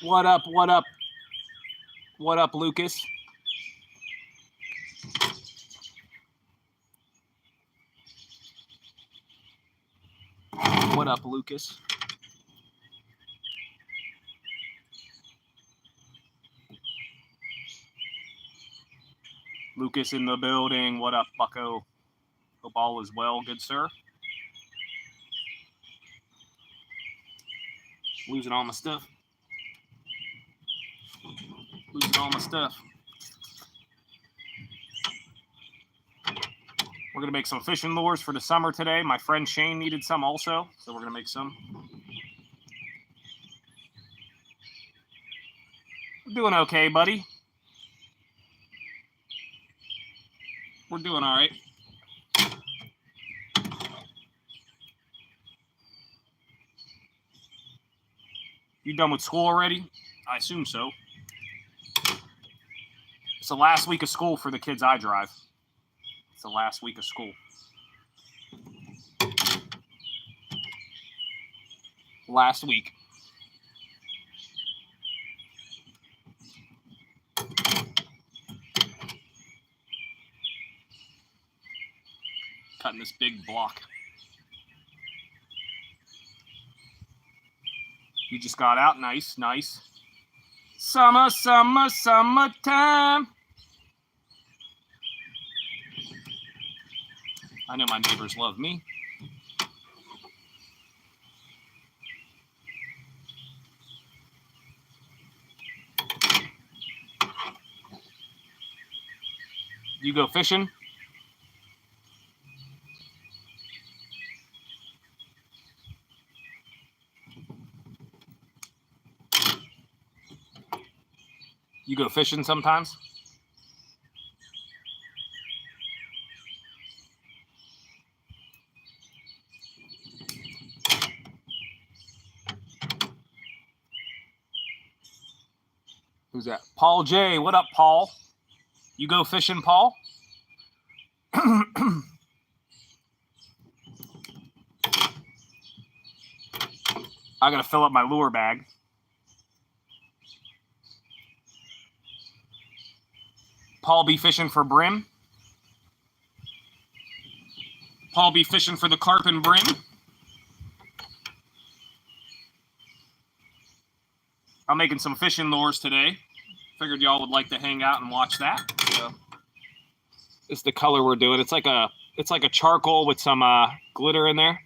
What up? What up? What up, Lucas? What up, Lucas? Lucas in the building. What up, bucko? Hope all is well, good sir. Losing all my stuff. Losing all my stuff. We're going to make some fishing lures for the summer today. My friend Shane needed some also, so we're going to make some. We're doing okay, buddy. We're doing all right. You done with school already? I assume so. It's the last week of school for the kids I drive. It's the last week of school. Last week. Cutting this big block. You just got out. Nice, nice. Summer, summer, summertime. I know my neighbors love me. You go fishing? You go fishing sometimes? Who's that? Paul J. What up, Paul? You go fishing, Paul? I gotta fill up my lure bag. Paul be fishing for brim. Paul be fishing for the carp and brim. I'm making some fishing lures today. Figured y'all would like to hang out and watch that. So, it's the color we're doing. It's like a charcoal with some glitter in there.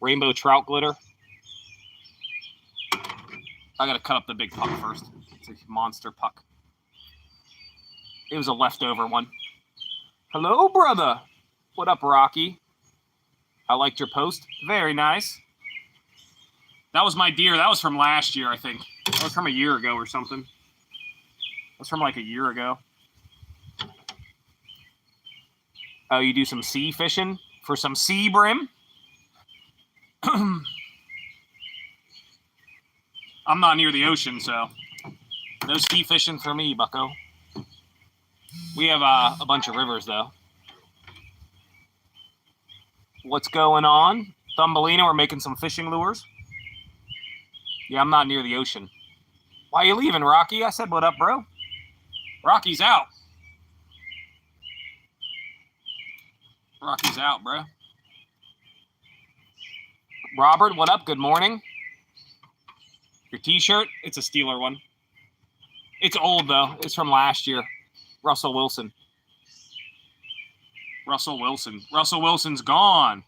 Rainbow trout glitter. I gotta cut up the big puck first. It's a monster puck. It was a leftover one. Hello, brother. What up, Rocky? I liked your post. Very nice. That was my deer. That was from last year, I think. That was from a year ago or something. That was from like a year ago. Oh, you do some sea fishing for some sea brim? I'm not near the ocean, so no sea fishing for me, bucko. We have a bunch of rivers, though. What's going on? Thumbelina, we're making some fishing lures. Yeah, I'm not near the ocean. Why are you leaving, Rocky? I said, what up, bro? Rocky's out. Rocky's out, bro. Robert, what up? Good morning. Your t-shirt? It's a Steeler one. It's old, though. It's from last year. Russell Wilson. Russell Wilson. Russell Wilson's gone.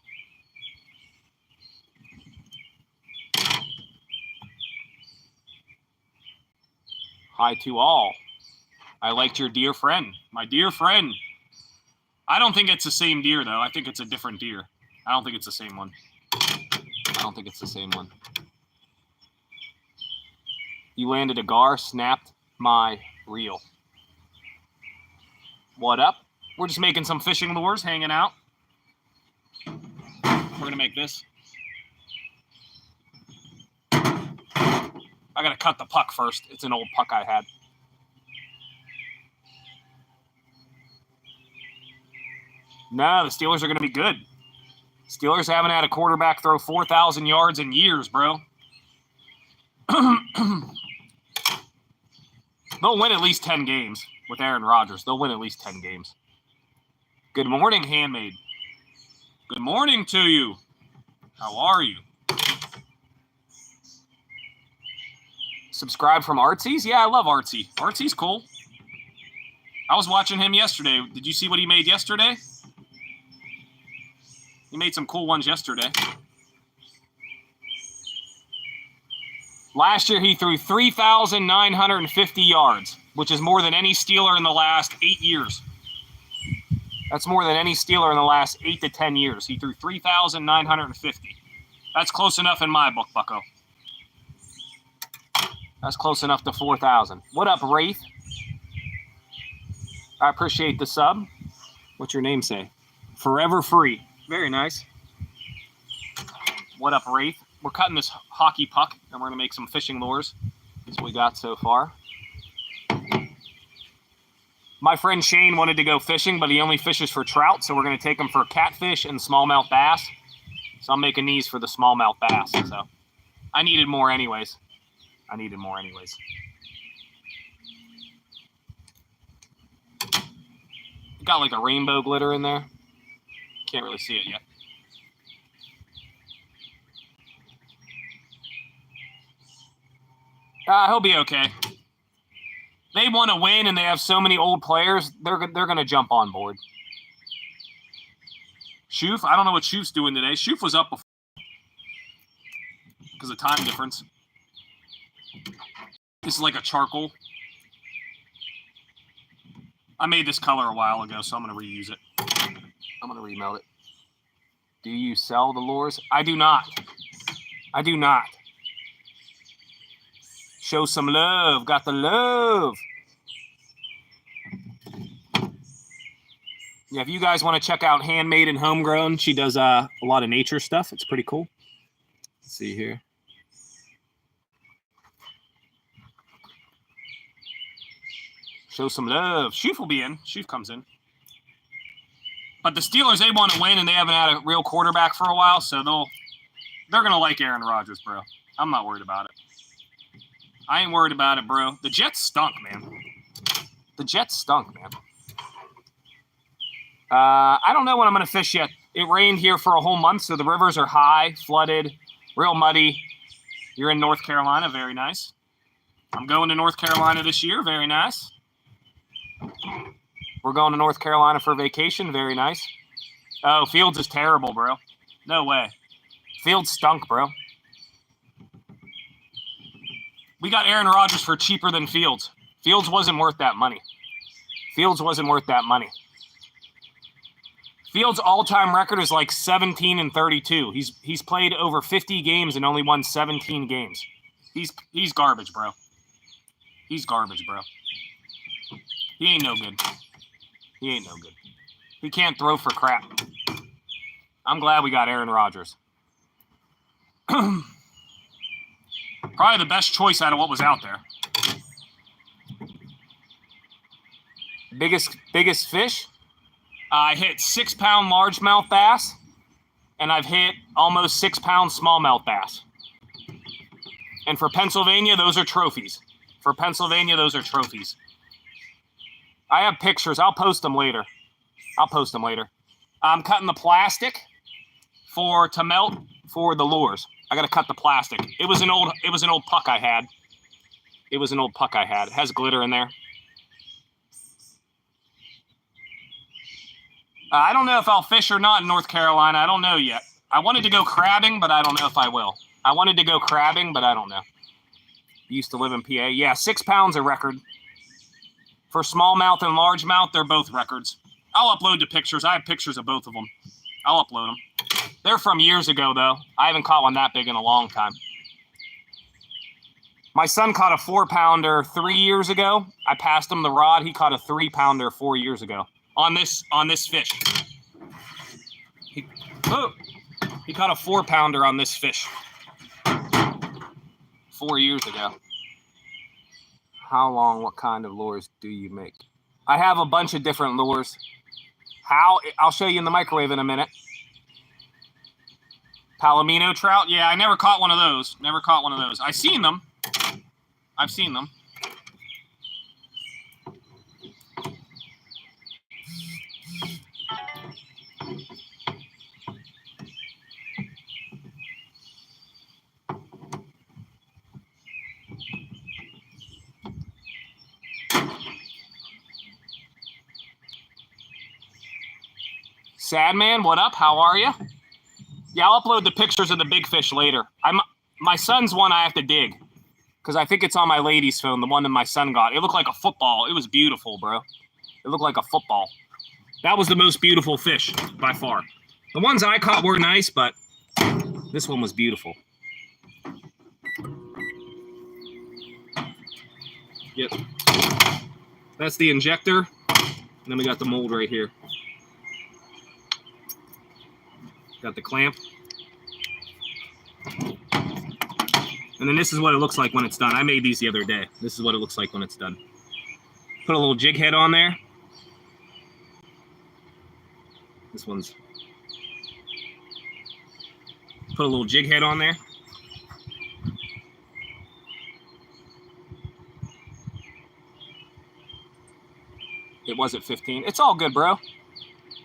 Hi to all. I liked your dear friend. My dear friend. I don't think it's the same deer, though. I think it's a different deer. I don't think it's the same one. I don't think it's the same one. You landed a gar, snapped my reel. What up? We're just making some fishing lures, hanging out. We're going to make this. I got to cut the puck first. It's an old puck I had. No, the Steelers are going to be good. Steelers haven't had a quarterback throw 4,000 yards in years, bro. They'll win at least 10 games with Aaron Rodgers. They'll win at least 10 games. Good morning, Handmaid. Good morning to you. How are you? Subscribe from Artsy's? Yeah, I love Artsy. Artsy's cool. I was watching him yesterday. Did you see what he made yesterday? He made some cool ones yesterday. Last year, he threw 3,950 yards, which is more than any Steeler in the last 8 years. That's more than any Steeler in the last 8 to 10 years. He threw 3,950. That's close enough in my book, bucko. That's close enough to 4,000. What up, Wraith? I appreciate the sub. What's your name say? Forever Free. Very nice. What up, Wraith? We're cutting this hockey puck, and we're going to make some fishing lures. That's what we got so far. My friend Shane wanted to go fishing, but he only fishes for trout, so we're going to take him for catfish and smallmouth bass. So I'm making these for the smallmouth bass. So I needed more anyways. Got like a rainbow glitter in there. Can't really see it yet. He'll be okay. They want to win, and they have so many old players. They're going to jump on board. Shoof, I don't know what Shoof's doing today. Shoof was up before because of time difference. This is like a charcoal. I made this color a while ago, so I'm going to reuse it. I'm going to remelt it. Do you sell the lures? I do not. I do not. Show some love. Got the love. Yeah, if you guys want to check out Handmade and Homegrown, she does a lot of nature stuff. It's pretty cool. Let's see here. Show some love. Shoof will be in. Shoof comes in. But the Steelers, they want to win, and they haven't had a real quarterback for a while, so they're going to like Aaron Rodgers, bro. I'm not worried about it. I ain't worried about it, bro. The Jets stunk, man. The Jets stunk, man. I don't know when I'm going to fish yet. It rained here for a whole month, so the rivers are high, flooded, real muddy. You're in North Carolina. Very nice. I'm going to North Carolina this year. Very nice. We're going to North Carolina for vacation. Very nice. Oh, Fields is terrible, bro. No way. Fields stunk, bro. We got Aaron Rodgers for cheaper than Fields. Fields wasn't worth that money. Fields wasn't worth that money. Fields' all-time record is like 17-32. He's played over 50 games and only won 17 games. He's garbage, bro. He's garbage, bro. He ain't no good. He ain't no good. He can't throw for crap. I'm glad we got Aaron Rodgers. Probably the best choice out of what was out there. Biggest fish? I hit 6-pound largemouth bass, and I've hit almost 6-pound smallmouth bass. And for Pennsylvania, those are trophies. For Pennsylvania, those are trophies. I have pictures. I'll post them later. I'm cutting the plastic to melt for the lures. I got to cut the plastic. It was an old puck I had. It has glitter in there. I don't know if I'll fish or not in North Carolina. I don't know yet. I wanted to go crabbing, but I don't know if I will. I don't know. Used to live in PA. Yeah, 6 pounds a record. For smallmouth and largemouth, they're both records. I'll upload the pictures. I have pictures of both of them. I'll upload them. They're from years ago, though. I haven't caught one that big in a long time. My son caught a 4-pounder 3 years ago. I passed him the rod. He caught a 3-pounder 4 years ago on this fish. He caught a 4-pounder on this fish 4 years ago. How long, what kind of lures do you make? I have a bunch of different lures. I'll show you in the microwave in a minute. Palomino trout? Yeah, I never caught one of those. I've seen them. Sad man, what up? How are you? Yeah, I'll upload the pictures of the big fish later. My son's one I have to dig because I think it's on my lady's phone, the one that my son got. It looked like a football. It was beautiful, bro. It looked like a football. That was the most beautiful fish by far. The ones I caught were nice, but this one was beautiful. Yep. That's the injector. And then we got the mold right here. Got the clamp. And then this is what it looks like when it's done. I made these the other day. This is what it looks like when it's done. Put a little jig head on there. This one's... Put a little jig head on there. It was at 15. It's all good, bro.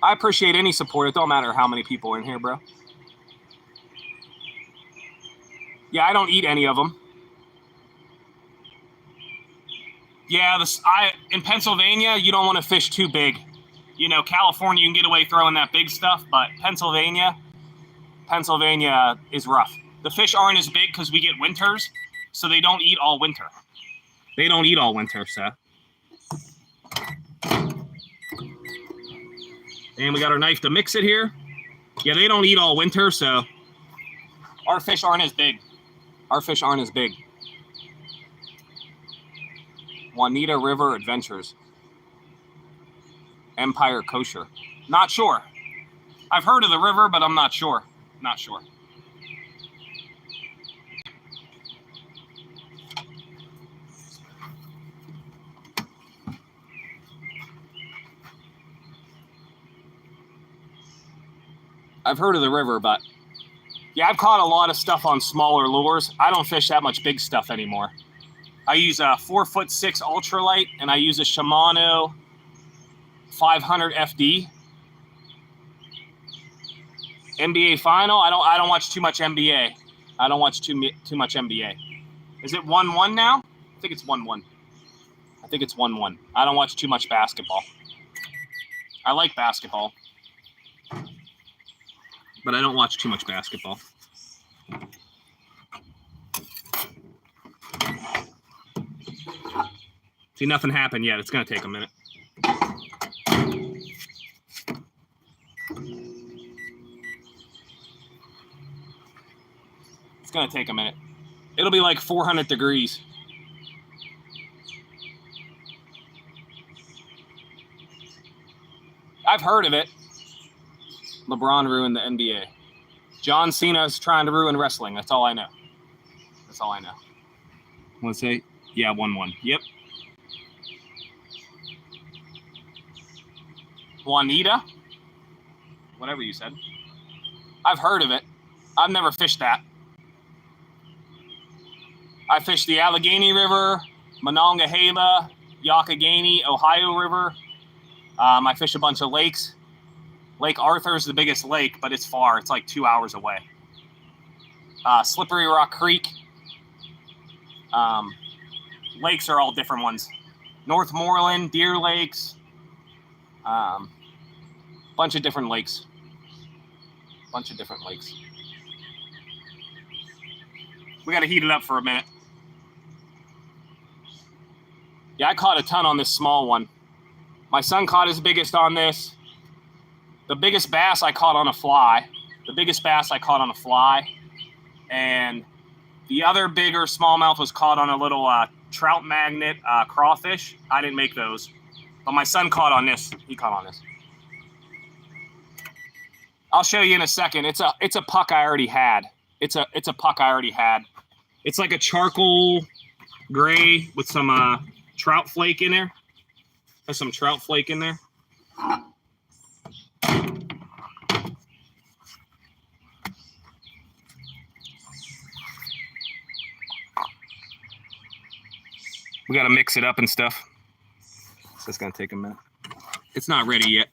I appreciate any support. It don't matter how many people are in here, bro. Yeah, I don't eat any of them. Yeah, in Pennsylvania, you don't want to fish too big. You know, California, you can get away throwing that big stuff, but Pennsylvania is rough. The fish aren't as big because we get winters, so they don't eat all winter. They don't eat all winter, so. And we got our knife to mix it here. Yeah, they don't eat all winter, so our fish aren't as big. Our fish aren't as big. Juanita River Adventures. Empire Kosher. Not sure. I've heard of the river, but I'm not sure. Not sure. I've heard of the river, but yeah, I've caught a lot of stuff on smaller lures. I don't fish that much big stuff anymore. I use a 4'6" ultralight, and I use a Shimano 500 FD. NBA final. I don't watch too much NBA. I don't watch too much NBA. Is it 1-1 now? I think it's 1-1. I think it's 1-1. I don't watch too much basketball. I like basketball, but I don't watch too much basketball. See, nothing happened yet. It's going to take a minute. It's going to take a minute. It'll be like 400 degrees. I've heard of it. LeBron ruined the NBA. John Cena's trying to ruin wrestling. That's all I know. That's all I know. Want to say? Yeah, 1-1. Yep. Juanita? Whatever you said. I've heard of it. I've never fished that. I fished the Allegheny River, Monongahela, Youghiogheny, Ohio River. I fish a bunch of lakes. Lake Arthur is the biggest lake, but it's far. It's like 2 hours away. Slippery Rock Creek. Lakes are all different ones. Northmoreland, Deer Lakes. Bunch of different lakes. Bunch of different lakes. We got to heat it up for a minute. Yeah, I caught a ton on this small one. My son caught his biggest on this. The biggest bass I caught on a fly. And the other bigger smallmouth was caught on a little trout magnet crawfish. I didn't make those. But my son caught on this. He caught on this. I'll show you in a second. It's a puck I already had. It's a puck I already had. It's like a charcoal gray with some trout flake in there. There's some trout flake in there. We got to mix it up and stuff. So it's going to take a minute. It's not ready yet.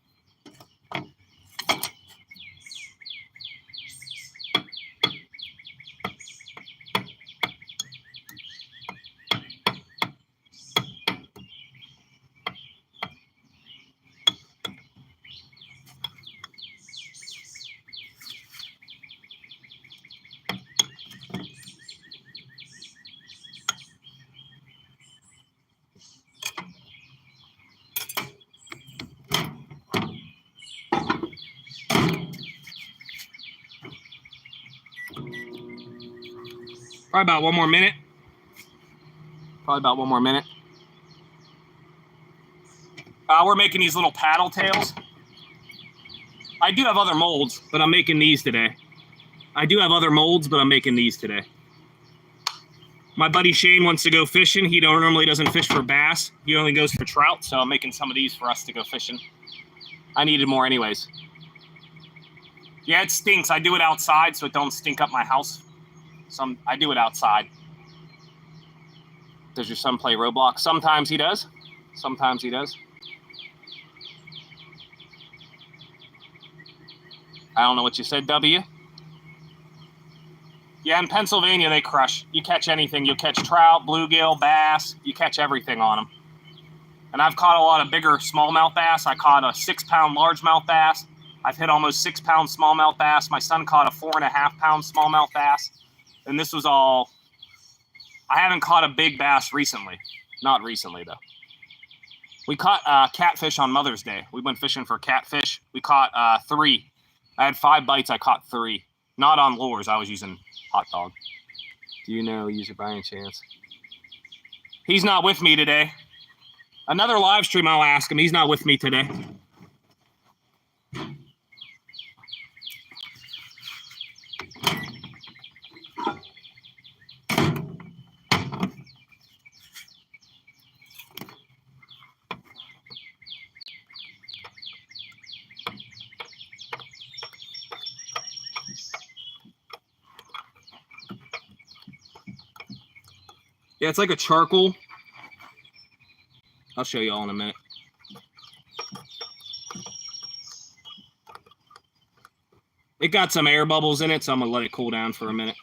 Probably about one more minute. We're making these little paddle tails. I do have other molds, but I'm making these today. My buddy Shane wants to go fishing. He normally doesn't fish for bass. He only goes for trout, so I'm making some of these for us to go fishing. I needed more anyways. Yeah, it stinks. I do it outside so it don't stink up my house. I do it outside. Does your son play Roblox? Sometimes he does. I don't know what you said, W. Yeah, in Pennsylvania, they crush. You catch anything. You'll catch trout, bluegill, bass. You catch everything on them. And I've caught a lot of bigger smallmouth bass. I caught a 6-pound largemouth bass. I've hit almost 6-pound smallmouth bass. My son caught a 4.5-pound smallmouth bass. And this was all... I haven't caught a big bass recently. Not recently, though. We caught catfish on Mother's Day. We went fishing for catfish. We caught 3. I had 5 bites. I caught 3. Not on lures. I was using hot dog. Do you know user by any chance? He's not with me today. Another live stream, I'll ask him. He's not with me today. Yeah, it's like a charcoal. I'll show you all in a minute. It got some air bubbles in it, so I'm going to let it cool down for a minute.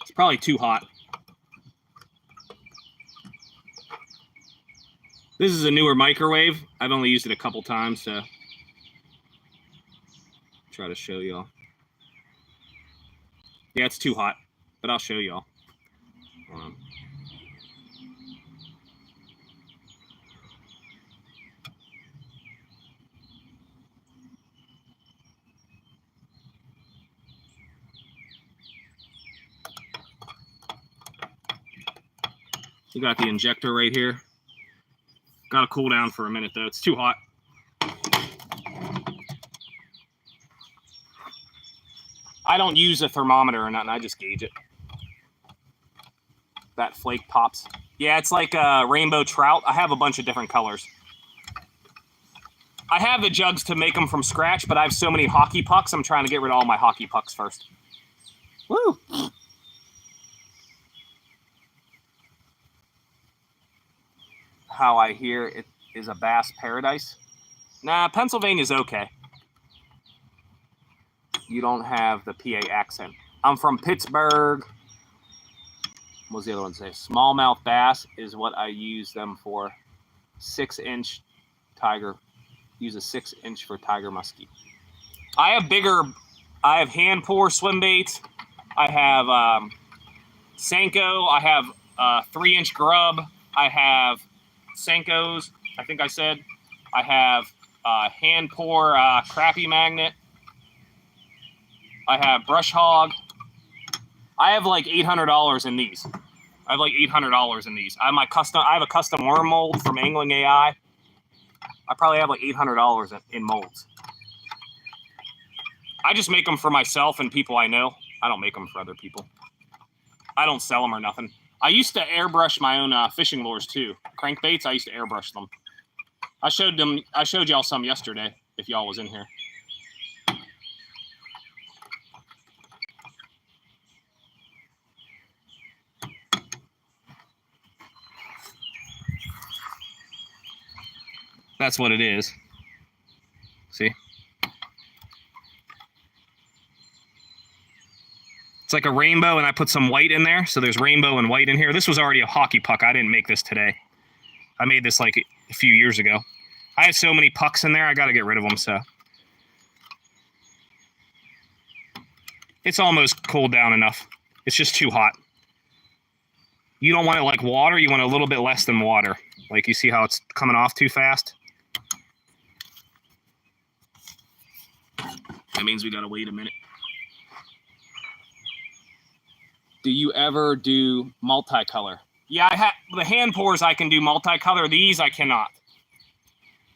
It's probably too hot. This is a newer microwave. I've only used it a couple times, so try to show y'all. Yeah, it's too hot, but I'll show y'all. We got the injector right here. Got to cool down for a minute, though. It's too hot. I don't use a thermometer or nothing. I just gauge it. That flake pops. Yeah, it's like a rainbow trout. I have a bunch of different colors. I have the jugs to make them from scratch, but I have so many hockey pucks. I'm trying to get rid of all my hockey pucks first. Woo! How I hear it is a bass paradise. Nah, Pennsylvania's okay. You don't have the PA accent. I'm from Pittsburgh. What was the other one say? Smallmouth bass is what I use them for. 6-inch tiger. Use a 6-inch for tiger muskie. I have hand pour swim baits. I have Senko. I have 3-inch grub. I have Senkos, I think I said. I have hand pour crappie magnet. I have brush hog. I have like $800 in these. I have a custom worm mold from Angling AI. I probably have like $800 in molds. I just make them for myself and people I know. I don't make them for other people. I don't sell them or nothing. I used to airbrush my own fishing lures too. Crankbaits, I used to airbrush them. I showed y'all some yesterday if y'all was in here. That's what it is. See? It's like a rainbow, and I put some white in there, so there's rainbow and white in here. This was already a hockey puck. I didn't make this today. I made this like a few years ago. I have so many pucks in there, I got to get rid of them, so. It's almost cooled down enough. It's just too hot. You don't want it like water. You want a little bit less than water. Like, you see how it's coming off too fast? That means we got to wait a minute. Do you ever do multicolor? Yeah, the hand pours I can do multicolor. These I cannot.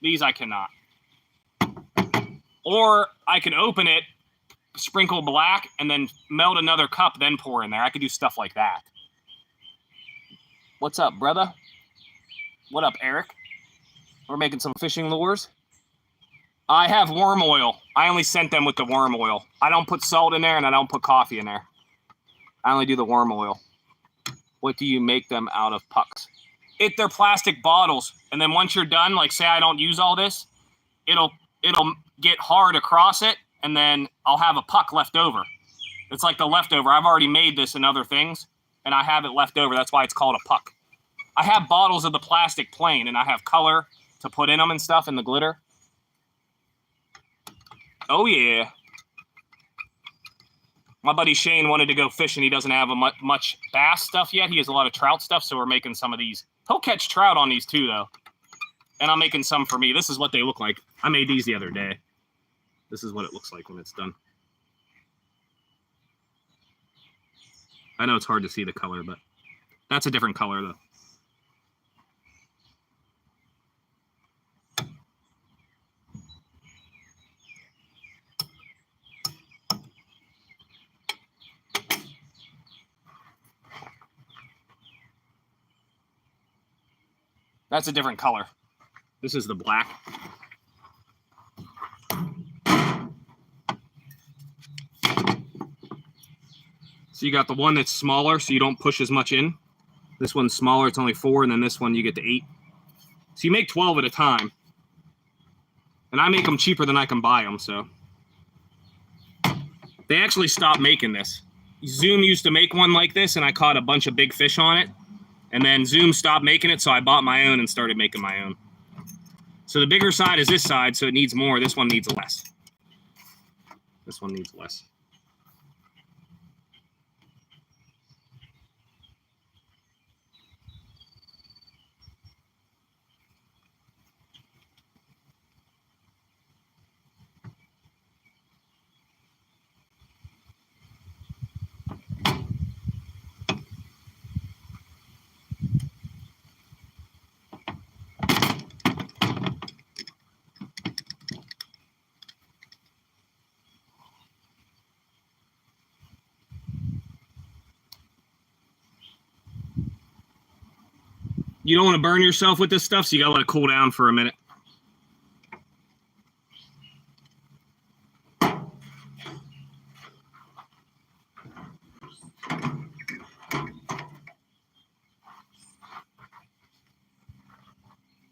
These I cannot. Or I can open it, sprinkle black, and then melt another cup, then pour in there. I could do stuff like that. What's up, brother? What up, Eric? We're making some fishing lures. I have worm oil. I only scent them with the worm oil. I don't put salt in there, and I don't put coffee in there. I only do the worm oil. What do you make them out of, pucks? They're plastic bottles, and then once you're done, like say I don't use all this, it'll get hard across it, and then I'll have a puck left over. It's like the leftover. I've already made this in other things, and I have it left over. That's why it's called a puck. I have bottles of the plastic plain, and I have color to put in them and stuff, and the glitter. Oh, yeah. My buddy Shane wanted to go fishing. He doesn't have much bass stuff yet. He has a lot of trout stuff, so we're making some of these. He'll catch trout on these too, though. And I'm making some for me. This is what they look like. I made these the other day. This is what it looks like when it's done. I know it's hard to see the color, but that's a different color, though. That's a different color. This is the black. So you got the one that's smaller, so you don't push as much in. This one's smaller, it's only 4, and then this one you get to 8. So you make 12 at a time. And I make them cheaper than I can buy them, so. They actually stopped making this. Zoom used to make one like this, and I caught a bunch of big fish on it. And then Zoom stopped making it, so I bought my own and started making my own. So the bigger side is this side, so it needs more. This one needs less. This one needs less. You don't want to burn yourself with this stuff, so you gotta let it cool down for a minute.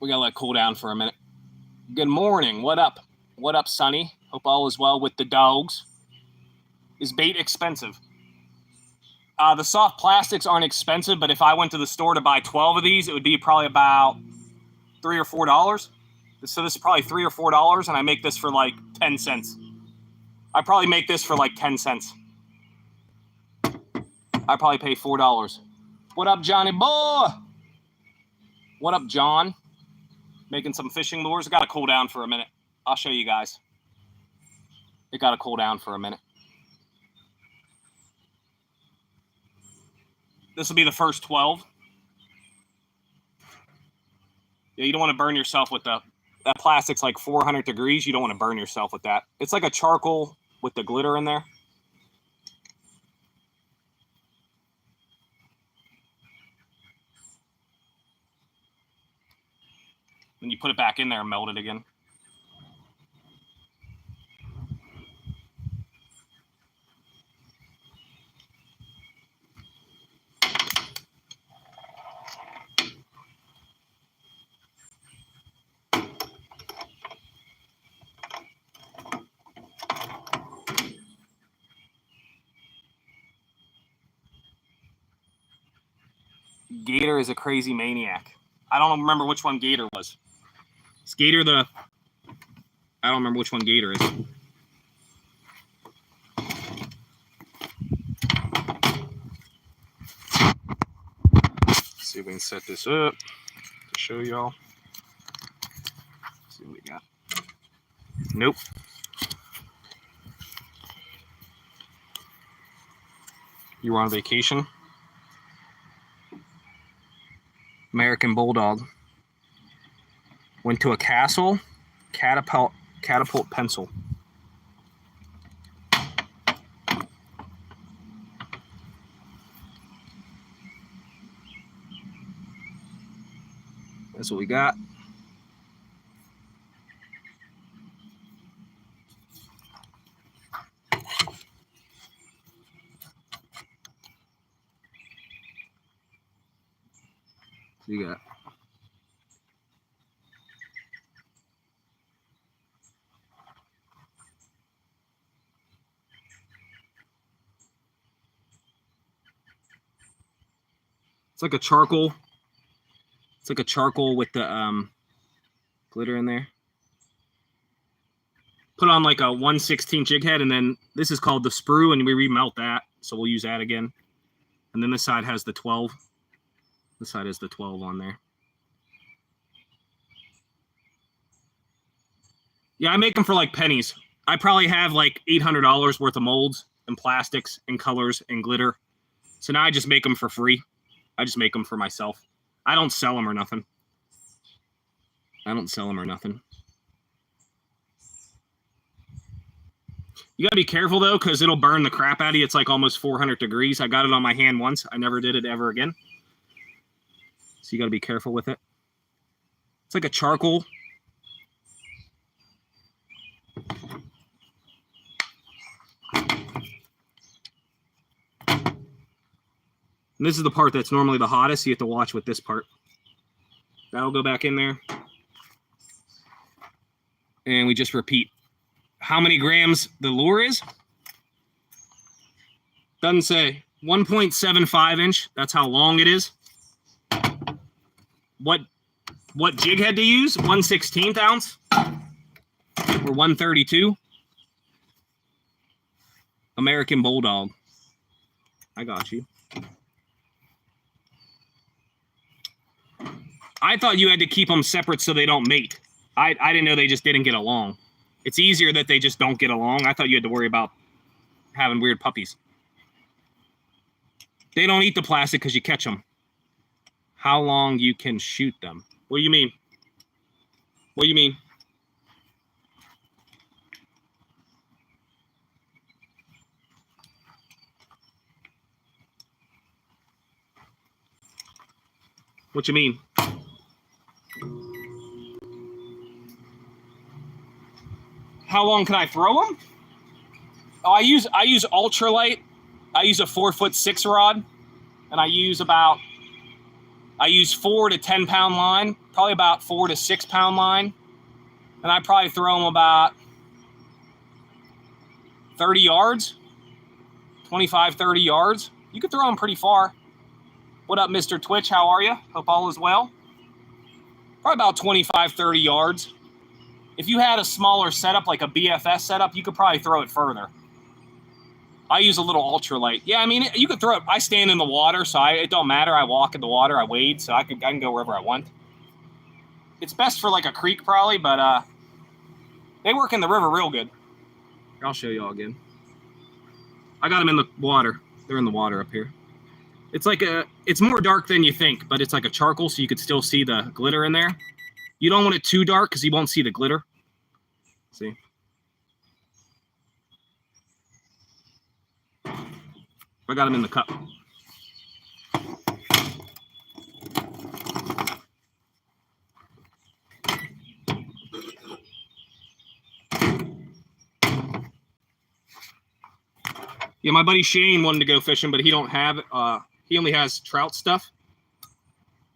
We gotta let it cool down for a minute. Good morning. What up? What up, Sonny? Hope all is well with the dogs. Is bait expensive? The soft plastics aren't expensive, but if I went to the store to buy 12 of these, it would be probably about $3 or $4. So this is probably $3 or $4, and I make this for like 10 cents. I probably make this for like 10 cents. I probably pay $4. What up, Johnny boy? What up, John? Making some fishing lures. It got to cool down for a minute. I'll show you guys. It got to cool down for a minute. This will be the first 12. Yeah, you don't want to burn yourself with that plastic's like 400 degrees. You don't want to burn yourself with that. It's like a charcoal with the glitter in there. Then you put it back in there and melt it again. Gator is a crazy maniac. I don't remember which one Gator was. Is Gator the... I don't remember which one Gator is. Let's see if we can set this up to show y'all. See what we got. Nope. You were on vacation? American Bulldog. Went to a castle. Catapult pencil. That's what we got. You got. It's like a charcoal. It's like a charcoal with the glitter in there. Put on like a 1/16 jig head, and then this is called the sprue, and we remelt that, so we'll use that again. And then this side has the 12. This side has the 12 on there. Yeah, I make them for like pennies. I probably have like $800 worth of molds and plastics and colors and glitter. So now I just make them for free. I just make them for myself. I don't sell them or nothing. You got to be careful, though, because it'll burn the crap out of you. It's like almost 400 degrees. I got it on my hand once. I never did it ever again. So you got to be careful with it. It's like a charcoal. And this is the part that's normally the hottest. So you have to watch with this part. That'll go back in there. And we just repeat. How many grams the lure is? Doesn't say. 1.75 inch. That's how long it is. What jig head to use? 1/16 ounce? Or 132? American Bulldog. I got you. I thought you had to keep them separate so they don't mate. I didn't know they just didn't get along. It's easier that they just don't get along. I thought you had to worry about having weird puppies. They don't eat the plastic because you catch them. How long you can shoot them? What do you mean? What do you mean? What you mean? How long can I throw them? Oh, I use ultralight. I use a 4'6" rod, and I use 4 to 10 pound line, probably about 4 to 6 pound line, and I probably throw them about 30 yards, 25, 30 yards. You could throw them pretty far. What up, Mr. Twitch? How are you? Hope all is well. Probably about 25, 30 yards. If you had a smaller setup, like a BFS setup, you could probably throw it further. I use a little ultralight. Yeah, I mean, you could throw it. I stand in the water, so it don't matter. I walk in the water. I wade, so I can go wherever I want. It's best for like a creek probably, but they work in the river real good. I'll show y'all again. I got them in the water. They're in the water up here. It's like it's more dark than you think, but it's like a charcoal, so you could still see the glitter in there. You don't want it too dark because you won't see the glitter. See? I got them in the cup. Yeah, my buddy Shane wanted to go fishing, but he don't have he only has trout stuff.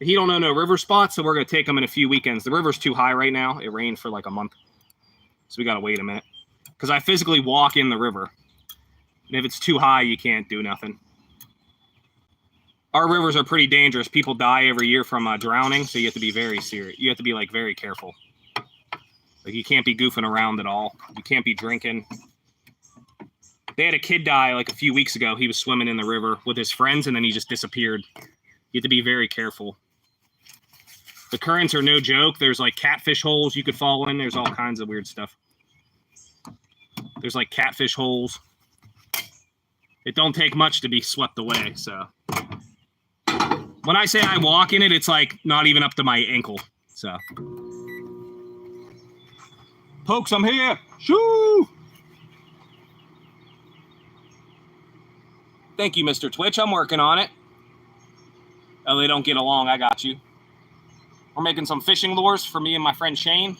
He don't know no river spots, so we're going to take him in a few weekends. The river's too high right now. It rained for like a month. So we got to wait a minute. Because I physically walk in the river. And if it's too high, you can't do nothing. Our rivers are pretty dangerous. People die every year from drowning, so you have to be very serious. You have to be like very careful. Like you can't be goofing around at all. You can't be drinking. They had a kid die like a few weeks ago. He was swimming in the river with his friends, and then he just disappeared. You have to be very careful. The currents are no joke. There's like catfish holes you could fall in. There's all kinds of weird stuff. There's like catfish holes. It don't take much to be swept away, so. When I say I walk in it, it's like not even up to my ankle, so. Pokes, I'm here. Shoo! Thank you, Mr. Twitch. I'm working on it. Oh, they don't get along. I got you. We're making some fishing lures for me and my friend Shane.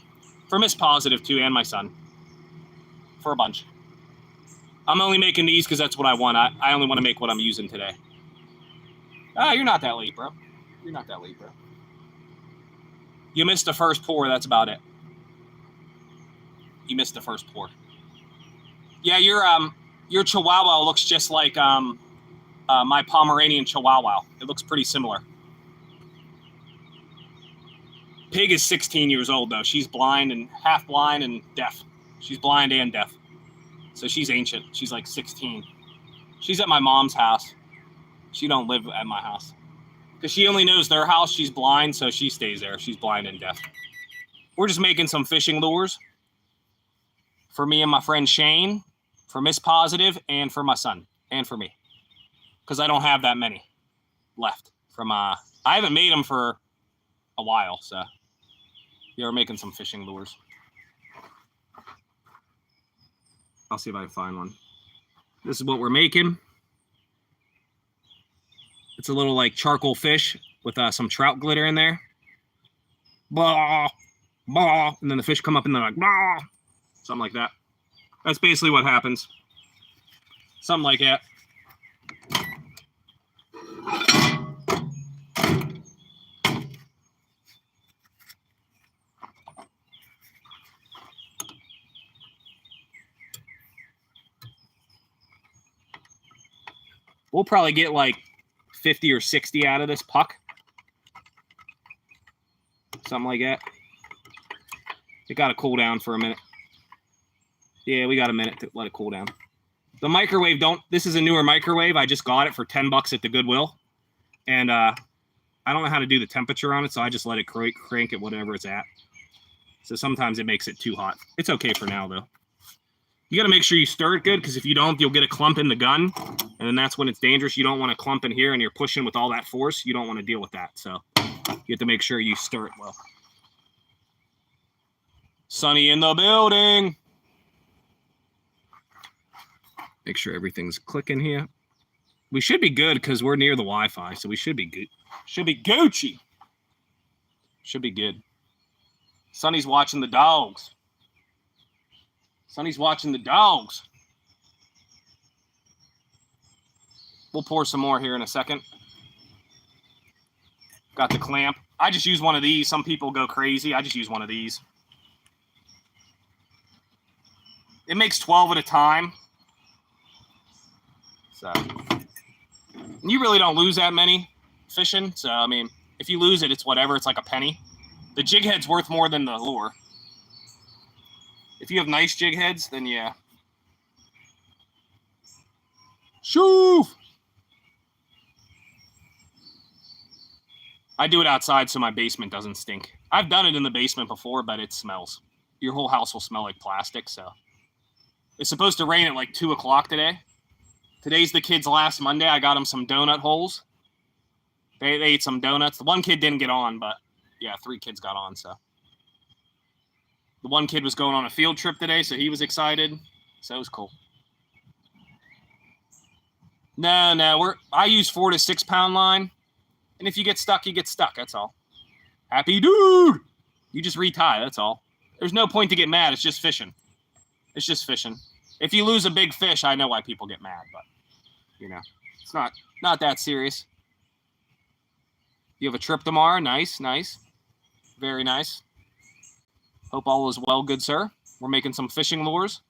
For Miss Positive, too, and my son. For a bunch. I'm only making these because that's what I want. I only want to make what I'm using today. Ah, you're not that late, bro. You're not that late, bro. You missed the first pour. That's about it. You missed the first pour. Yeah, your Chihuahua looks just like my Pomeranian Chihuahua. It looks pretty similar. Pig is 16 years old, though. She's blind and half blind and deaf. She's blind and deaf. So she's ancient. She's like 16. She's at my mom's house. She don't live at my house. Because she only knows their house. She's blind, so she stays there. She's blind and deaf. We're just making some fishing lures for me and my friend Shane, for Miss Positive, and for my son, and for me. Because I don't have that many left. I haven't made them for a while, so yeah, we're making some fishing lures. I'll see if I can find one. This is what we're making. It's a little like charcoal fish with some trout glitter in there. Blah, blah, and then the fish come up and they're like, blah, something like that. That's basically what happens. Something like that. We'll probably get like 50 or 60 out of this puck. Something like that. It got to cool down for a minute. Yeah, we got a minute to let it cool down. The microwave, this is a newer microwave. I just got it for 10 bucks at the Goodwill. And I don't know how to do the temperature on it, so I just let it crank at whatever it's at. So sometimes it makes it too hot. It's okay for now, though. You got to make sure you stir it good, because if you don't, you'll get a clump in the gun, and then that's when it's dangerous. You don't want a clump in here, and you're pushing with all that force. You don't want to deal with that, so you have to make sure you stir it well. Sunny in the building. Make sure everything's clicking here. We should be good because we're near the Wi-Fi, so we should be good. Should be Gucci. Should be good. Sunny's watching the dogs. Sonny's watching the dogs. We'll pour some more here in a second. Got the clamp. I just use one of these. Some people go crazy. I just use one of these. It makes 12 at a time. So, you really don't lose that many fishing. So, I mean, if you lose it, it's whatever. It's like a penny. The jig head's worth more than the lure. If you have nice jig heads, then yeah. Shoo! I do it outside so my basement doesn't stink. I've done it in the basement before, but it smells. Your whole house will smell like plastic, so. It's supposed to rain at like 2 o'clock today. Today's the kid's last Monday. I got them some donut holes. They ate some donuts. The one kid didn't get on, but yeah, 3 kids got on, so. The one kid was going on a field trip today, so he was excited. So it was cool. No, I use 4 to 6 pound line. And if you get stuck, you get stuck. That's all. Happy dude. You just retie. That's all. There's no point to get mad. It's just fishing. It's just fishing. If you lose a big fish, I know why people get mad, but you know, it's not that serious. You have a trip tomorrow. Nice, nice. Very nice. Hope all is well, good sir. We're making some fishing lures.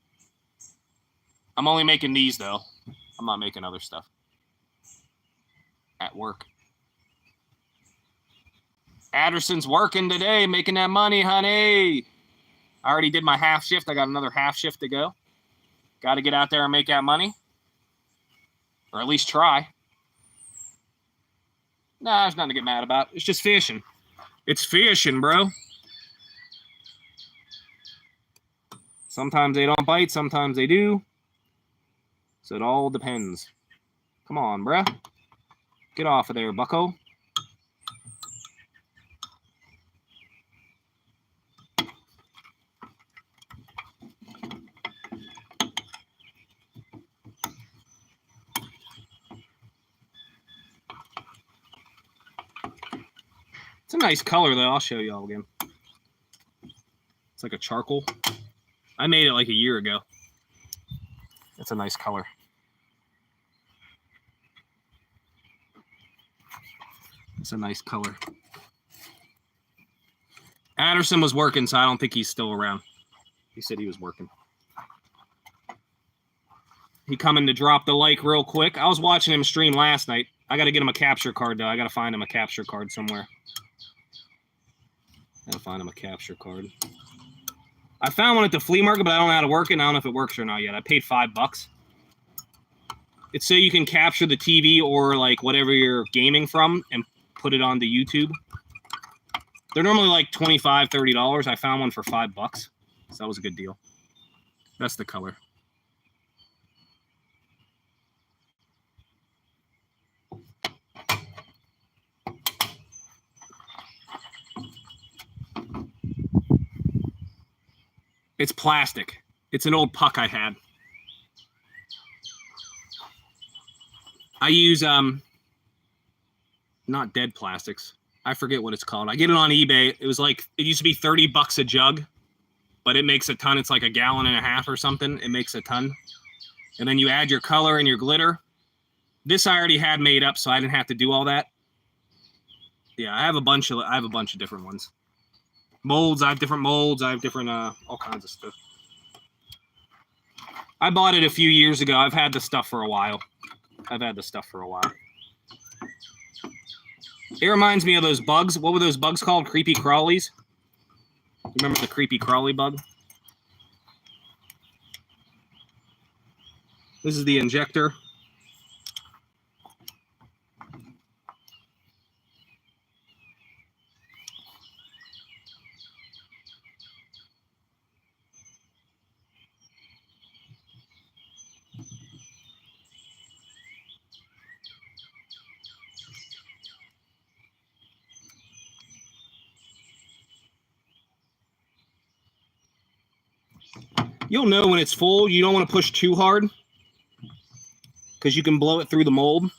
I'm only making these, though. I'm not making other stuff. At work. Adderson's working today, making that money, honey. I already did my half shift. I got another half shift to go. Got to get out there and make that money. Or at least try. Nah, there's nothing to get mad about. It's just fishing. It's fishing, bro. Sometimes they don't bite. Sometimes they do. So it all depends. Come on, bruh. Get off of there, bucko. It's a nice color, though. I'll show you all again. It's like a charcoal. I made it like a year ago. It's a nice color. It's a nice color. Adderson was working, so I don't think he's still around. He said he was working. He coming to drop the like real quick. I was watching him stream last night. I got to get him a capture card, though. I got to find him a capture card somewhere. Got to find him a capture card. I found one at the flea market, but I don't know how to work it. I don't know if it works or not yet. I paid $5. It's so you can capture the TV or like whatever you're gaming from and put it onto YouTube. They're normally like $25, $30. I found one for $5, so that was a good deal. That's the color. It's plastic. It's an old puck I had. I use not dead plastics. I forget what it's called. I get it on eBay. It was like, it used to be $30 a jug, but it makes a ton. It's like 1.5 gallons or something. It makes a ton. And then you add your color and your glitter. This I already had made up, so I didn't have to do all that. Yeah, I have a bunch of different ones. Molds, I have different molds. I have different all kinds of stuff. I bought it a few years ago. I've had the stuff for a while. It reminds me of those bugs. What were those bugs called? Creepy crawlies. Remember the creepy crawly bug? This is the injector. You'll know when it's full. You don't want to push too hard because you can blow it through the mold.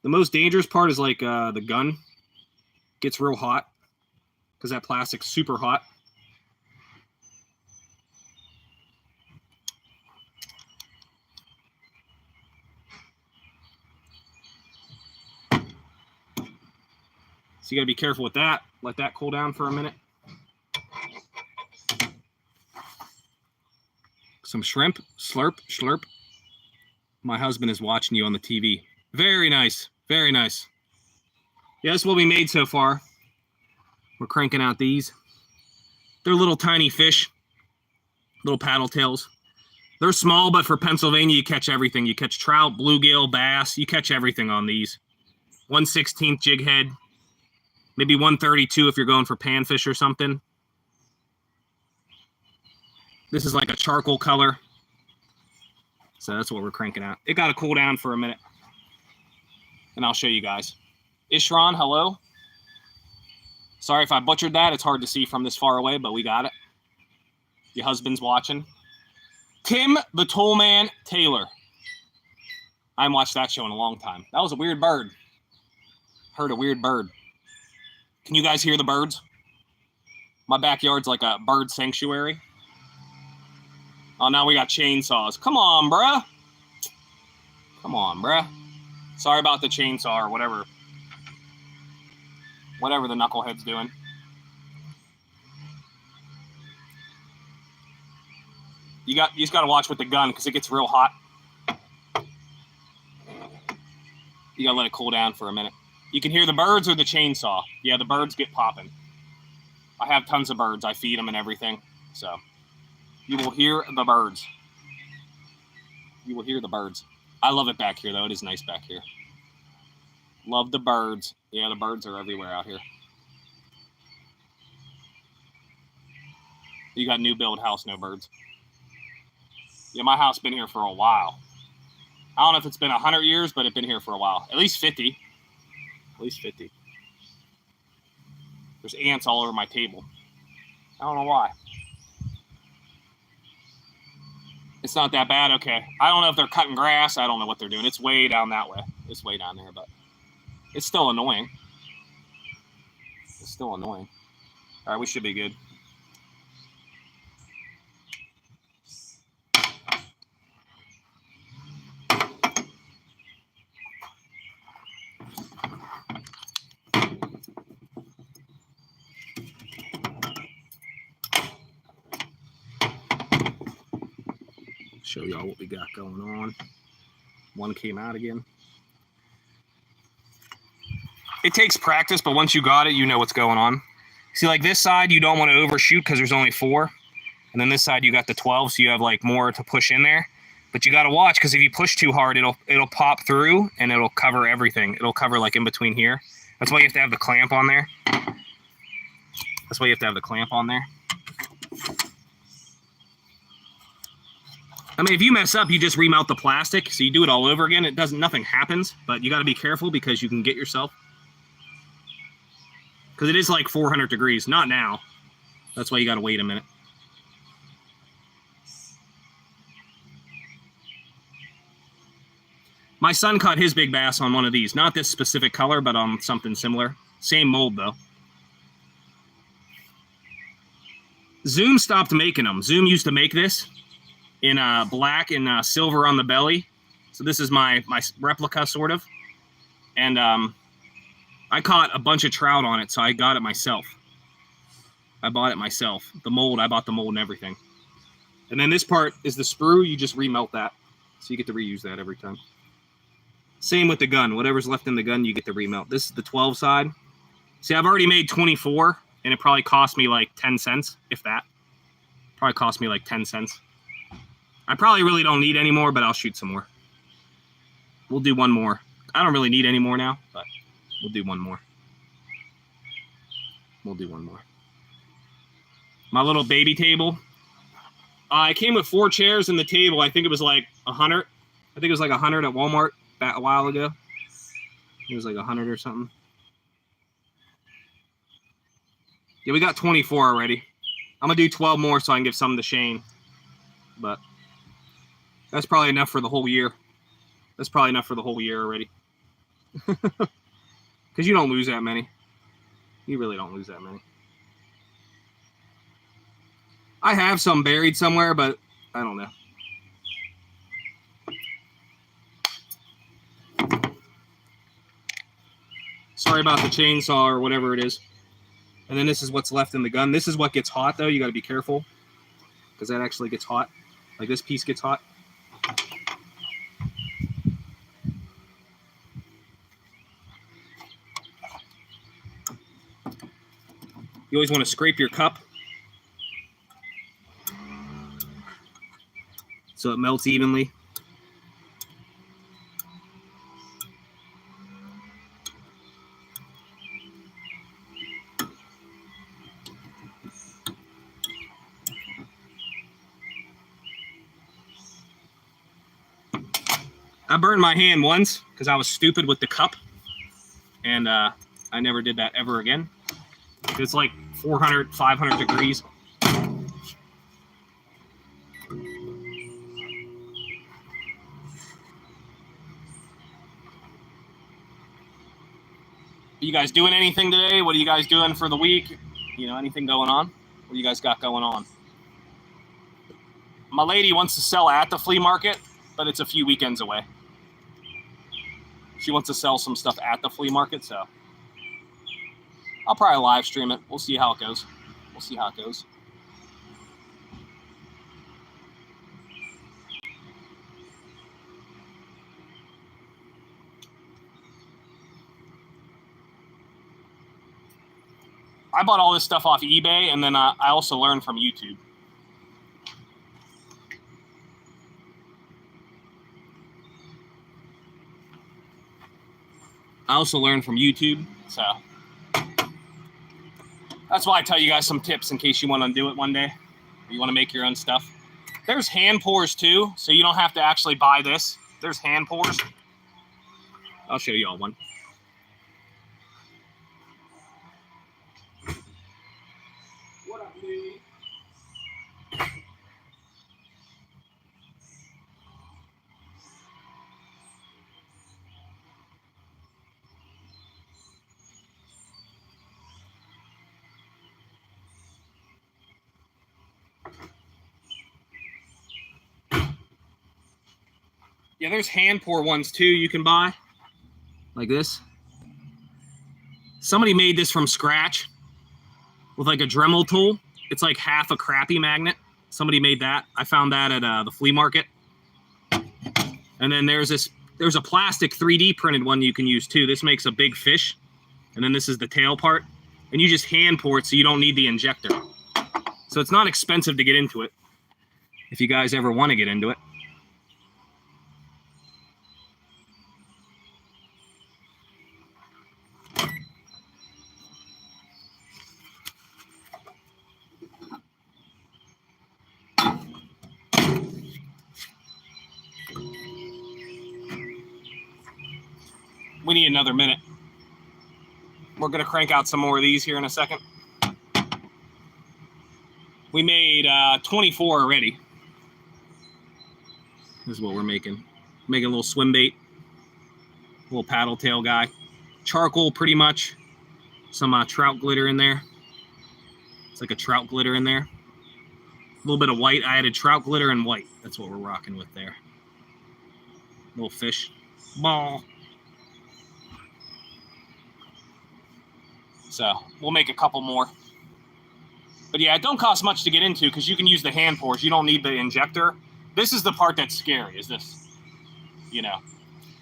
The most dangerous part is like the gun gets real hot because that plastic's super hot. So you got to be careful with that. Let that cool down for a minute. Some shrimp. Slurp, slurp. My husband is watching you on the TV. Very nice. Very nice. Yeah, that's what we made so far. We're cranking out these. They're little tiny fish. Little paddle tails. They're small, but for Pennsylvania, you catch everything. You catch trout, bluegill, bass. You catch everything on these. 1/16 jig head. Maybe 132 if you're going for panfish or something. This is like a charcoal color. So that's what we're cranking out. It got to cool down for a minute. And I'll show you guys. Ishran, hello. Sorry if I butchered that. It's hard to see from this far away, but we got it. Your husband's watching. Tim the Tollman Taylor. I haven't watched that show in a long time. That was a weird bird. Heard a weird bird. Can you guys hear the birds? My backyard's like a bird sanctuary. Oh, now we got chainsaws. Come on, bruh. Come on, bruh. Sorry about the chainsaw or whatever. Whatever the knucklehead's doing. You just got to watch with the gun because it gets real hot. You got to let it cool down for a minute. You can hear the birds or the chainsaw. Yeah, the birds get popping. I have tons of birds. I feed them and everything. So you will hear the birds. You will hear the birds. I love it back here, though. It is nice back here. Love the birds. Yeah, the birds are everywhere out here. You got new build house, no birds. Yeah, my house been here for a while. I don't know if it's been 100 years, but it's been here for a while. At least 50. At least 50. There's ants all over my table. I don't know why. It's not that bad. Okay. I don't know if they're cutting grass. I don't know what they're doing. It's way down that way. It's way down there, but it's still annoying. It's still annoying. All right, we should be good. Show y'all what we got going on. One came out again. It takes practice, but once you got it, you know what's going on. See, like this side, you don't want to overshoot because there's only 4. And then this side, you got the 12, so you have like more to push in there. But you got to watch, because if you push too hard, it'll pop through and it'll cover everything. It'll cover like in between here. That's why you have to have the clamp on there. That's why you have to have the clamp on there. I mean, if you mess up, you just remelt the plastic, so you do it all over again. Nothing happens, but you got to be careful because you can get yourself. Because it is like 400 degrees. Not now. That's why you got to wait a minute. My son caught his big bass on one of these. Not this specific color, but on something similar. Same mold, though. Zoom stopped making them. Zoom used to make this in black and silver on the belly. So this is my replica, sort of. And I caught a bunch of trout on it, so I got it myself. I bought it myself. The mold, I bought the mold and everything. And then this part is the sprue. You just remelt that. So you get to reuse that every time. Same with the gun. Whatever's left in the gun, you get to remelt. This is the 12 side. See, I've already made 24, and it probably cost me like 10 cents, if that. Probably cost me like 10 cents. I probably really don't need any more, but I'll shoot some more. We'll do one more. I don't really need any more now, but we'll do one more. We'll do one more. My little baby table. It came with 4 chairs and the table. I think it was like 100. I think it was like 100 at Walmart a while ago. It was like 100 or something. Yeah, we got 24 already. I'm going to do 12 more so I can give some to Shane. But that's probably enough for the whole year. That's probably enough for the whole year already. Because you don't lose that many. You really don't lose that many. I have some buried somewhere, but I don't know. Sorry about the chainsaw or whatever it is. And then this is what's left in the gun. This is what gets hot, though. You got to be careful, because that actually gets hot. Like this piece gets hot. You always want to scrape your cup so it melts evenly. I burned my hand once because I was stupid with the cup, and I never did that ever again. It's like 400, 500 degrees. You guys doing anything today? What are you guys doing for the week? You know, anything going on? What do you guys got going on? My lady wants to sell at the flea market, but it's a few weekends away. She wants to sell some stuff at the flea market, so I'll probably live stream it. We'll see how it goes. We'll see how it goes. I bought all this stuff off eBay, and then I also learned from YouTube. I also learn from YouTube, so that's why I tell you guys some tips in case you want to do it one day, or you want to make your own stuff. There's hand pours too, so you don't have to actually buy this. There's hand pours. I'll show you all one. What up, lady? Yeah, there's hand pour ones too you can buy, like this. Somebody made this from scratch with like a Dremel tool. It's like half a crappy magnet. Somebody made that. I found that at the flea market. And then there's a plastic 3D printed one you can use too. This makes a big fish. And then this is the tail part. And you just hand pour it so you don't need the injector. So it's not expensive to get into it if you guys ever want to get into it. We need another minute. We're going to crank out some more of these here in a second. We made 24 already. This is what we're making. Making a little swim bait. A little paddle tail guy. Charcoal pretty much. Some trout glitter in there. It's like a trout glitter in there. A little bit of white. I added trout glitter and white. That's what we're rocking with there. Little fish. Ball. So we'll make a couple more. But yeah, it don't cost much to get into because you can use the hand pours. You don't need the injector. This is the part that's scary, is this, you know.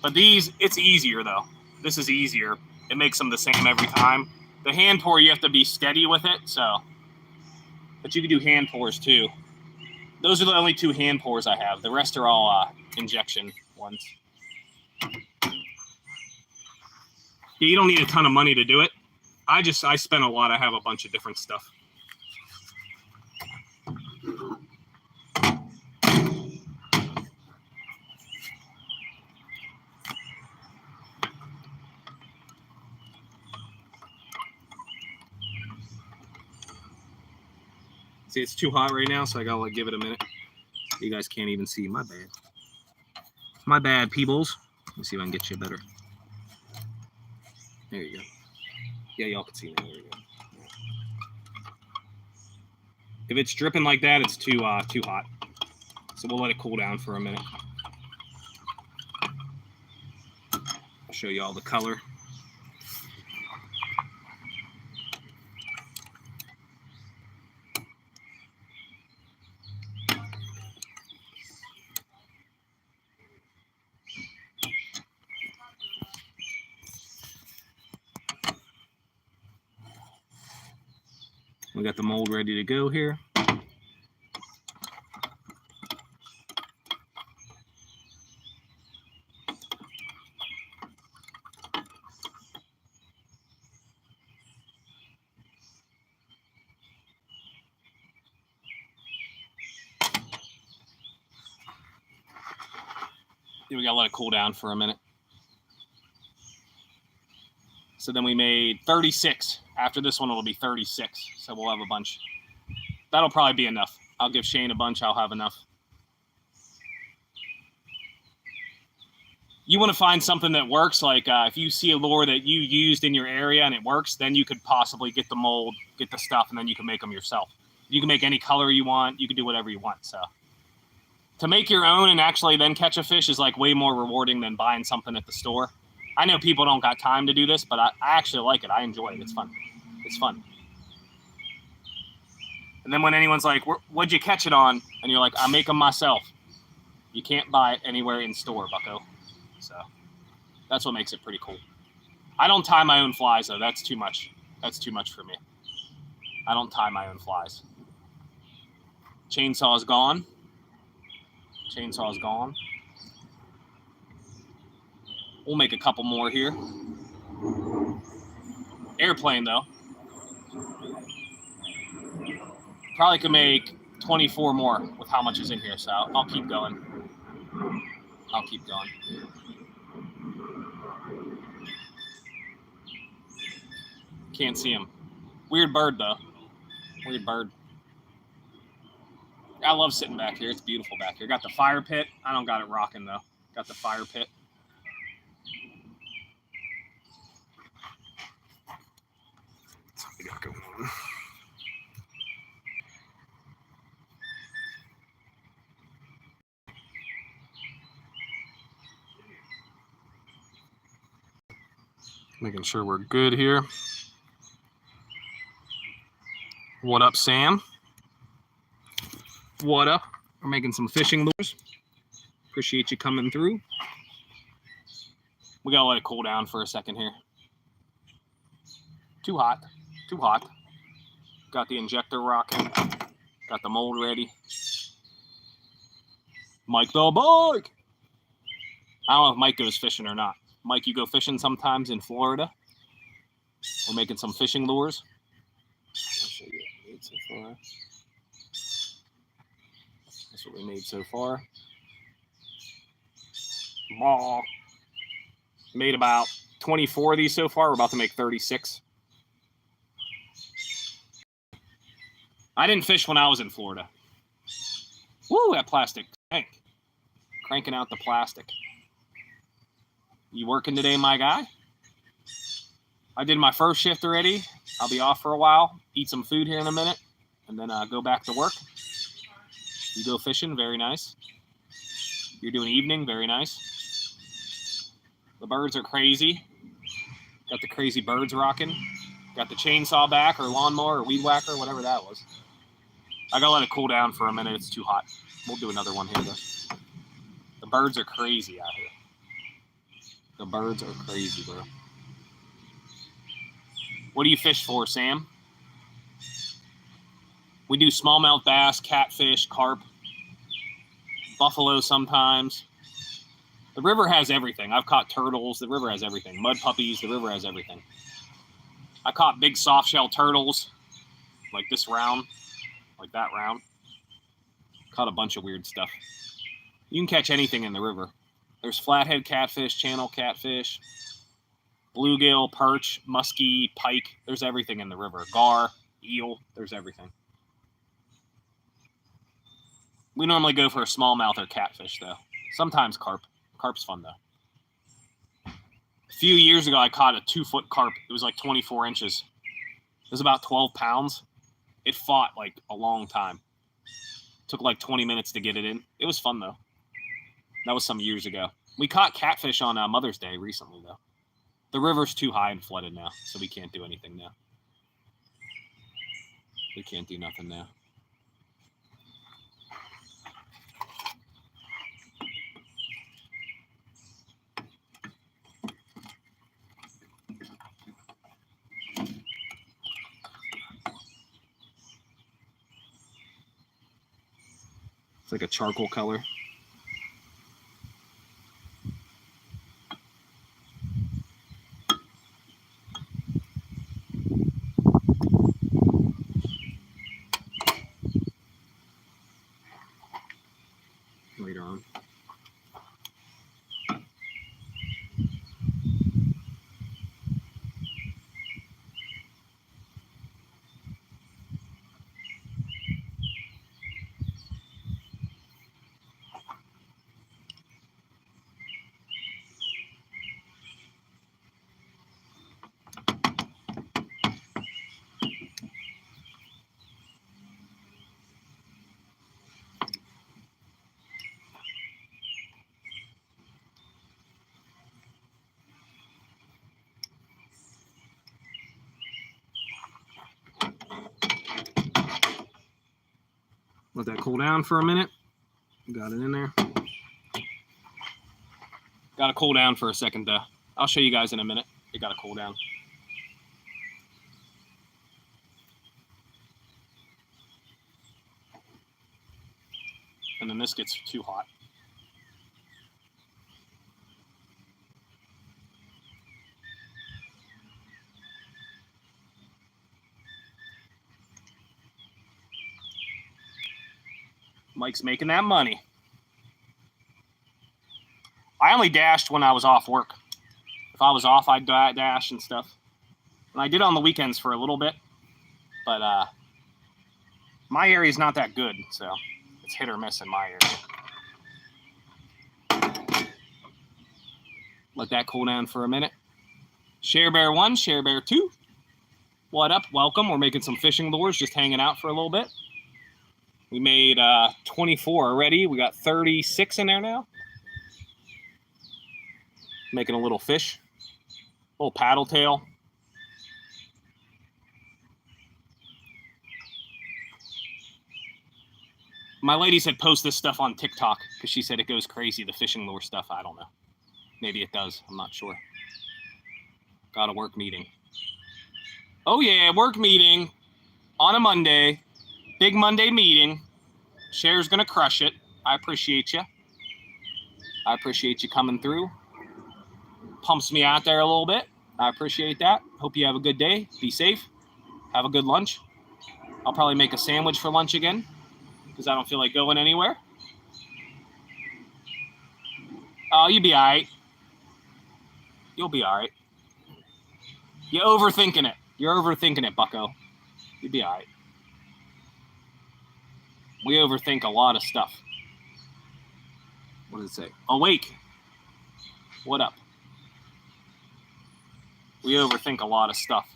But these, it's easier though. This is easier. It makes them the same every time. The hand pour, you have to be steady with it, so. But you can do hand pours too. Those are the only 2 hand pours I have. The rest are all injection ones. Yeah, you don't need a ton of money to do it. I spent a lot. I have a bunch of different stuff. See, it's too hot right now, so I gotta like give it a minute. You guys can't even see. My bad. My bad, peoples. Let me see if I can get you better. There you go. Yeah, y'all can see now. There you go. If it's dripping like that, it's too hot. So we'll let it cool down for a minute. I'll show you all the color. We got the mold ready to go here. We gotta let it cool down for a minute. So then we made 36. After this one, it'll be 36. So we'll have a bunch. That'll probably be enough. I'll give Shane a bunch. I'll have enough. You want to find something that works. Like if you see a lure that you used in your area and it works, then you could possibly get the mold, get the stuff, and then you can make them yourself. You can make any color you want. You can do whatever you want. So to make your own and actually then catch a fish is like way more rewarding than buying something at the store. I know people don't got time to do this, but I actually like it. I enjoy it. It's fun. It's fun. And then when anyone's like, what'd you catch it on? And you're like, I make them myself. You can't buy it anywhere in store, bucko. So that's what makes it pretty cool. I don't tie my own flies, though. That's too much. That's too much for me. I don't tie my own flies. Chainsaw is gone. Chainsaw is gone. We'll make a couple more here. Airplane, though. Probably could make 24 more with how much is in here, so I'll keep going. I'll keep going. Can't see him. Weird bird, though. Weird bird. I love sitting back here. It's beautiful back here. Got the fire pit. I don't got it rocking, though. Got the fire pit. That's what we got going on. Making sure we're good here. What up, Sam? What up? We're making some fishing lures. Appreciate you coming through. We gotta let it cool down for a second here. Too hot. Too hot. Got the injector rocking. Got the mold ready. Mike the bike. I don't know if Mike goes fishing or not. Mike, you go fishing sometimes in Florida? We're making some fishing lures. I'll show you what we made so far. That's what we made so far. Ball. Made about 24 of these so far. We're about to make 36. I didn't fish when I was in Florida. Woo, that plastic tank. Cranking out the plastic. You working today, my guy? I did my first shift already. I'll be off for a while. Eat some food here in a minute. And then go back to work. You go fishing. Very nice. You're doing evening. Very nice. The birds are crazy. Got the crazy birds rocking. Got the chainsaw back or lawnmower or weed whacker, whatever that was. I gotta let it cool down for a minute. It's too hot. We'll do another one here, though. The birds are crazy out here. The birds are crazy, bro. What do you fish for, Sam? We do smallmouth bass, catfish, carp, buffalo sometimes. The river has everything. I've caught turtles. The river has everything. Mud puppies. The river has everything. I caught big soft-shell turtles, like this round, like that round. Caught a bunch of weird stuff. You can catch anything in the river. There's flathead catfish, channel catfish, bluegill, perch, muskie, pike. There's everything in the river. Gar, eel, there's everything. We normally go for a smallmouth or catfish, though. Sometimes carp. Carp's fun, though. A few years ago, I caught a 2-foot carp. It was like 24 inches. It was about 12 pounds. It fought like a long time. Took like 20 minutes to get it in. It was fun, though. That was some years ago. We caught catfish on Mother's Day recently, though. The river's too high and flooded now, so we can't do anything now. We can't do nothing now. It's like a charcoal color. Later on. Let that cool down for a minute. Got it in there. Got to cool down for a second, though. I'll show you guys in a minute. It got to cool down. And then this gets too hot. Mike's making that money. I only dashed when I was off work. If I was off, I'd dash and stuff. And I did on the weekends for a little bit. But my area's not that good, so it's hit or miss in my area. Let that cool down for a minute. Share Bear 1, Share Bear 2. What up? Welcome. We're making some fishing lures, just hanging out for a little bit. We made 24 already. We got 36 in there now. Making a little fish. Little paddle tail. My lady said post this stuff on TikTok because she said it goes crazy, the fishing lure stuff. I don't know. Maybe it does. I'm not sure. Got a work meeting. Oh, yeah, work meeting on a Monday. Big Monday meeting. Cher's going to crush it. I appreciate you. I appreciate you coming through. Pumps me out there a little bit. I appreciate that. Hope you have a good day. Be safe. Have a good lunch. I'll probably make a sandwich for lunch again because I don't feel like going anywhere. Oh, you'll be all right. You'll be all right. You're overthinking it. You're overthinking it, bucko. You'll be all right. We overthink a lot of stuff. What does it say? Awake. What up? We overthink a lot of stuff.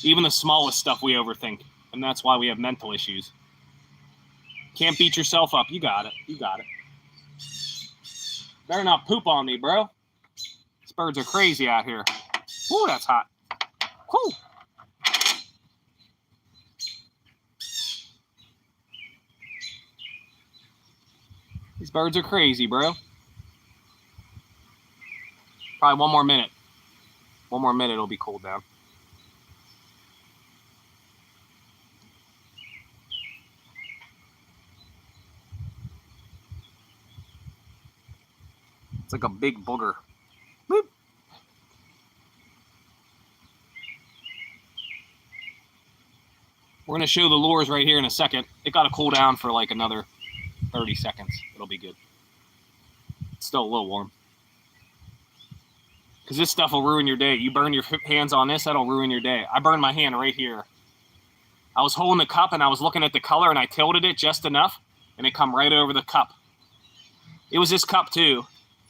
Even the smallest stuff we overthink. And that's why we have mental issues. Can't beat yourself up. You got it. You got it. Better not poop on me, bro. These birds are crazy out here. Ooh, that's hot. Whew. These birds are crazy, bro. Probably one more minute. One more minute, it'll be cooled down. It's like a big booger. Boop. We're going to show the lures right here in a second. It got to cool down for like another 30 seconds. It'll be good. It's still a little warm. Because this stuff will ruin your day. You burn your hands on this, that'll ruin your day. I burned my hand right here. I was holding the cup and I was looking at the color and I tilted it just enough and it come right over the cup. It was this cup too.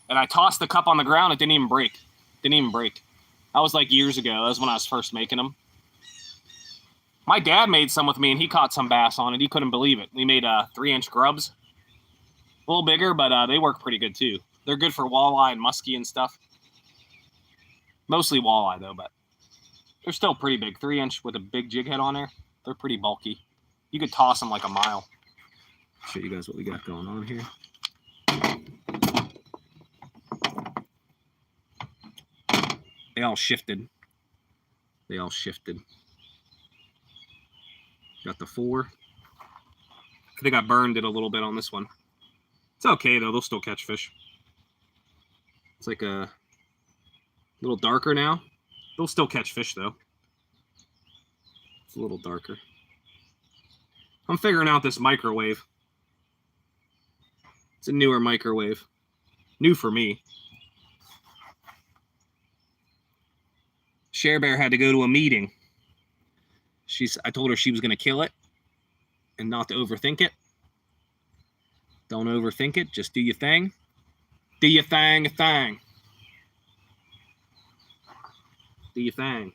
And I tossed the cup on the ground. It didn't even break. Didn't even break. That was like years ago. That was when I was first making them. My dad made some with me and he caught some bass on it. He couldn't believe it. We made 3-inch grubs. A little bigger, but they work pretty good too. They're good for walleye and muskie and stuff. Mostly walleye though, but they're still pretty big. 3-inch with a big jig head on there. They're pretty bulky. You could toss them like a mile. Show you guys what we got going on here. They all shifted. They all shifted. Got the 4. I think I burned it a little bit on this one. It's okay though. They'll still catch fish. It's like a little darker now. They'll still catch fish though. It's a little darker. I'm figuring out this microwave. It's a newer microwave. New for me. Share Bear had to go to a meeting. I told her she was going to kill it and not to overthink it. Don't overthink it. Just do your thing. Do your thing, thing. Do your thing.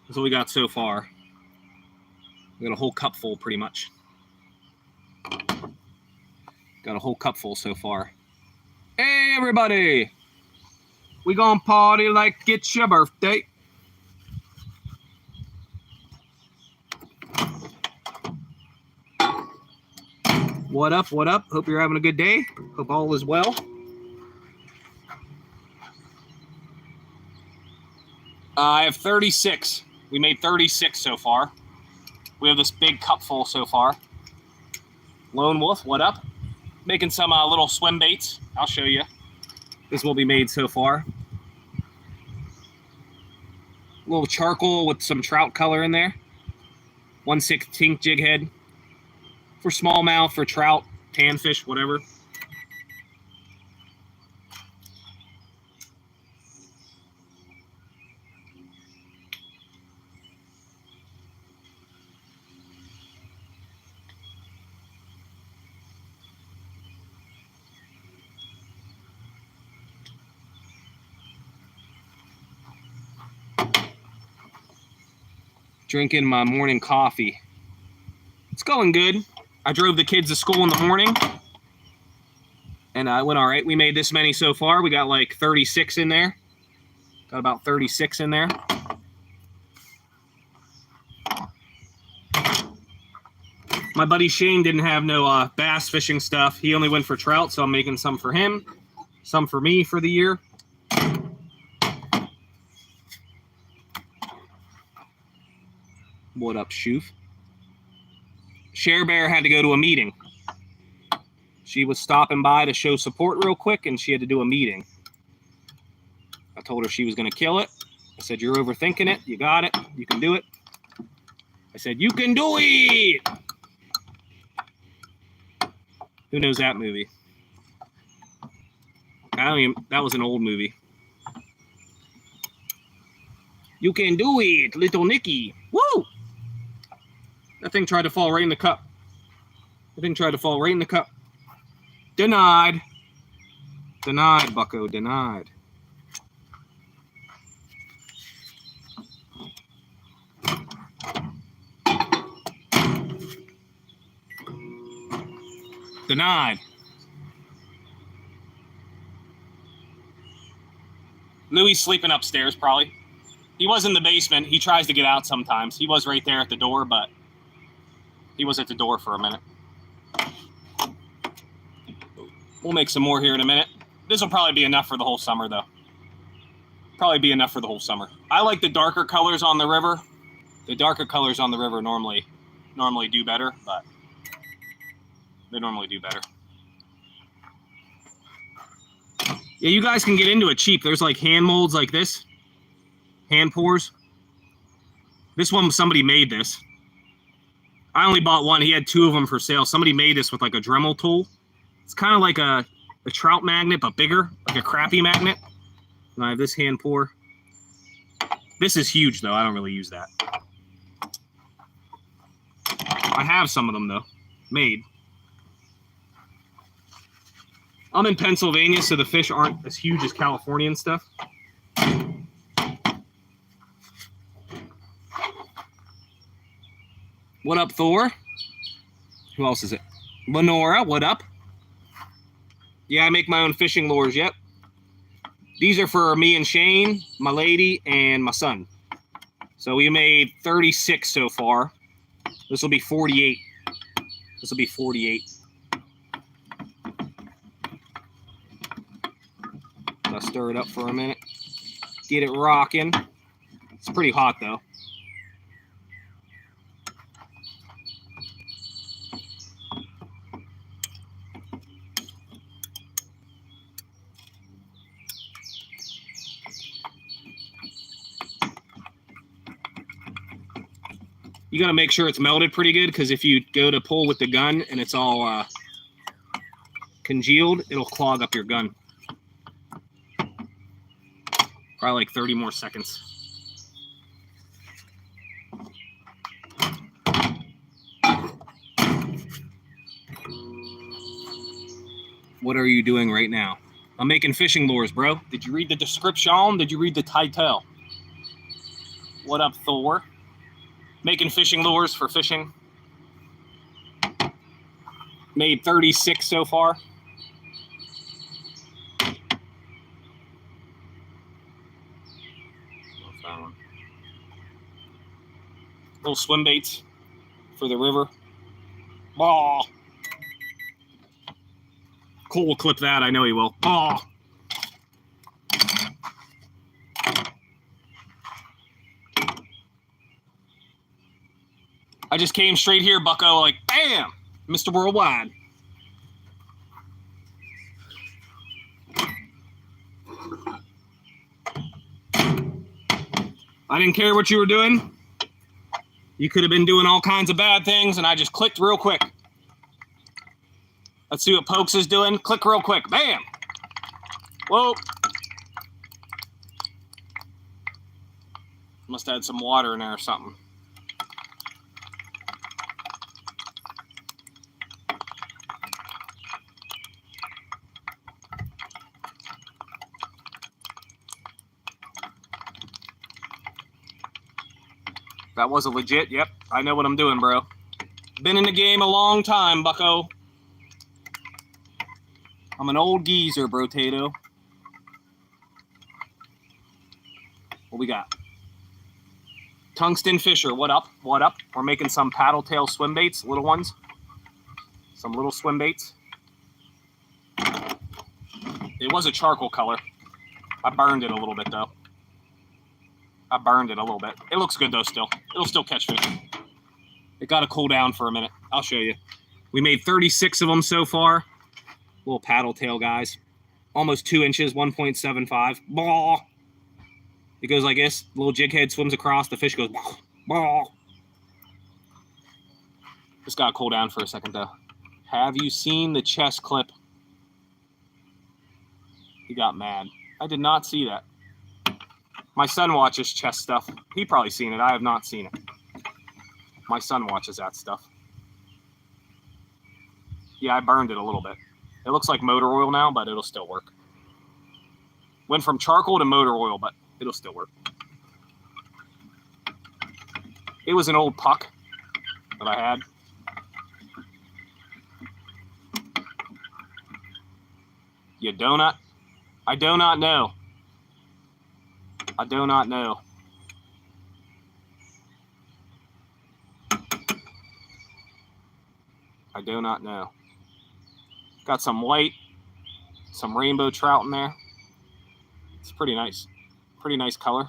That's what we got so far. We got a whole cup full pretty much. Got a whole cup full so far. Hey everybody! We gonna party like it's your birthday. What up, what up? Hope you're having a good day. Hope all is well. I have 36. We made 36 so far. We have this big cup full so far. Lone Wolf, what up? Making some little swim baits. I'll show you. This is what we made so far. A little charcoal with some trout color in there. 1/16 jig head. For smallmouth, for trout, panfish, whatever. Drinking my morning coffee. It's going good. I drove the kids to school in the morning, and I went all right. We made this many so far. We got like 36 in there. Got about 36 in there. My buddy Shane didn't have no bass fishing stuff. He only went for trout, so I'm making some for him, some for me for the year. What up, Shoof? Share Bear had to go to a meeting. She was stopping by to show support real quick, and she had to do a meeting. I told her she was going to kill it. I said, you're overthinking it. You got it. You can do it. I said, you can do it. Who knows that movie? That was an old movie. You can do it, little Nicky. Woo! That thing tried to fall right in the cup. Denied. Denied, bucko, denied. Denied. Louis sleeping upstairs, probably. He was in the basement. He tries to get out sometimes. He was right there at the door, but he was at the door for a minute. We'll make some more here in a minute. This will probably be enough for the whole summer, though. Probably be enough for the whole summer. I like the darker colors on the river. The darker colors on the river normally do better, but they normally do better. Yeah, you guys can get into it cheap. There's like hand molds like this. Hand pours. This one, somebody made this. I only bought one. He had two of them for sale. Somebody made this with like a Dremel tool. It's kind of like a trout magnet, but bigger, like a crappie magnet. And I have this hand pour. This is huge, though. I don't really use that. I have some of them, though, made. I'm in Pennsylvania, so the fish aren't as huge as California and stuff. What up, Thor? Who else is it? Lenora, what up? Yeah, I make my own fishing lures, yep. These are for me and Shane, my lady, and my son. So we made 36 so far. This will be 48. This will be 48. I'll stir it up for a minute. Get it rocking. It's pretty hot, though. You got to make sure it's melted pretty good, because if you go to pull with the gun and it's all congealed, it'll clog up your gun. Probably like 30 more seconds. What are you doing right now? I'm making fishing lures, bro. Did you read the description? Did you read the title? What up, Thor? Making fishing lures for fishing. Made 36 so far. Little swim baits for the river. Oh. Cole will clip that. I know he will. Oh. I just came straight here, bucko, like, bam! Mr. Worldwide. I didn't care what you were doing. You could have been doing all kinds of bad things, and I just clicked real quick. Let's see what Pokes is doing. Click real quick. Bam! Whoa. Must have had some water in there or something. That was a legit, yep. I know what I'm doing, bro. Been in the game a long time, bucko. I'm an old geezer, bro-tato. What we got? Tungsten Fisher, what up? What up? We're making some paddle tail swim baits, little ones. Some little swim baits. It was a charcoal color. I burned it a little bit, though. I burned it a little bit. It looks good, though, still. It'll still catch fish. It got to cool down for a minute. I'll show you. We made 36 of them so far. Little paddle tail guys. Almost 2 inches, 1.75. Ball. It goes like this. Little jig head swims across. The fish goes ball. Ball. Just got to cool down for a second, though. Have you seen the chest clip? He got mad. I did not see that. My son watches chess stuff. He probably seen it. I have not seen it. My son watches that stuff. Yeah, I burned it a little bit. It looks like motor oil now, but it'll still work. Went from charcoal to motor oil, but it'll still work. It was an old puck that I had. You donut? I do not know. I do not know. I do not know. Got some white, some rainbow trout in there. It's pretty nice. Pretty nice color.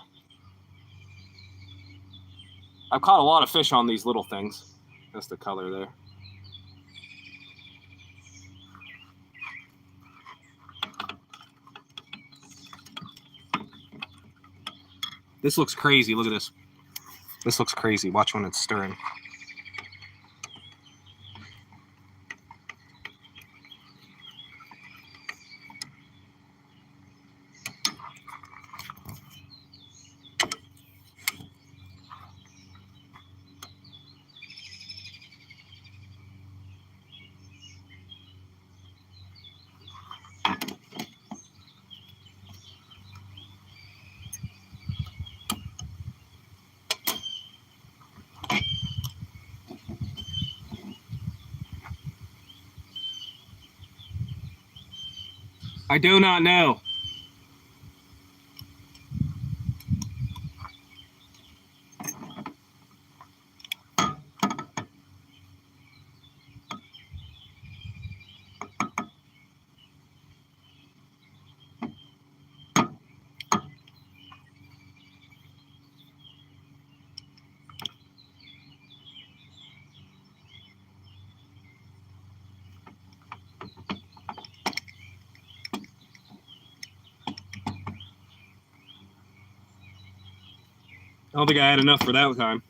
I've caught a lot of fish on these little things. That's the color there. This looks crazy. Look at this. This looks crazy. Watch when it's stirring. I do not know. I don't think I had enough for that time.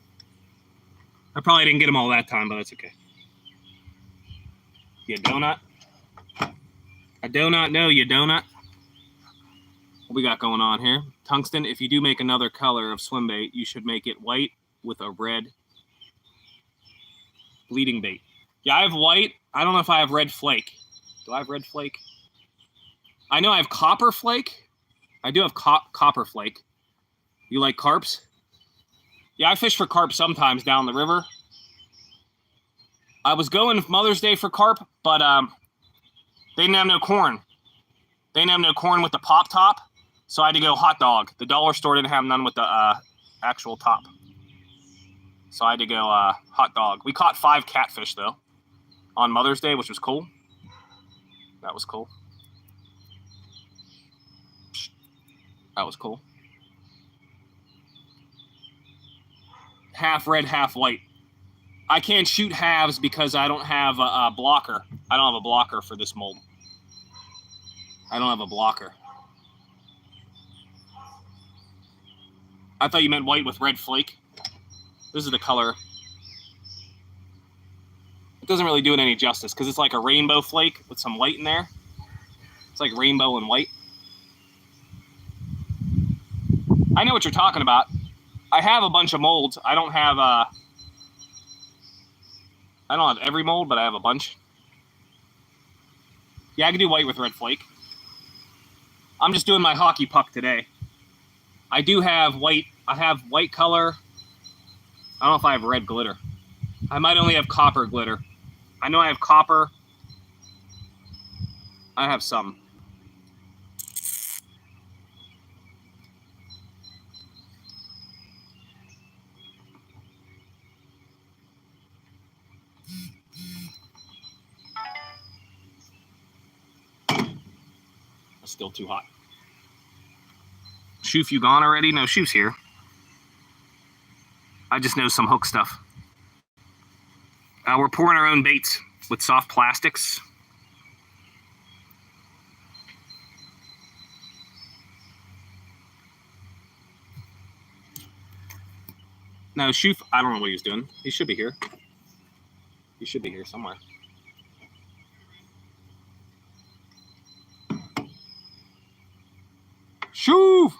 I probably didn't get them all that time, but that's okay. You donut? I do not know, you donut. What we got going on here? Tungsten, if you do make another color of swim bait, you should make it white with a red bleeding bait. Yeah, I have white. I don't know if I have red flake. Do I have red flake? I know I have copper flake. I do have copper flake. You like carps? Yeah, I fish for carp sometimes down the river. I was going Mother's Day for carp, but they didn't have no corn. They didn't have no corn with the pop top, so I had to go hot dog. The dollar store didn't have none with the actual top. So I had to go hot dog. We caught 5 catfish, though, on Mother's Day, which was cool. That was cool. That was cool. Half red, half white. I can't shoot halves because I don't have a blocker. I don't have a blocker for this mold. I don't have a blocker. I thought you meant white with red flake. This is the color. It doesn't really do it any justice because it's like a rainbow flake with some white in there. It's like rainbow and white. I know what you're talking about. I have a bunch of molds. I don't have every mold, but I have a bunch. Yeah, I can do white with red flake. I'm just doing my hockey puck today. I do have white. I have white color. I don't know if I have red glitter. I might only have copper glitter. I know I have copper. I have some. It's still too hot. Shoof, you gone already? No, Shoof's here. I just know some hook stuff. We're pouring our own baits with soft plastics. No, Shoof, I don't know what he was doing. He should be here. He should be here somewhere. Shoof!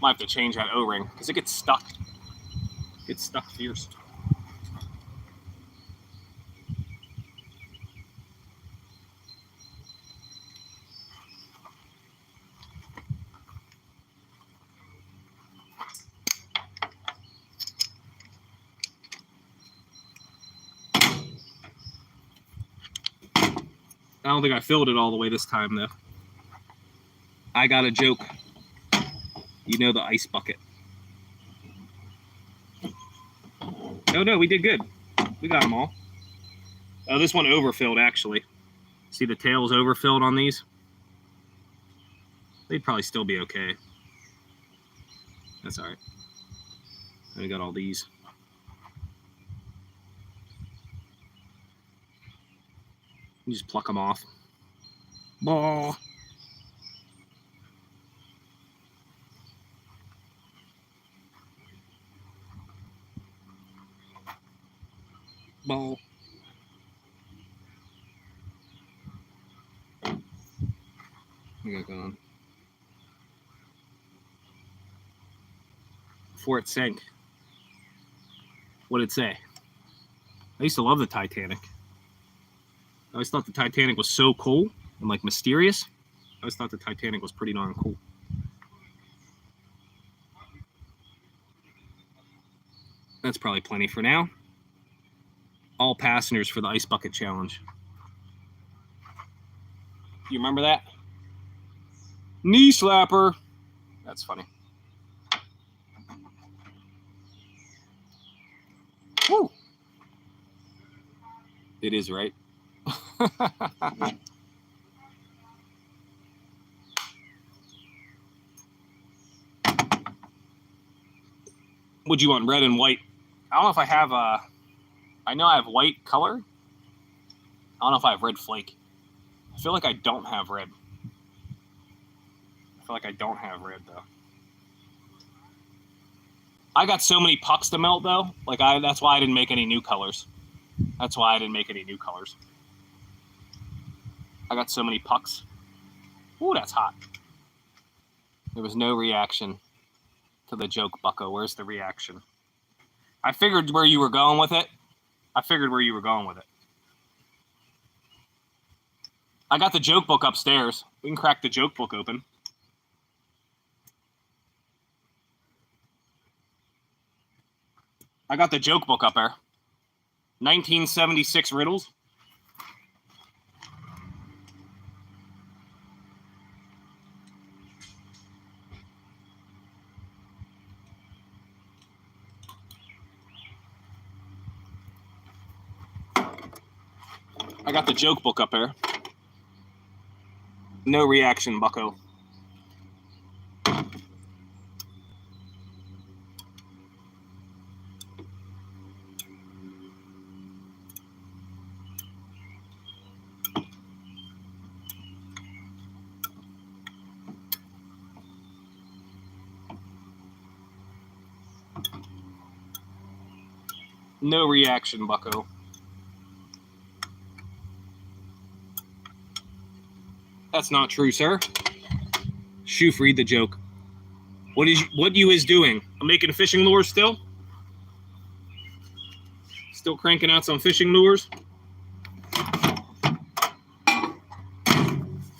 Might have to change that O-ring because it gets stuck. It gets stuck fierce. I don't think I filled it all the way this time, though. I got a joke. You know the ice bucket. No, we did good. We got them all. Oh, this one overfilled, actually. See the tails overfilled on these? They'd probably still be okay. That's all right. And we got all these. You just pluck them off. Ball. Ball. We got going. Before it sank, what did it say? I used to love the Titanic. I always thought the Titanic was so cool and like mysterious. I always thought the Titanic was pretty darn cool. That's probably plenty for now. All passengers for the Ice Bucket Challenge. You remember that? Knee slapper. That's funny. Woo! It is, right? Would you want red and white? I don't know if I have I know I have white color. I don't know if I have red flake. I feel like I don't have red. I feel like I don't have red, though. I got so many pucks to melt, though. Like, that's why I didn't make any new colors. That's why I didn't make any new colors. I got so many pucks. Ooh, that's hot. There was no reaction to the joke, Bucko. Where's the reaction? I figured where you were going with it. I got the joke book upstairs. We can crack the joke book open. I got the joke book up there. 1976 riddles. I got the joke book up there. No reaction, bucko. No reaction, bucko. That's not true, sir. Shoof, read the joke. What you is doing? I'm making fishing lures still? Still cranking out some fishing lures?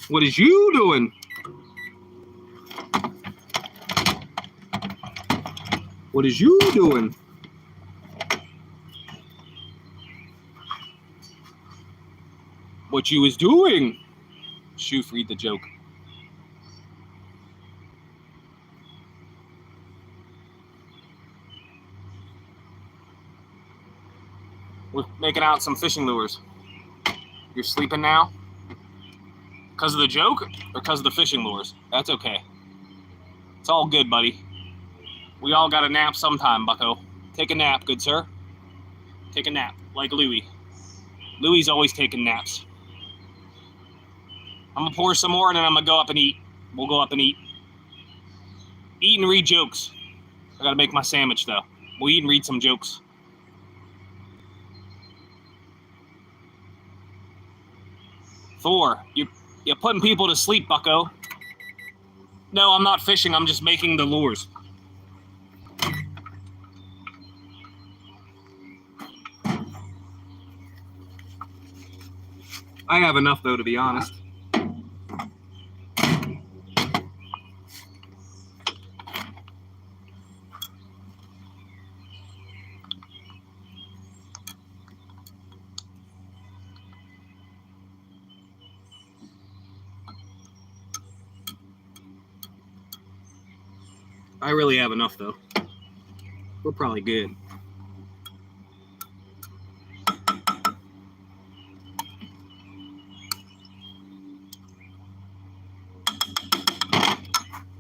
What is you doing? What is you doing? What you is doing? Shoof, read the joke. We're making out some fishing lures. You're sleeping now? Because of the joke or because of the fishing lures? That's okay. It's all good, buddy. We all got to nap sometime, bucko. Take a nap, good sir. Take a nap, like Louie. Louie's always taking naps. I'm going to pour some more and then I'm going to go up and eat. We'll go up and eat. Eat and read jokes. I got to make my sandwich, though. We'll eat and read some jokes. Thor, you're putting people to sleep, bucko. No, I'm not fishing. I'm just making the lures. I have enough, though, to be honest. I really have enough, though. We're probably good.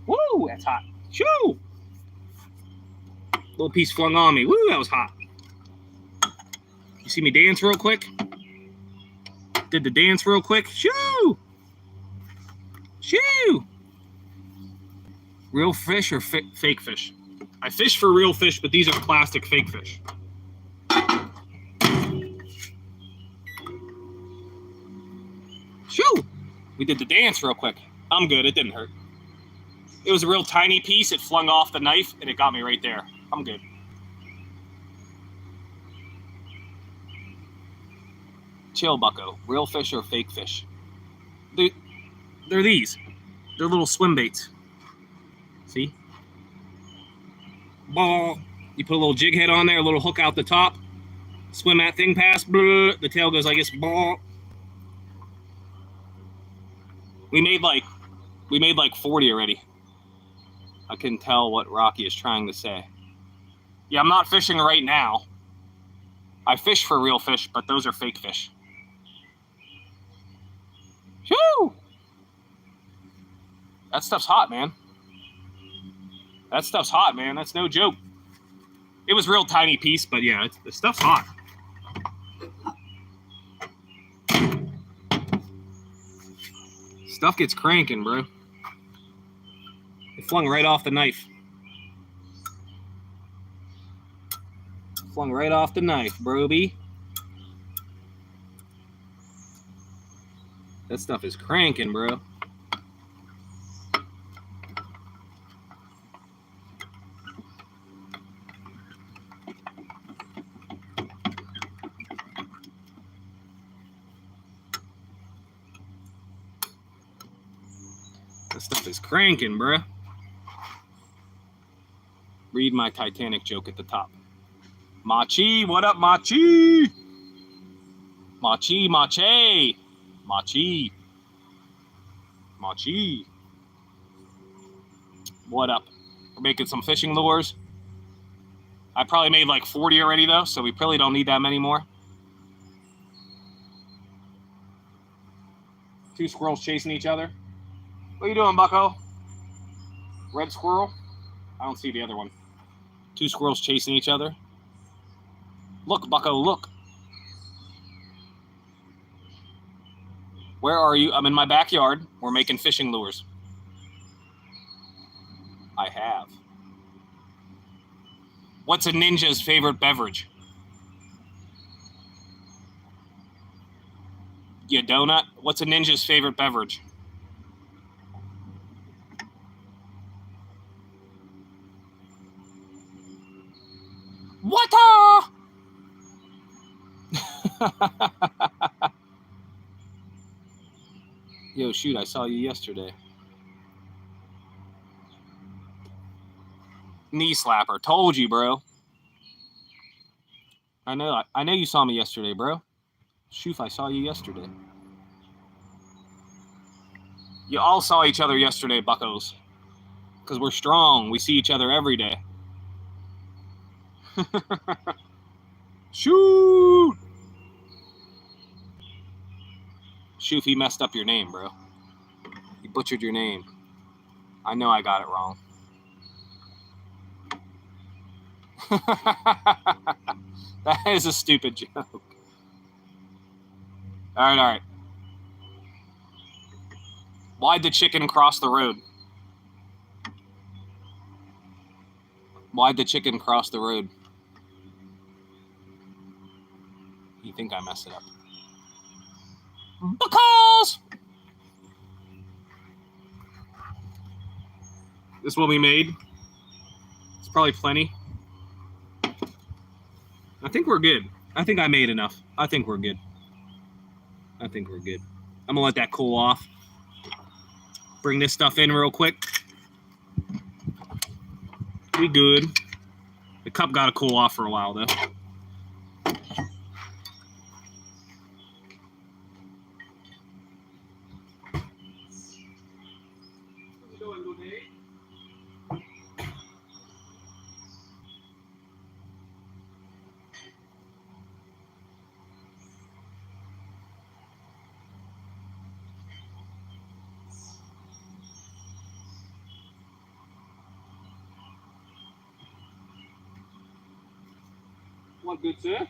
Woo, that's hot. Shoo! Little piece flung on me. Woo, that was hot. You see me dance real quick? Did the dance real quick. Shoo! Shoo! Real fish or fake fish? I fish for real fish, but these are plastic fake fish. Shoo! We did the dance real quick. I'm good. It didn't hurt. It was a real tiny piece. It flung off the knife, and it got me right there. I'm good. Chill, bucko. Real fish or fake fish? They're these. They're little swim baits. See? Ball. You put a little jig head on there, a little hook out the top. Swim that thing past. Blah, the tail goes like this. Ball. We made like 40 already. I can tell what Rocky is trying to say. Yeah, I'm not fishing right now. I fish for real fish, but those are fake fish. Shoo! That stuff's hot, man. That stuff's hot, man. That's no joke. It was a real tiny piece, but yeah, the stuff's hot. Stuff gets cranking, bro. It flung right off the knife. Flung right off the knife, broby. That stuff is cranking, bro. That stuff is cranking, bruh. Read my Titanic joke at the top. Machi, what up, Machi? Machi, machi. Machi. Machi. What up? We're making some fishing lures. I probably made like 40 already, though, so we probably don't need that many more. Two squirrels chasing each other. What are you doing, bucko? Red squirrel? I don't see the other one. Two squirrels chasing each other. Look, bucko, look. Where are you? I'm in my backyard. We're making fishing lures. I have. What's a ninja's favorite beverage? You donut? What's a ninja's favorite beverage? Water! Yo, shoot, I saw you yesterday. Knee slapper. Told you, bro. I know you saw me yesterday, bro. Shoof, I saw you yesterday. You all saw each other yesterday, buckos. Because we're strong. We see each other every day. Shoot! Shoof, he messed up your name, bro. He butchered your name. I know I got it wrong. That is a stupid joke. All right. Why'd the chicken cross the road? Why'd the chicken cross the road? You think I messed it up? Because this is what we made. It's probably plenty. I think we're good. I think I made enough. I think we're good. I'm gonna let that cool off. Bring this stuff in real quick. We good. The cup got to cool off for a while though. What good, sir?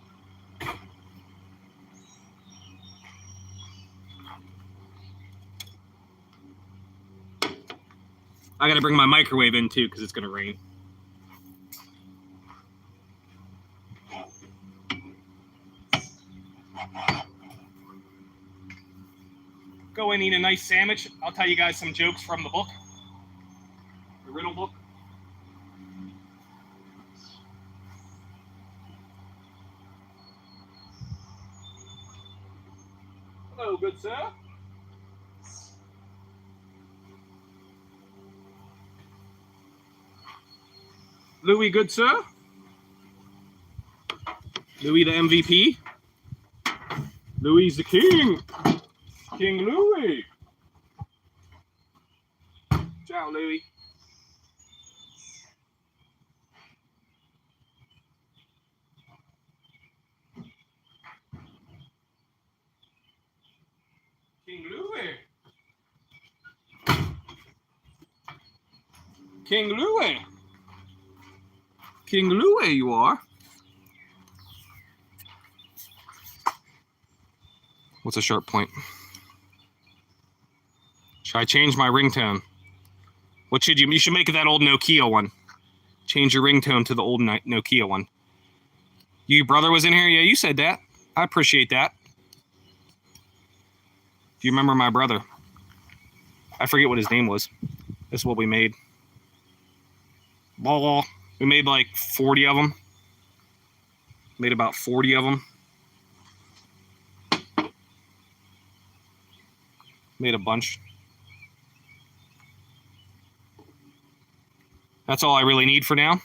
I gotta bring my microwave in too because it's gonna rain. Go and eat a nice sandwich. I'll tell you guys some jokes from the book, the riddle book. Hello, good sir. Louis, good sir. Louis, the MVP. Louis, the king. King Louis. Ciao, Louis. King Louis. King Louis. King Louis, you are. What's a sharp point? Should I change my ringtone? What should you? You should make it that old Nokia one. Change your ringtone to the old Nokia one. Your brother was in here? Yeah, you said that. I appreciate that. Do you remember my brother? I forget what his name was. This is what we made. Blah. We made like 40 of them. Made about 40 of them. Made a bunch. That's all I really need for now.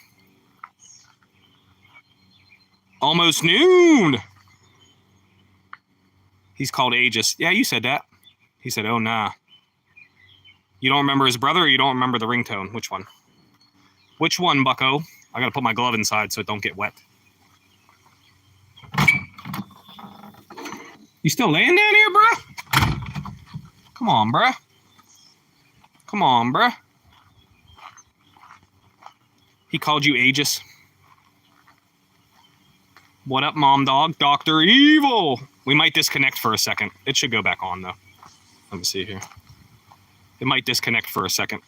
Almost noon. He's called Aegis. Yeah, you said that. He said, oh, nah. You don't remember his brother or you don't remember the ringtone? Which one? Which one, bucko? I gotta put my glove inside so it don't get wet. You still laying down here, bro? Come on, bruh. Come on, bruh. He called you Aegis. What up, mom dog? Dr. Evil. We might disconnect for a second. It should go back on, though. Let me see here. It might disconnect for a second.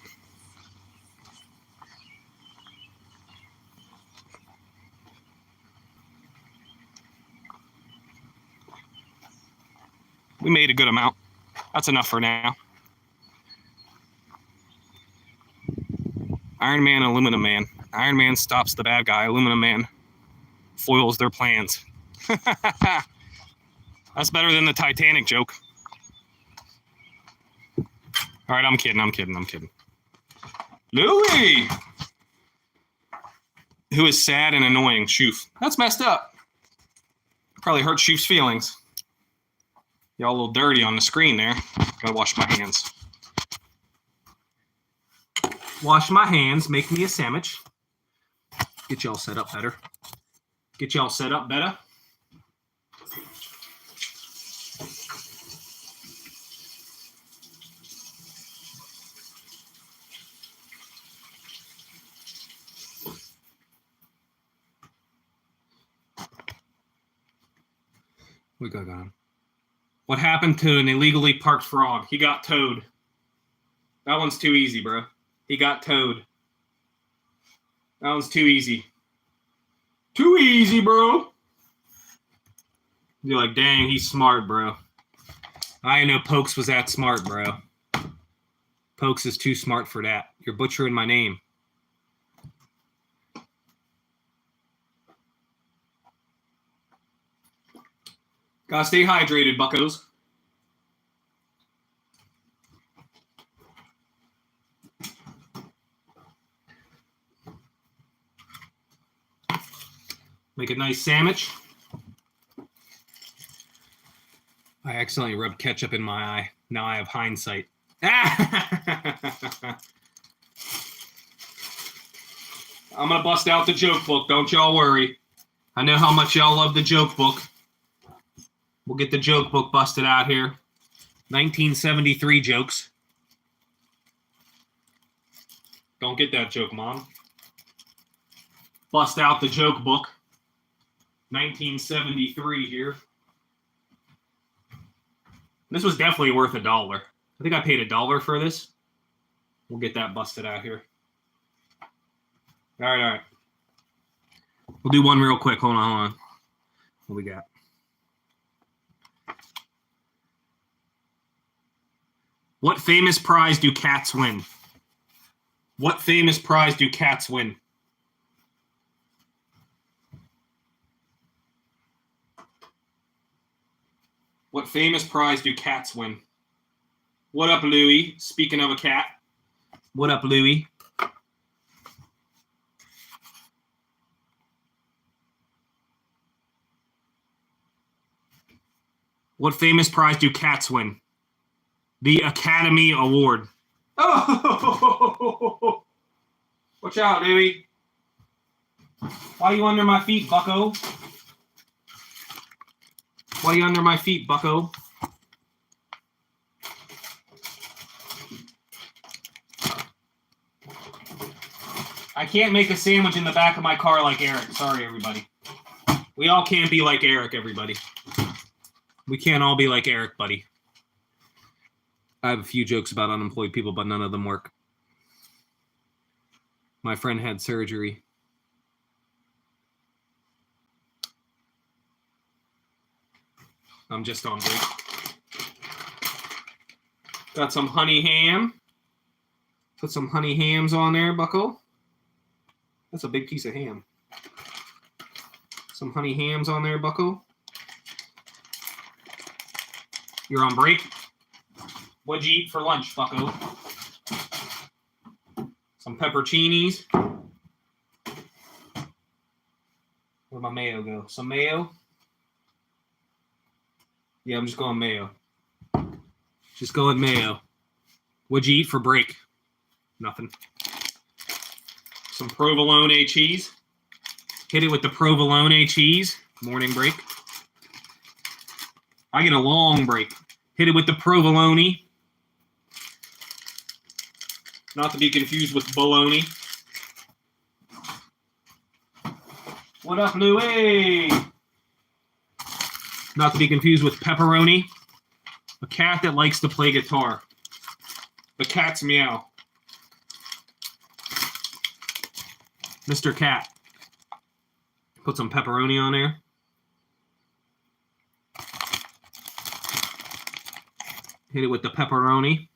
We made a good amount. That's enough for now. Iron Man, Aluminum Man. Iron Man stops the bad guy. Aluminum Man foils their plans. That's better than the Titanic joke. All right, I'm kidding. Louie! Who is sad and annoying? Shoof. That's messed up. Probably hurt Shoof's feelings. Y'all a little dirty on the screen there. Gotta wash my hands. Wash my hands. Make me a sandwich. Get y'all set up better. Get y'all set up better. We got on. What happened to an illegally parked frog? He got towed. That one's too easy, bro. He got towed. That one's too easy. Too easy, bro. You're like, dang, he's smart, bro. I didn't know Pokes was that smart, bro. Pokes is too smart for that. You're butchering my name. Gotta stay hydrated, buckos. Make a nice sandwich. I accidentally rubbed ketchup in my eye. Now I have hindsight. I'm gonna bust out the joke book. Don't y'all worry. I know how much y'all love the joke book. We'll get the joke book busted out here. 1973 jokes. Don't get that joke, Mom. Bust out the joke book. 1973 here. This was definitely worth $1. I think I paid $1 for this. We'll get that busted out here. All right. We'll do one real quick. Hold on. What we got? What famous prize do cats win? What famous prize do cats win? What famous prize do cats win? What up, Louie? Speaking of a cat. What up, Louie? What famous prize do cats win? The Academy Award. Oh! Watch out, Louie. Why are you under my feet, bucko? Why are you under my feet, bucko? I can't make a sandwich in the back of my car like Eric. Sorry, everybody. We all can't be like Eric, everybody. We can't all be like Eric, buddy. I have a few jokes about unemployed people, but none of them work. My friend had surgery. I'm just on break. Got some honey ham. Put some honey hams on there, bucko. That's a big piece of ham. Some honey hams on there, bucko. You're on break? What'd you eat for lunch, bucko? Some pepperoncinis. Where'd my mayo go? Some mayo? Yeah, I'm just going mayo. Just going mayo. What'd you eat for break? Nothing. Some provolone cheese. Hit it with the provolone cheese. Morning break. I get a long break. Hit it with the provolone. Not to be confused with bologna. What up, Louie? Not to be confused with pepperoni. A cat that likes to play guitar. The cat's meow. Mr. Cat. Put some pepperoni on there. Hit it with the pepperoni.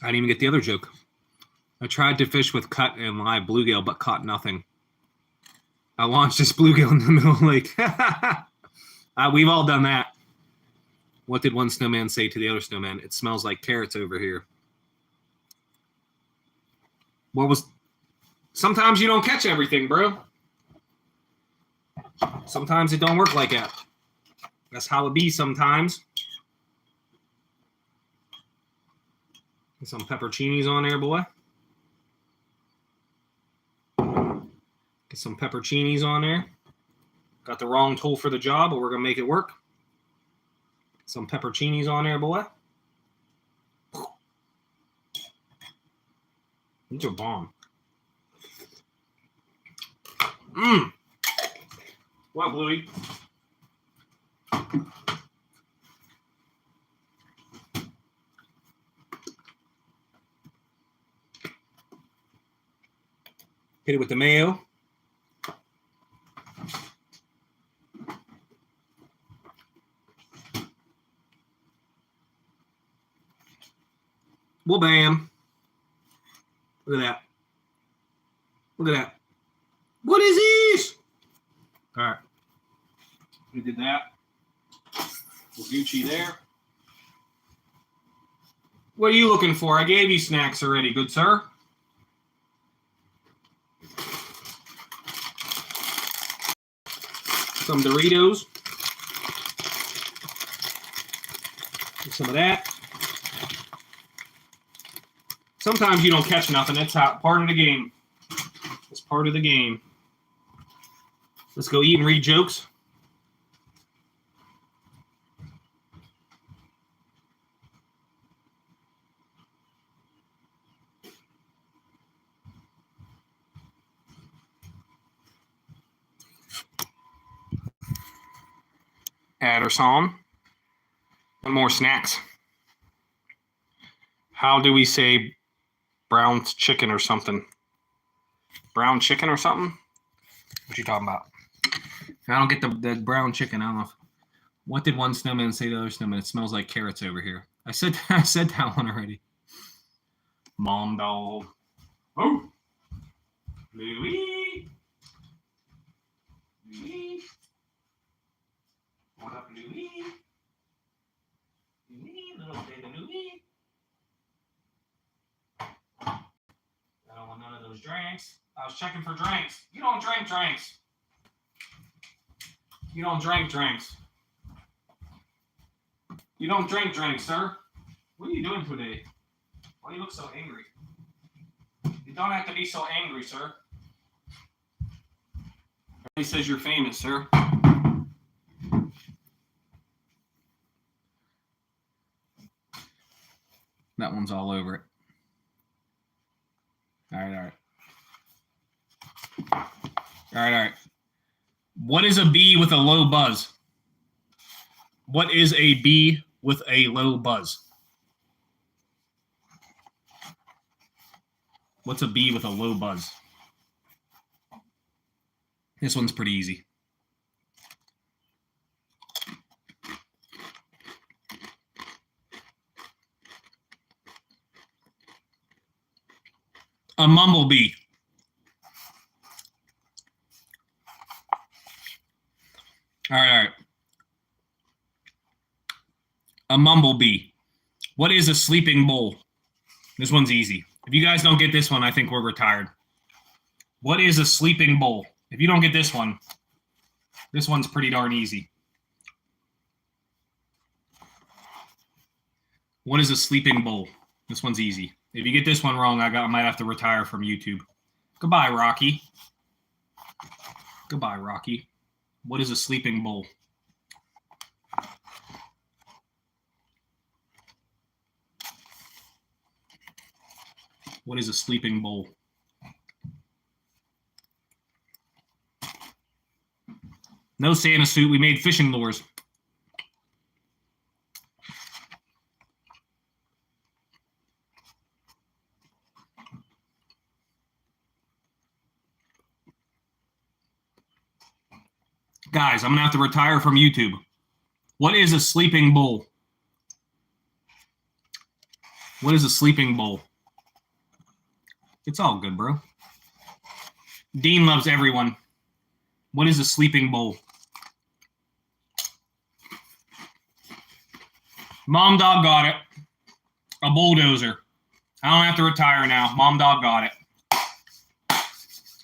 I didn't even get the other joke. I tried to fish with cut and live bluegill, but caught nothing. I launched this bluegill in the middle of the lake. We've all done that. What did one snowman say to the other snowman? It smells like carrots over here. Sometimes you don't catch everything, bro. Sometimes it don't work like that. That's how it be sometimes. Get some pepperoncinis on there, boy. Get some pepperoncinis on there. Got the wrong tool for the job, but we're going to make it work. Some pepperoncinis on there, boy. These are bomb. What, Bluey? Hit it with the mayo. Well, bam. Look at that. Look at that. What is this? All right. We did that. We'll Gucci there. What are you looking for? I gave you snacks already, good sir. Some Doritos. Some of that. Sometimes you don't catch nothing. That's part of the game. It's part of the game. Let's go eat and read jokes. Add or song. And more snacks. How do we say brown chicken or something? Brown chicken or something? What you talking about? I don't get the brown chicken. I don't know. What did one snowman say to the other snowman? It smells like carrots over here. I said that one already. Mom dog. Oh. Louie. Louie. What up, Louie? Louie, little baby Louie. I don't want none of those drinks. I was checking for drinks. You don't drink drinks. You don't drink drinks. You don't drink drinks, sir. What are you doing today? Why do you look so angry? You don't have to be so angry, sir. Everybody says you're famous, sir. That one's all over it. All right. What is a bee with a low buzz? What is a bee with a low buzz? What's a bee with a low buzz? This one's pretty easy. A mumblebee. All right. A mumblebee. What is a sleeping bull? This one's easy. If you guys don't get this one, I think we're retired. What is a sleeping bull? If you don't get this one's pretty darn easy. What is a sleeping bull? This one's easy. If you get this one wrong, I might have to retire from YouTube. Goodbye, Rocky. Goodbye, Rocky. What is a sleeping bull? What is a sleeping bull? No Santa suit. We made fishing lures. Guys, I'm going to have to retire from YouTube. What is a sleeping bull? What is a sleeping bull? It's all good, bro. Dean loves everyone. What is a sleeping bull? Mom Dog got it. A bulldozer. I don't have to retire now. Mom Dog got it.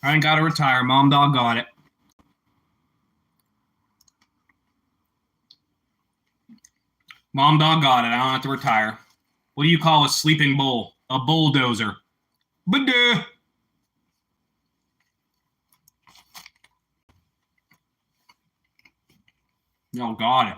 I ain't got to retire. Mom Dog got it. Mom Dog got it. I don't have to retire. What do you call a sleeping bull? A bulldozer. Ba-duh. Y'all got it.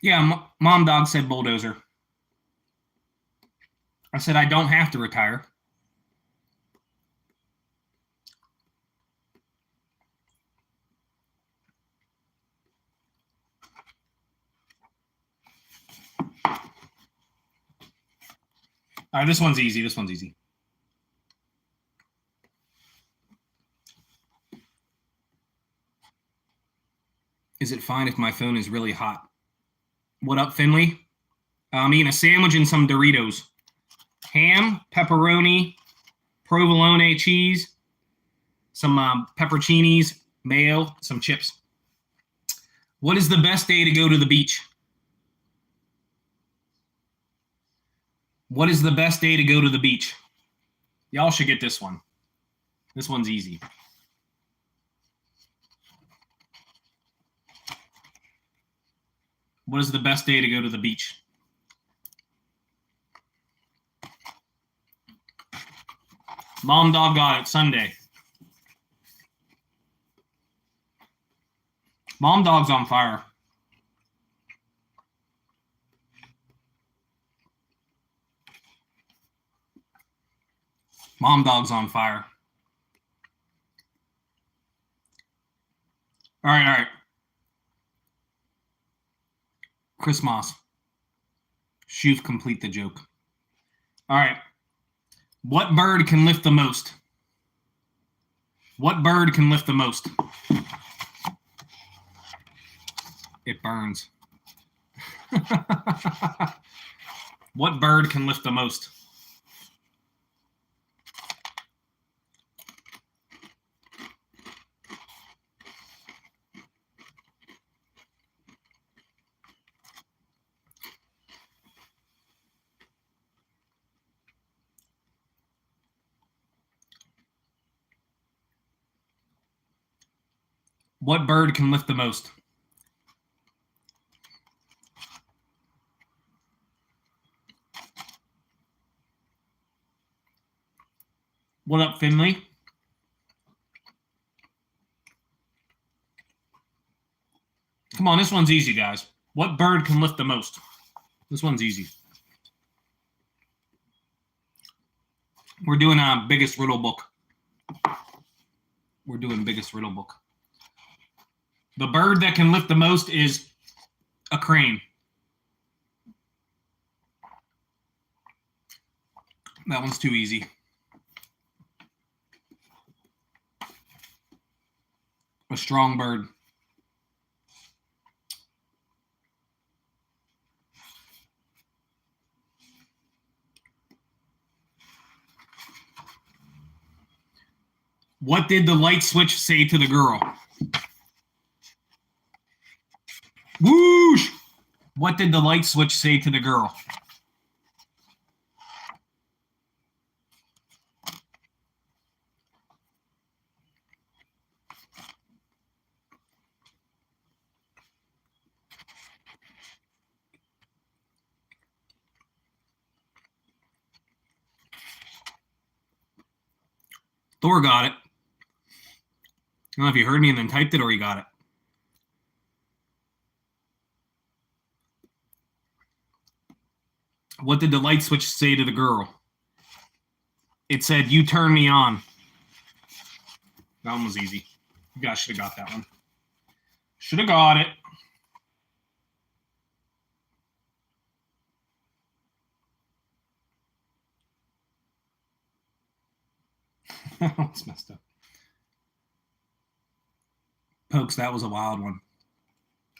Yeah, Mom Dog said bulldozer. I said I don't have to retire. All right, this one's easy. This one's easy. Is it fine if my phone is really hot? What up, Finley? I'm eating a sandwich and some Doritos. Ham, pepperoni, provolone cheese, some pepperoncinis, mayo, some chips. What is the best day to go to the beach? What is the best day to go to the beach? Y'all should get this one. This one's easy. What is the best day to go to the beach? Mom Dog got it. Sunday. Mom Dog's on fire. Mom Dog's on fire. All right, all right. Chris Moss. Shoot, complete the joke. All right. What bird can lift the most? What bird can lift the most? It burns. What bird can lift the most? What bird can lift the most? What up, Finley? Come on, this one's easy, guys. What bird can lift the most? This one's easy. We're doing a biggest riddle book. We're doing biggest riddle book. The bird that can lift the most is a crane. That one's too easy. A strong bird. What did the light switch say to the girl? Whoosh! What did the light switch say to the girl? Thor got it. I don't know if you heard me and then typed it or you got it. What did the light switch say to the girl? It said, "You turn me on." That one was easy. You guys should have got that one. Should have got it. It's messed up. Pokes, that was a wild one.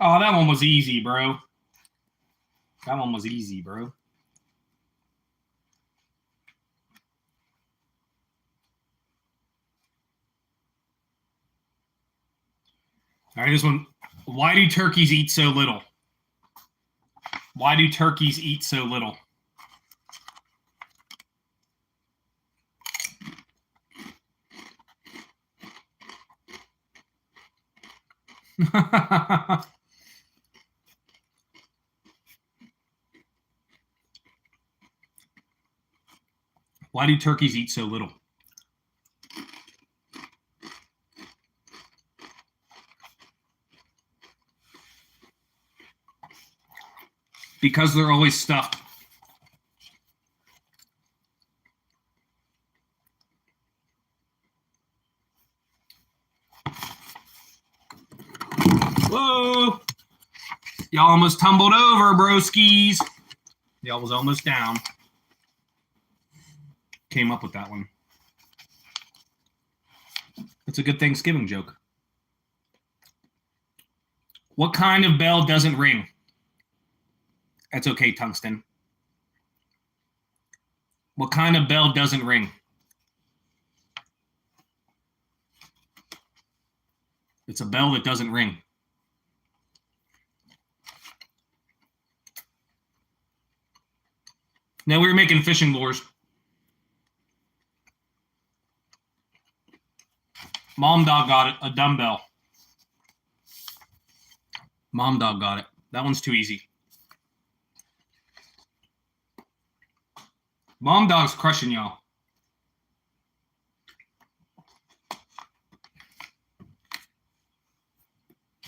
Oh, that one was easy, bro. That one was easy, bro. All right, this one. Why do turkeys eat so little? Why do turkeys eat so little? Why do turkeys eat so little? Because they're always stuffed. Whoa! Y'all almost tumbled over, broskies. Y'all was almost down. Came up with that one. It's a good Thanksgiving joke. What kind of bell doesn't ring? That's okay, Tungsten. What kind of bell doesn't ring? It's a bell that doesn't ring. Now we were making fishing lures. Mom Dog got it. A dumbbell. Mom Dog got it. That one's too easy. Mom Dog's crushing y'all.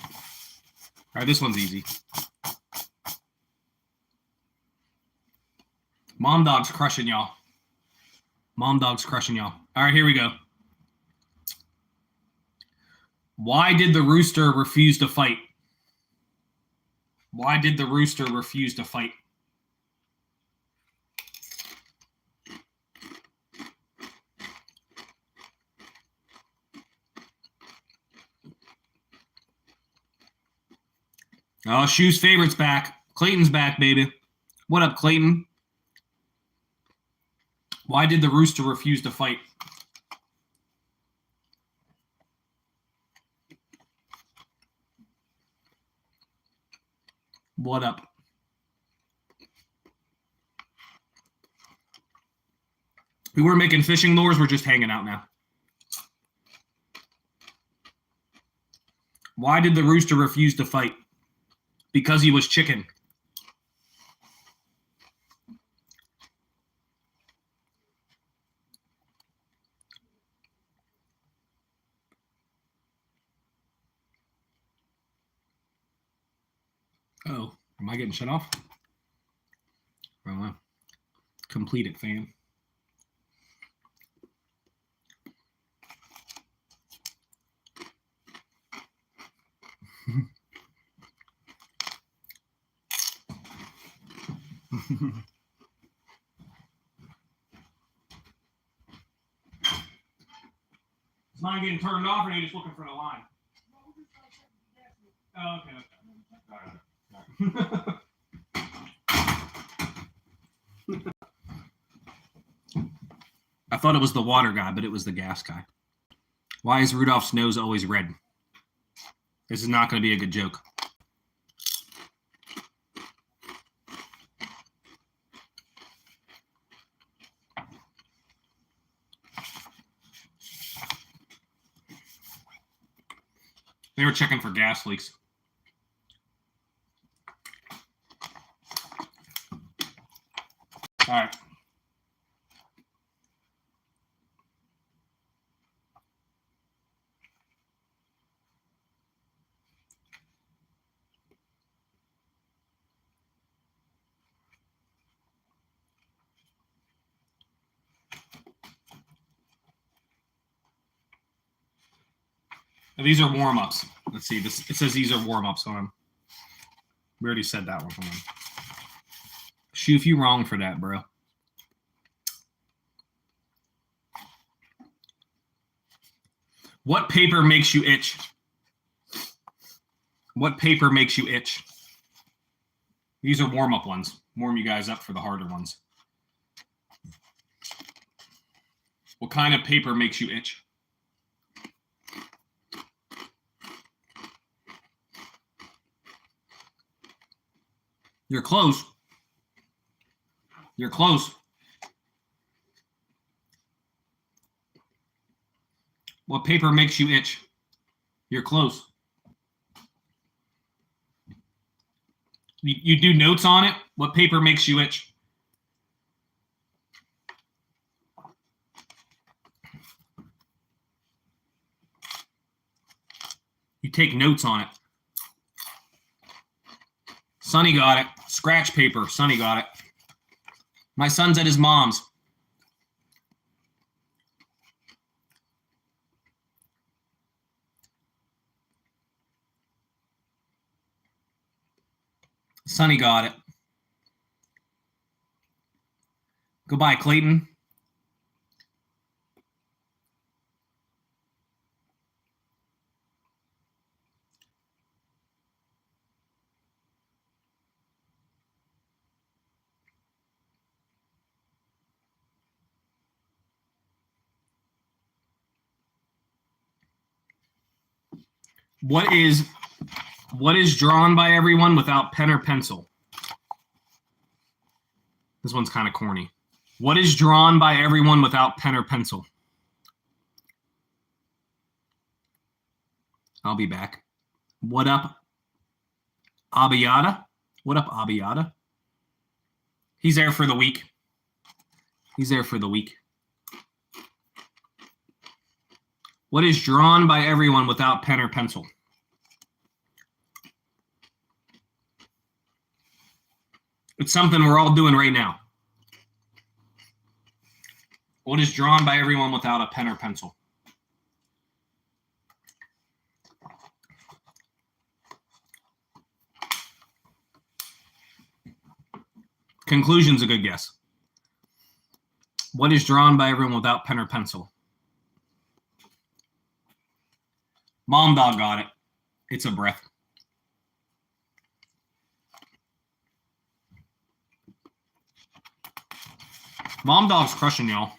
All right, this one's easy. Mom Dog's crushing y'all. Mom Dog's crushing y'all. All right, here we go. Why did the rooster refuse to fight? Why did the rooster refuse to fight? Oh, Shoe's favorite's back. Clayton's back, baby. What up, Clayton? Why did the rooster refuse to fight? What up? We weren't making fishing lures. We're just hanging out now. Why did the rooster refuse to fight? Because he was chicken. Oh, am I getting shut off? Well, complete it, fam. Is mine getting turned off, or are you just looking for the line? Oh, okay. I thought it was the water guy, but it was the gas guy. Why is Rudolph's nose always red? This is not going to be a good joke. They were checking for gas leaks. All right. Now, these are warm-ups. Let's see. It says these are warm-ups on them. We already said that one. Shoof, you wrong for that, bro. What paper makes you itch? What paper makes you itch? These are warm-up ones. Warm you guys up for the harder ones. What kind of paper makes you itch? You're close. You're close. What paper makes you itch? You're close. You do notes on it? What paper makes you itch? You take notes on it. Sonny got it. Scratch paper. Sonny got it. My son's at his mom's. Sonny got it. Goodbye, Clayton. What is drawn by everyone without pen or pencil? This one's kind of corny. What is drawn by everyone without pen or pencil? I'll be back. What up, Abiyada? What up, Abiyada? He's there for the week. He's there for the week. What is drawn by everyone without pen or pencil? It's something we're all doing right now. What is drawn by everyone without a pen or pencil? Conclusion's a good guess. What is drawn by everyone without pen or pencil? Mom dog got it. It's a breath. Mom dog's crushing y'all.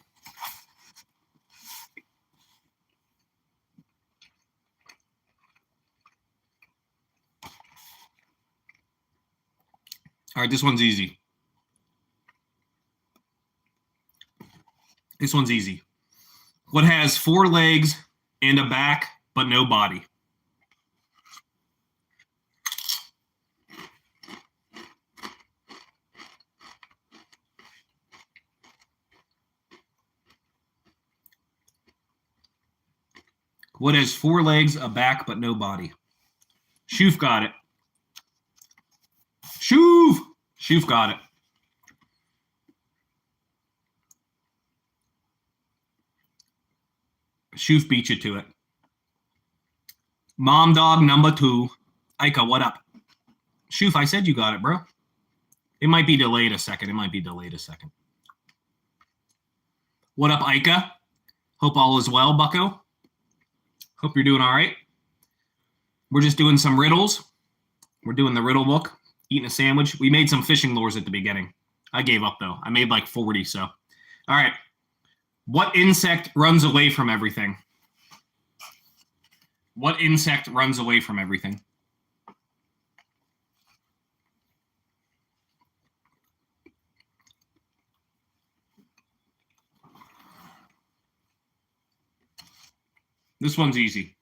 All right, this one's easy. This one's easy. What has 4 legs and a back but no body? What has 4 legs, a back, but no body? Shoof got it. Shoof! Shoof got it. Shoof beat you to it. Mom dog number 2. Ika, what up? Shoof, I said you got it, bro. It might be delayed a second. What up, Ika? Hope all is well, bucko. Hope you're doing all right. We're just doing some riddles. We're doing the riddle book, eating a sandwich. We made some fishing lures at the beginning. I gave up, though. I made like 40, so. All right. What insect runs away from everything? What insect runs away from everything? This one's easy.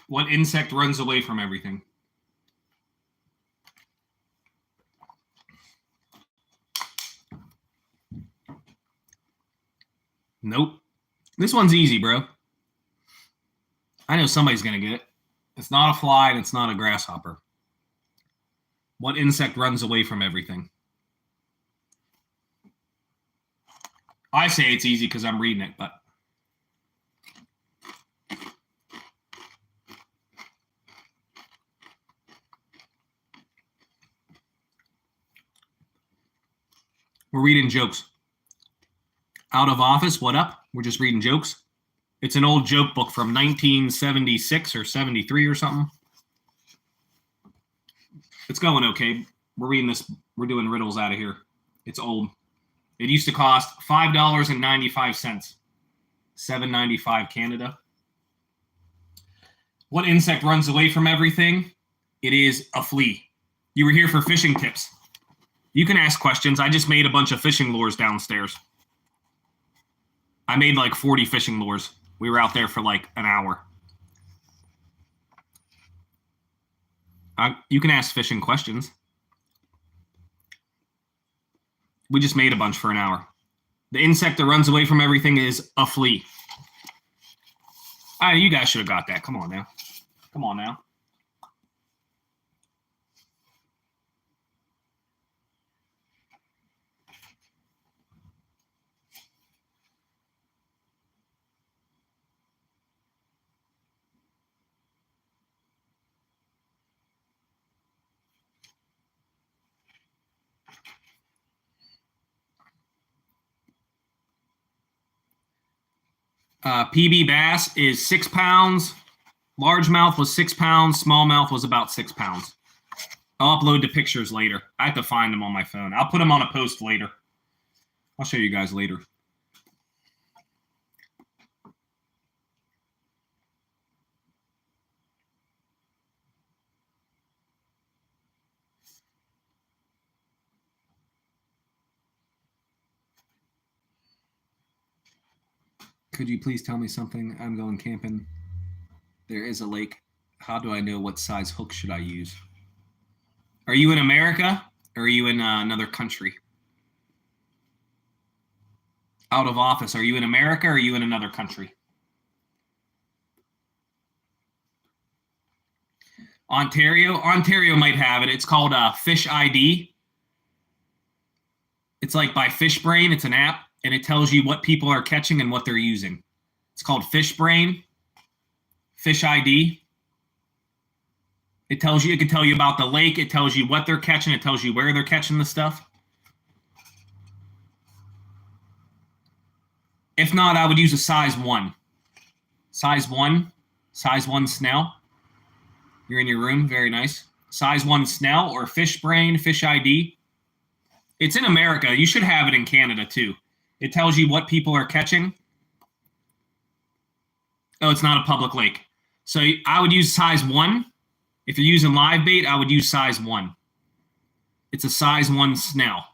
What insect runs away from everything? Nope. This one's easy, bro. I know somebody's going to get it. It's not a fly and it's not a grasshopper. What insect runs away from everything? I say it's easy because I'm reading it, but we're reading jokes. Out of Office, what up? We're just reading jokes. It's an old joke book from 1976 or 73 or something. It's going okay. We're reading this. We're doing riddles out of here. It's old. It used to cost $5.95. $7.95 Canada. What insect runs away from everything? It is a flea. You were here for fishing tips. You can ask questions. I just made a bunch of fishing lures downstairs. I made like 40 fishing lures. We were out there for like an hour. You can ask fishing questions. We just made a bunch for an hour. The insect that runs away from everything is a flea. You guys should have got that. Come on now. Come on now. PB bass is 6 pounds. Largemouth was 6 pounds. Smallmouth was about 6 pounds. I'll upload the pictures later. I have to find them on my phone. I'll put them on a post later. I'll show you guys later. Could you please tell me something? I'm going camping. There is a lake. How do I know what size hook should I use? Are you in America or are you in another country? Out of Office. Are you in America or are you in another country? Ontario. Ontario might have it. It's called Fish ID. It's like by Fish Brain. It's an app, and it tells you what people are catching and what they're using. It's called Fish Brain. Fish ID. It tells you. It can tell you about the lake. It tells you what they're catching. It tells you where they're catching the stuff. If not, I would use a size 1. Size 1. Size 1 Snell. You're in your room. Very nice. Size 1 Snell or Fish Brain, Fish ID. It's in America. You should have it in Canada too. It tells you what people are catching. Oh, it's not a public lake. So I would use size 1. If you're using live bait, I would use size 1. It's a size 1 Snell.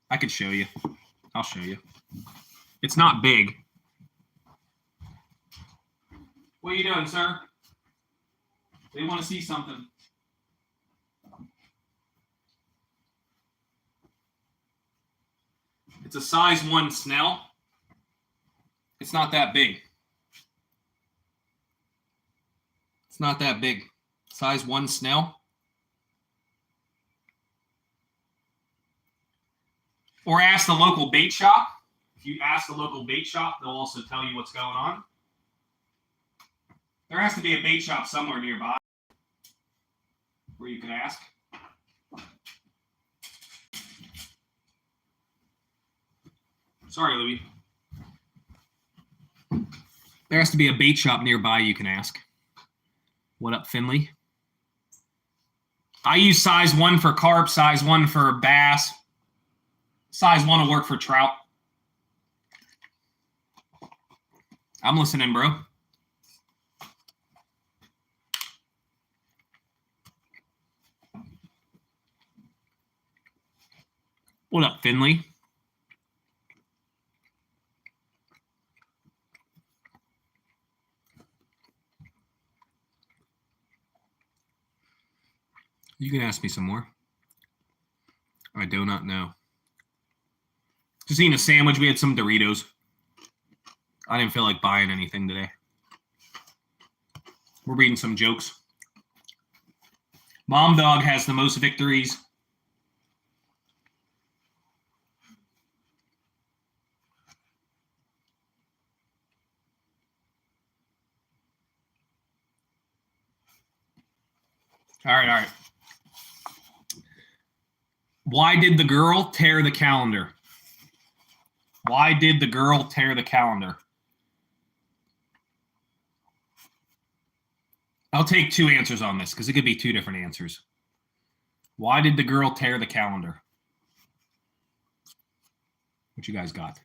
I could show you. I'll show you. It's not big. What are you doing, sir? They want to see something. It's a size 1 Snell. It's not that big. It's not that big. Size 1 Snell. Or ask the local bait shop. If you ask the local bait shop, they'll also tell you what's going on. There has to be a bait shop somewhere nearby where you can ask. Sorry, Louie. There has to be a bait shop nearby you can ask. What up, Finley? I use size 1 for carp, size 1 for bass. Size 1 will work for trout. I'm listening, bro. What up, Finley? You can ask me some more. I do not know. Just eating a sandwich. We had some Doritos. I didn't feel like buying anything today. We're reading some jokes. Mom Dog has the most victories. All right. Why did the girl tear the calendar? Why did the girl tear the calendar? I'll take two answers on this because it could be two different answers. Why did the girl tear the calendar? What you guys got?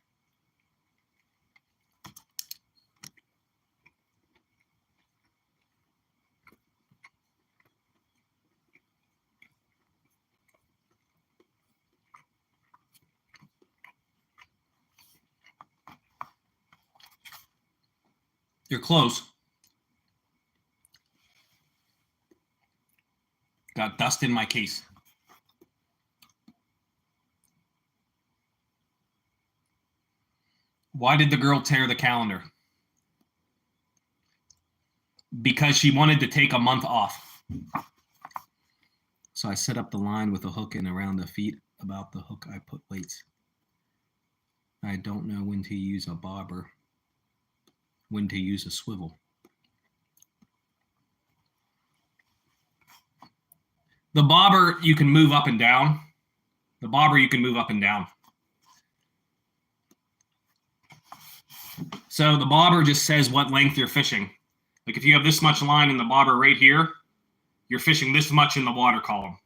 You're close. Got dust in my case. Why did the girl tear the calendar? Because she wanted to take a month off. So I set up the line with a hook and around the feet. About the hook, I put weights. I don't know when to use a bobber, when to use a swivel. The bobber, you can move up and down. The bobber, you can move up and down. So the bobber just says what length you're fishing. Like if you have this much line in the bobber right here, you're fishing this much in the water column.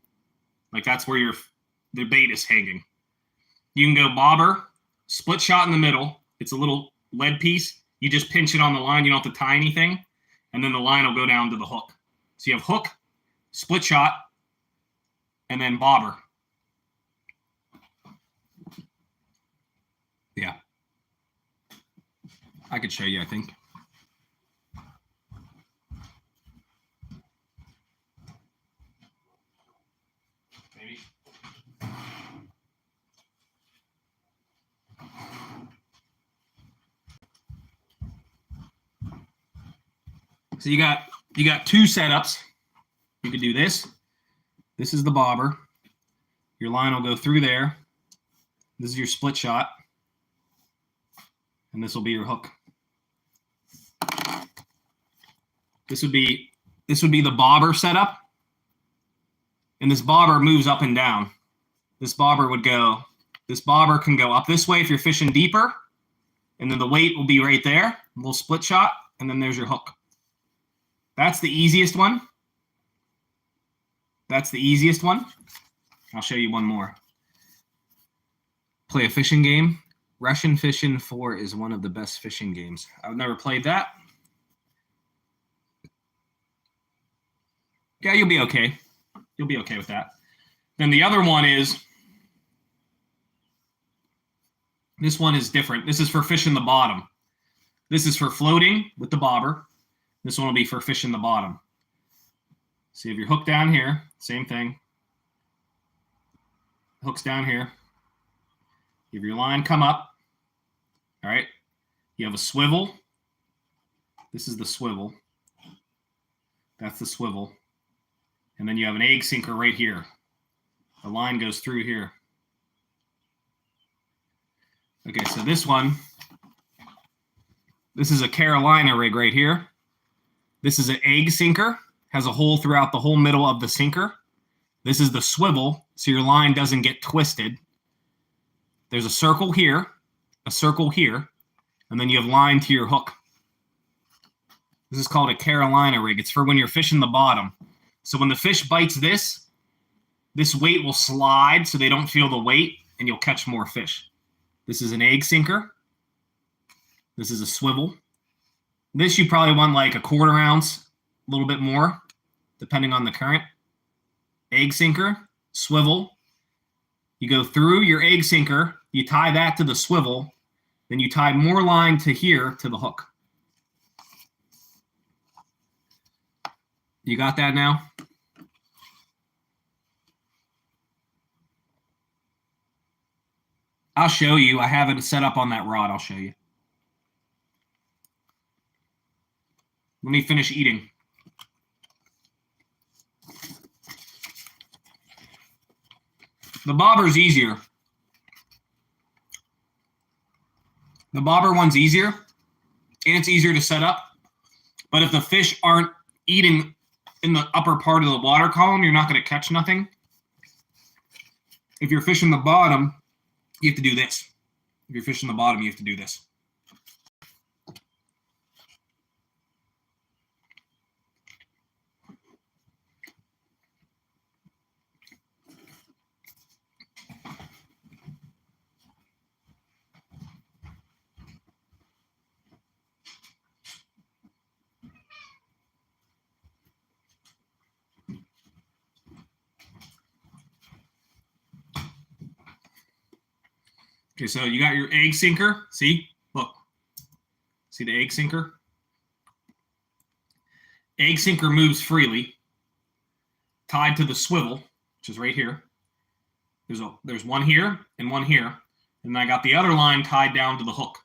Like that's where the bait is hanging. You can go bobber, split shot in the middle. It's a little lead piece. You just pinch it on the line. You don't have to tie anything. And then the line will go down to the hook. So you have hook, split shot, and then bobber. Yeah. I could show you, I think. Maybe. So you got two setups. You could do this. This is the bobber. Your line will go through there. This is your split shot. And this will be your hook. This would be the bobber setup. And this bobber moves up and down. This bobber can go up this way if you're fishing deeper. And then the weight will be right there. A little split shot. And then there's your hook. That's the easiest one. I'll show you one more. Play a fishing game. Russian Fishing 4 is one of the best fishing games. I've never played that. Yeah, you'll be okay. You'll be okay with that. Then the other one is, this one is different. This is for fishing the bottom. This is for floating with the bobber. This one will be for fishing the bottom. So you have your hook down here, same thing. Hook's down here. You have your line come up. All right. You have a swivel. This is the swivel. That's the swivel. And then you have an egg sinker right here. The line goes through here. Okay, so this is a Carolina rig right here. This is an egg sinker. Has a hole throughout the whole middle of the sinker. This is the swivel, so your line doesn't get twisted. There's a circle here, and then you have line to your hook. This is called a Carolina rig. It's for when you're fishing the bottom. So when the fish bites this weight will slide so they don't feel the weight, and you'll catch more fish. This is an egg sinker. This is a swivel. This you probably want like a 1/4 ounce, a little bit more, depending on the current. Egg sinker, swivel. You go through your egg sinker, you tie that to the swivel, then you tie more line to here to the hook. You got that now? I'll show you. I have it set up on that rod. I'll show you. Let me finish eating. The bobber's easier. The bobber one's easier, and it's easier to set up. But if the fish aren't eating in the upper part of the water column, you're not going to catch nothing. If you're fishing the bottom, you have to do this. If you're fishing the bottom, you have to do this. Okay, so you got your egg sinker. See? Look. See the egg sinker? Egg sinker moves freely, tied to the swivel, which is right here. There's one here and one here. And I got the other line tied down to the hook.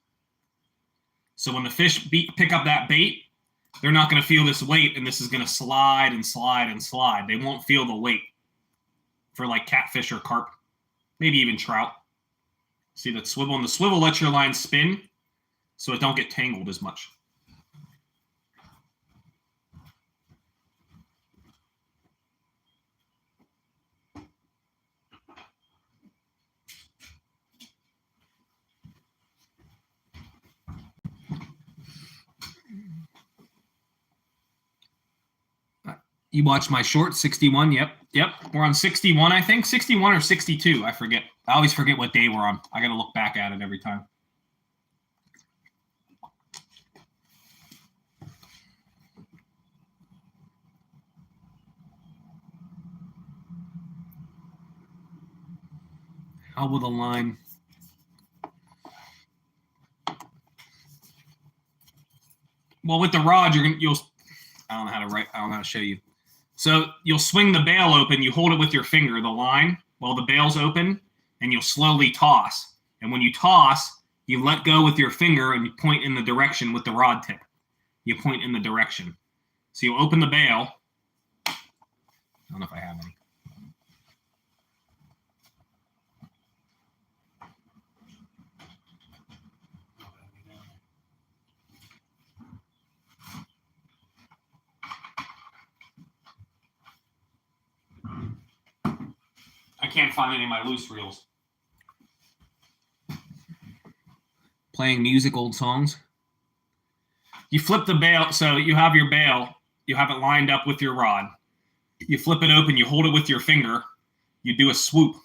So when the fish pick up that bait, they're not going to feel this weight, and this is going to slide and slide and slide. They won't feel the weight for like catfish or carp, maybe even trout. See that swivel? And the swivel lets your line spin so it don't get tangled as much. You watched my short, 61. Yep. We're on 61, I think. 61 or 62. I forget. I always forget what day we're on. I got to look back at it every time. How will the line... Well, with the rod, you'll... I don't know how to write. I don't know how to show you. So you'll swing the bail open. You hold it with your finger, the line, while the bail's open, and you'll slowly toss. And when you toss, you let go with your finger and you point in the direction with the rod tip. You point in the direction. So you'll open the bail. I don't know if I have any. I can't find any of my loose reels. Playing music, old songs. You flip the bail, so you have your bail, you have it lined up with your rod. You flip it open, you hold it with your finger, you do a swoop.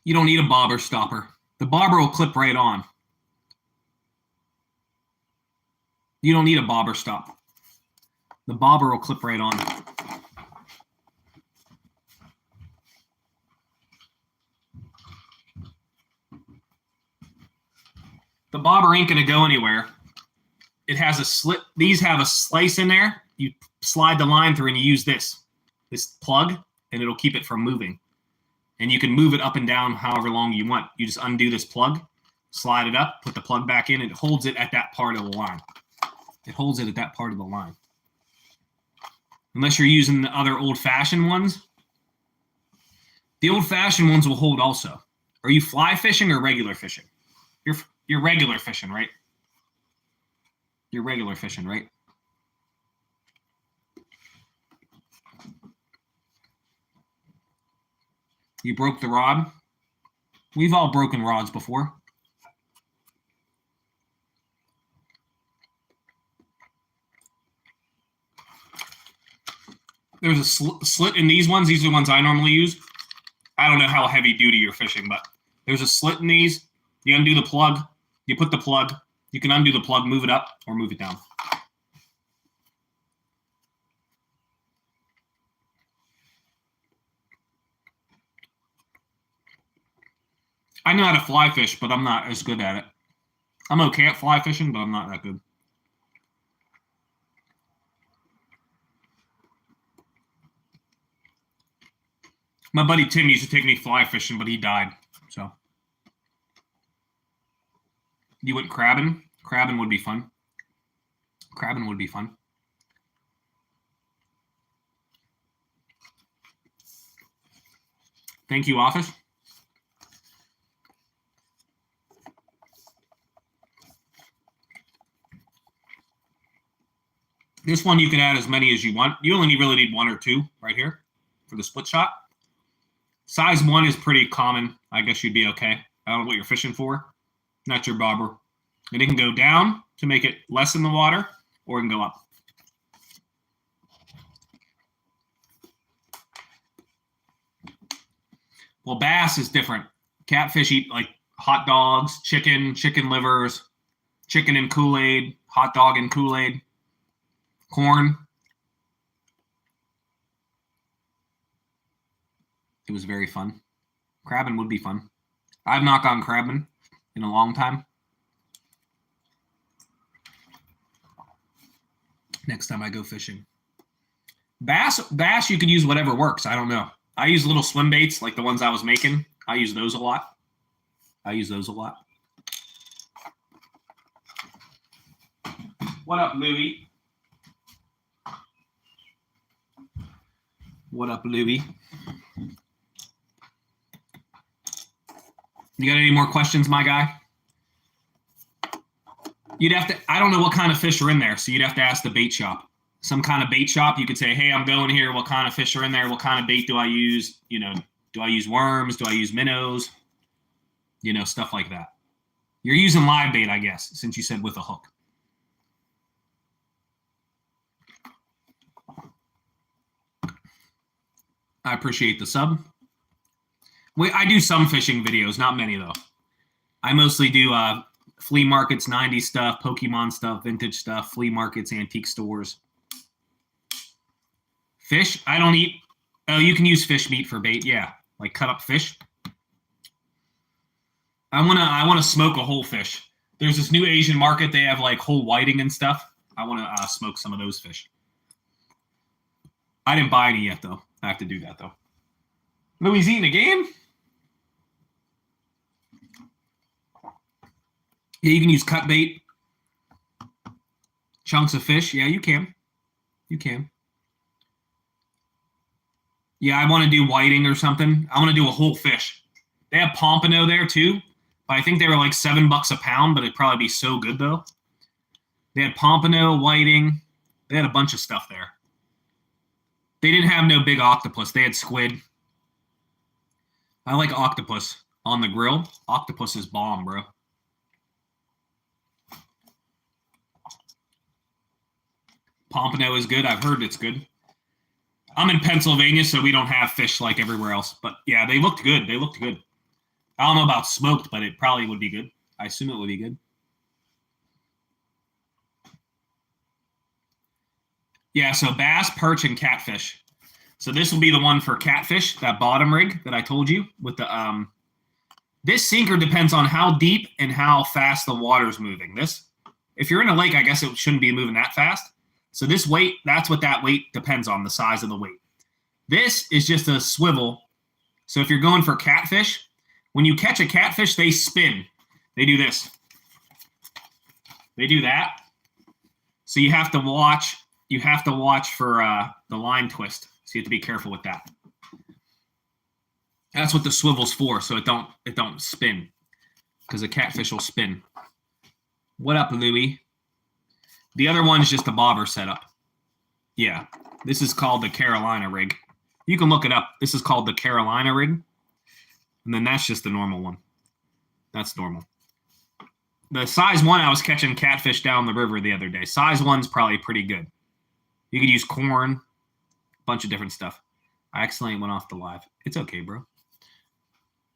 You don't need a bobber stopper. The bobber will clip right on. You don't need a bobber stop. The bobber will clip right on. The bobber ain't going to go anywhere. It has a slit. These have a slice in there. You slide the line through and you use this plug, and it'll keep it from moving. And you can move it up and down however long you want. You just undo this plug, slide it up, put the plug back in, and it holds it at that part of the line. It holds it at that part of the line. Unless you're using the other old-fashioned ones. The old-fashioned ones will hold also. Are you fly fishing or regular fishing? You're regular fishing, right? You're regular fishing, right? You broke the rod. We've all broken rods before. There's a slit in these ones. These are the ones I normally use. I don't know how heavy duty you're fishing, but there's a slit in these. You undo the plug. You put the plug. You can undo the plug, move it up, or move it down. I know how to fly fish, but I'm not as good at it. I'm okay at fly fishing, but I'm not that good. My buddy Tim used to take me fly fishing, but he died. You went crabbing? Crabbing would be fun. Crabbing would be fun. Thank you, office. This one you can add as many as you want. You only really need 1 or 2 right here for the split shot. Size 1 is pretty common. I guess you'd be okay. I don't know what you're fishing for. Not your bobber. And it can go down to make it less in the water, or it can go up. Well, bass is different. Catfish eat like hot dogs, chicken livers, chicken and Kool-Aid, hot dog and Kool-Aid, corn. It was very fun. Crabbing would be fun. I've not gone crabbing in a long time. Next time I go fishing. Bass, you can use whatever works. I don't know. I use little swim baits like the ones I was making. I use those a lot. What up, Louie? What up, Louie? You got any more questions, my guy? You'd have to, I don't know what kind of fish are in there, so you'd have to ask the bait shop. Some kind of bait shop, you could say, hey, I'm going here. What kind of fish are in there? What kind of bait do I use? You know, do I use worms? Do I use minnows? You know, stuff like that. You're using live bait, I guess, since you said with a hook. I appreciate the sub. I do some fishing videos, not many, though. I mostly do flea markets, 90s stuff, Pokemon stuff, vintage stuff, flea markets, antique stores. Fish, I don't eat. Oh, you can use fish meat for bait, yeah. Like cut up fish. I wanna smoke a whole fish. There's this new Asian market. They have like whole whiting and stuff. I want to smoke some of those fish. I didn't buy any yet, though. I have to do that, though. Louis eating a game? Yeah, you can use cut bait. Chunks of fish. Yeah, you can. You can. Yeah, I want to do whiting or something. I want to do a whole fish. They have pompano there, too. But I think they were like $7 a pound, but it'd probably be so good, though. They had pompano, whiting. They had a bunch of stuff there. They didn't have no big octopus. They had squid. I like octopus on the grill. Octopus is bomb, bro. Pompano is good. I've heard it's good. I'm in Pennsylvania, so we don't have fish like everywhere else. But, yeah, they looked good. They looked good. I don't know about smoked, but it probably would be good. I assume it would be good. Yeah, so bass, perch, and catfish. So this will be the one for catfish, that bottom rig that I told you with the this sinker depends on how deep and how fast the water's moving. This, if you're in a lake, I guess it shouldn't be moving that fast. So this weight, that's what that weight depends on, the size of the weight. This is just a swivel. So if you're going for catfish, when you catch a catfish, they spin. They do this. They do that. So you have to watch. You have to watch for the line twist. So you have to be careful with that. That's what the swivel's for, so it don't spin, because a catfish will spin. What up, Louie? The other one's just a bobber setup. Yeah, this is called the Carolina rig. You can look it up. This is called the Carolina rig, and then that's just the normal one. That's normal. The size 1, I was catching catfish down the river the other day. Size 1's probably pretty good. You could use corn, a bunch of different stuff. I accidentally went off the live. It's okay, bro.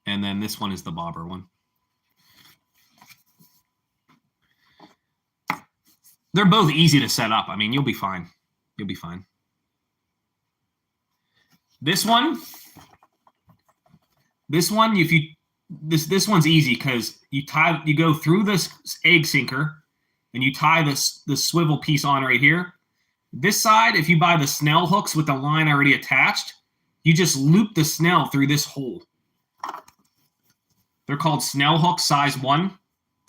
And then this one is the bobber one. They're both easy to set up. I mean, you'll be fine. You'll be fine. This one, if you this one's easy because you go through this egg sinker and you tie this swivel piece on right here. This side, if you buy the snell hooks with the line already attached, you just loop the snell through this hole. They're called snell hooks, size 1.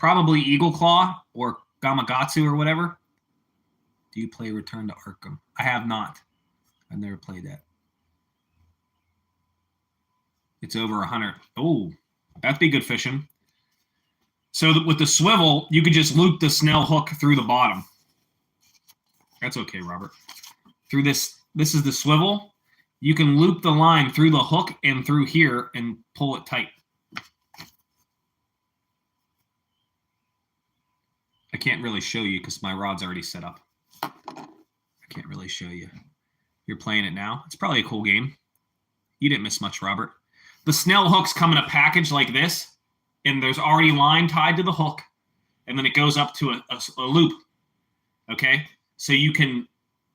Probably Eagle Claw or Gamagatsu or whatever. Do you play Return to Arkham? I have not. I've never played that. It's over 100. Oh, that'd be good fishing. So with the swivel, you could just loop the snell hook through the bottom. That's okay, Robert. Through this is the swivel. You can loop the line through the hook and through here and pull it tight. I can't really show you because my rod's already set up. I can't really show you. You're playing it now. It's probably a cool game. You didn't miss much, Robert. The snell hooks come in a package like this, and there's already line tied to the hook, and then it goes up to a loop. Okay? So you can,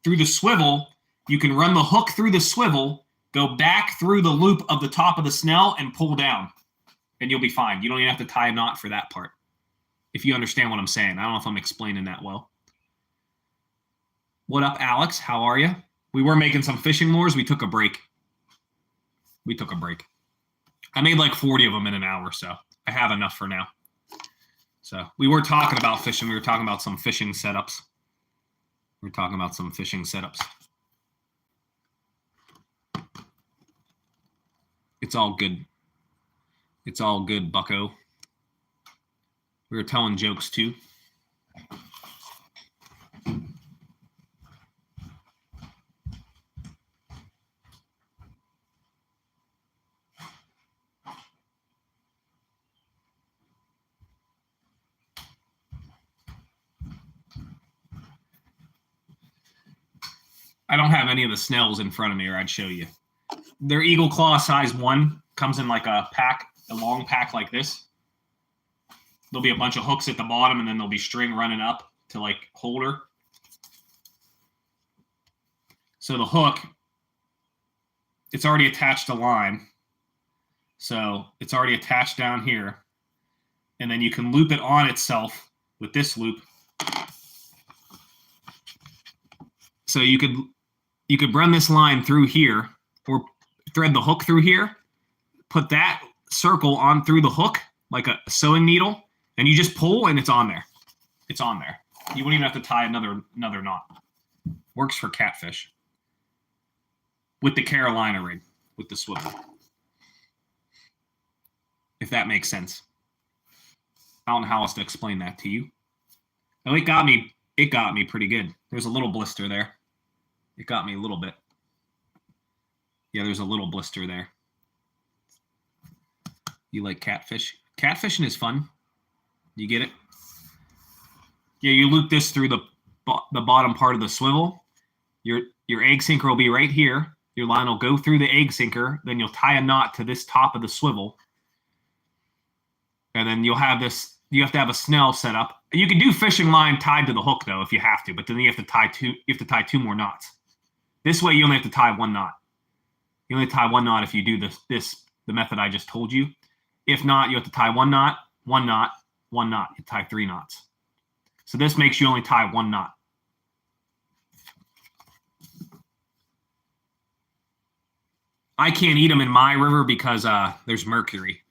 through the swivel, you can run the hook through the swivel, go back through the loop of the top of the snell, and pull down. And you'll be fine. You don't even have to tie a knot for that part. If you understand what I'm saying. I don't know if I'm explaining that well. What up, Alex? How are you? We were making some fishing lures. We took a break. I made like 40 of them in an hour, so I have enough for now. So we were talking about fishing. We were talking about some fishing setups. It's all good. It's all good, bucko. We were telling jokes too. I don't have any of the snells in front of me, or I'd show you. They're Eagle Claw size 1. Comes in like a pack, a long pack like this. There'll be a bunch of hooks at the bottom, and then there'll be string running up to like hold her. So the hook, it's already attached to line. So it's already attached down here. And then you can loop it on itself with this loop. So you could run this line through here, or thread the hook through here, put that circle on through the hook like a sewing needle, and you just pull and it's on there. It's on there. You wouldn't even have to tie another knot. Works for catfish. With the Carolina rig, with the swivel. If that makes sense. I don't know how else to explain that to you. Oh, it got me pretty good. There's a little blister there. It got me a little bit. Yeah, there's a little blister there. You like catfish? Catfishing is fun. You get it? Yeah, you loop this through the bottom part of the swivel. Your egg sinker will be right here. Your line will go through the egg sinker. Then you'll tie a knot to this top of the swivel. And then you'll have this. You have to have a snell set up. You can do fishing line tied to the hook though if you have to, but then you have to tie two. You have to tie 2 more knots. This way, you only have to tie 1 knot. You only tie 1 knot if you do the method I just told you. If not, you have to tie 1 knot, 1 knot, 1 knot. You tie 3 knots. So this makes you only tie 1 knot. I can't eat them in my river because there's mercury.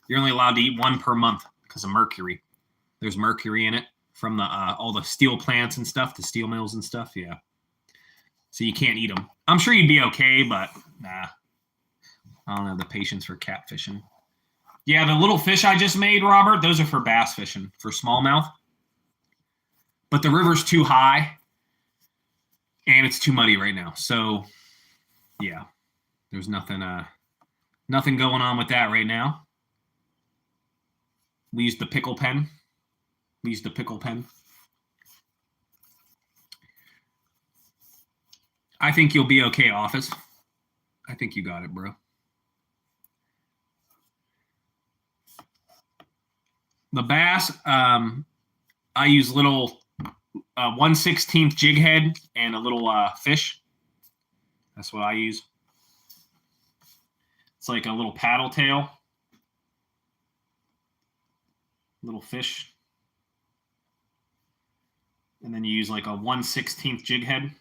You're only allowed to eat 1 per month because of mercury. There's mercury in it from the all the steel plants and stuff, the steel mills and stuff. Yeah. So you can't eat them. I'm sure you'd be okay, but nah. I don't have the patience for catfishing. Yeah, the little fish I just made, Robert, those are for bass fishing, for smallmouth. But the river's too high, and it's too muddy right now. So, yeah, there's nothing going on with that right now. We used the pickle pen. I think you'll be okay, Office. I think you got it, bro. The bass, I use little 1/16 jig head and a little fish. That's what I use. It's like a little paddle tail. Little fish. And then you use like a 1/16 jig head.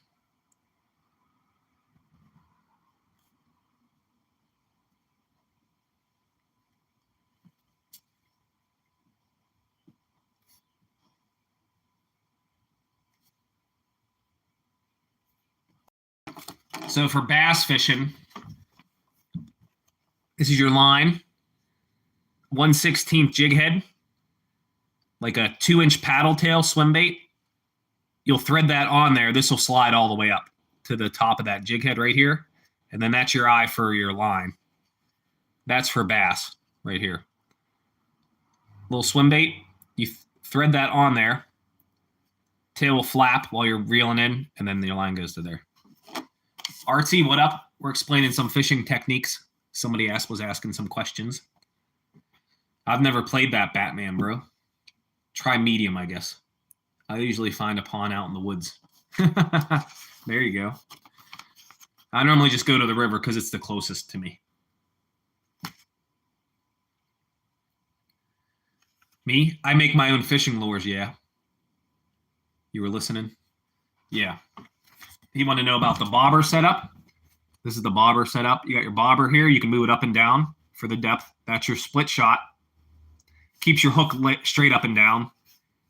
So for bass fishing, this is your line. 1/16 jig head, like a 2-inch paddle tail swim bait. You'll thread that on there. This will slide all the way up to the top of that jig head right here. And then that's your eye for your line. That's for bass right here. Little swim bait. You thread that on there. Tail will flap while you're reeling in, and then your line goes to there. Artsy, what up? We're explaining some fishing techniques. Somebody was asking some questions. I've never played that Batman, bro. Try medium, I guess. I usually find a pond out in the woods. There you go. I normally just go to the river because it's the closest to me. Me? I make my own fishing lures, yeah. You were listening? Yeah. You want to know about the bobber setup? This is the bobber setup. You got your bobber here. You can move it up and down for the depth. That's your split shot. Keeps your hook straight up and down.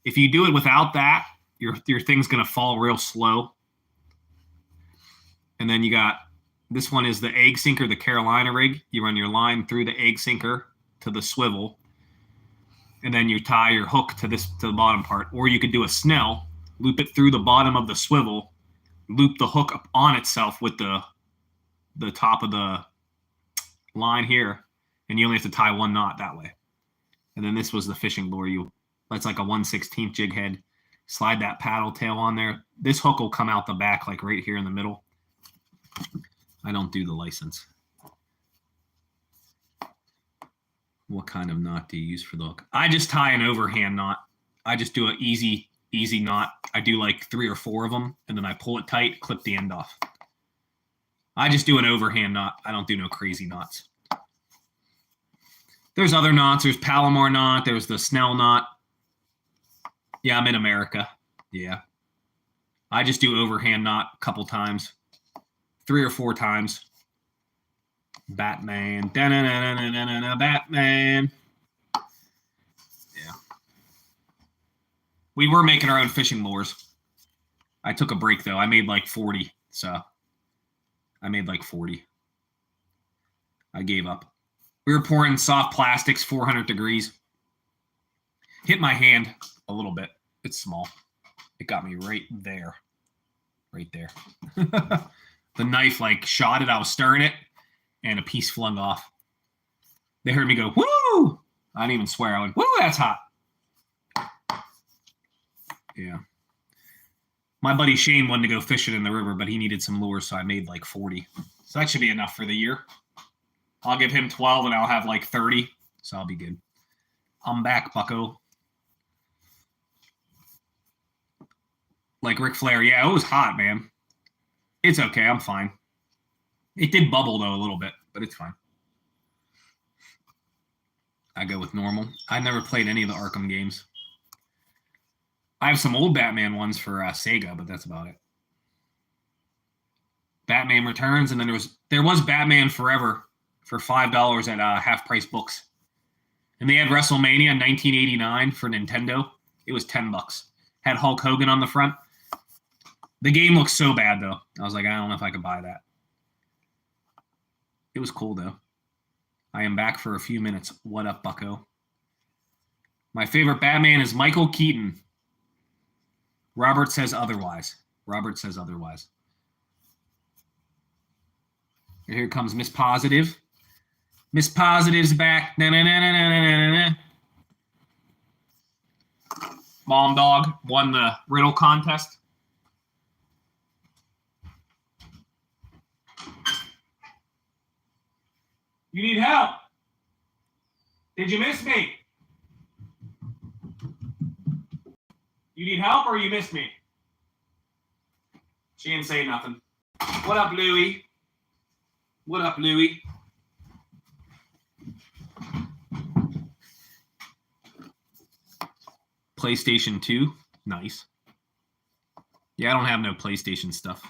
If you do it without that, your thing's going to fall real slow. And then you got, this one is the egg sinker, the Carolina rig. You run your line through the egg sinker to the swivel. And then you tie your hook to the bottom part. Or you could do a snell, loop it through the bottom of the swivel, loop the hook up on itself with the top of the line here, and you only have to tie one knot that way. And then this was the fishing lure. That's like a 1/16 jig head. Slide that paddle tail on there. This hook will come out the back, like right here in the middle. I don't do the license. What kind of knot do you use for the hook? I just tie an overhand knot. I just do an easy knot. I do like 3 or 4 of them, and then I pull it tight, clip the end off. I just do an overhand knot. I don't do no crazy knots. There's other knots. There's Palomar knot. There's the Snell knot. Yeah, I'm in America. Yeah. I just do overhand knot a couple times. 3 or 4 times. Batman. Da-na-na-na-na-na-na, Batman. Yeah. We were making our own fishing lures. I took a break, though. I made like 40, so I made like 40. I gave up. We were pouring soft plastics, 400 degrees. Hit my hand a little bit. It's small. It got me right there. Right there. The knife like shot it. I was stirring it, and a piece flung off. They heard me go, woo! I didn't even swear. I went, woo, that's hot. Yeah. My buddy Shane wanted to go fishing in the river, but he needed some lures, so I made like 40. So that should be enough for the year. I'll give him 12, and I'll have like 30, so I'll be good. I'm back, bucko. Like Ric Flair. Yeah, it was hot, man. It's okay. I'm fine. It did bubble, though, a little bit, but it's fine. I go with normal. I never played any of the Arkham games. I have some old Batman ones for Sega, but that's about it. Batman Returns, and then there was Batman Forever for $5 at Half Price Books. And they had WrestleMania in 1989 for Nintendo. It was $10. Had Hulk Hogan on the front. The game looks so bad, though. I was like, I don't know if I could buy that. It was cool, though. I am back for a few minutes. What up, bucko? My favorite Batman is Michael Keaton. Robert says otherwise. Robert says otherwise. Here comes Miss Positive. Miss Positive's back. Na-na-na-na-na-na-na. Mom Dog won the riddle contest. You need help. Did you miss me? You need help or you missed me? She didn't say nothing. What up, Louie? What up, Louie? PlayStation 2. Nice. Yeah, I don't have no PlayStation stuff.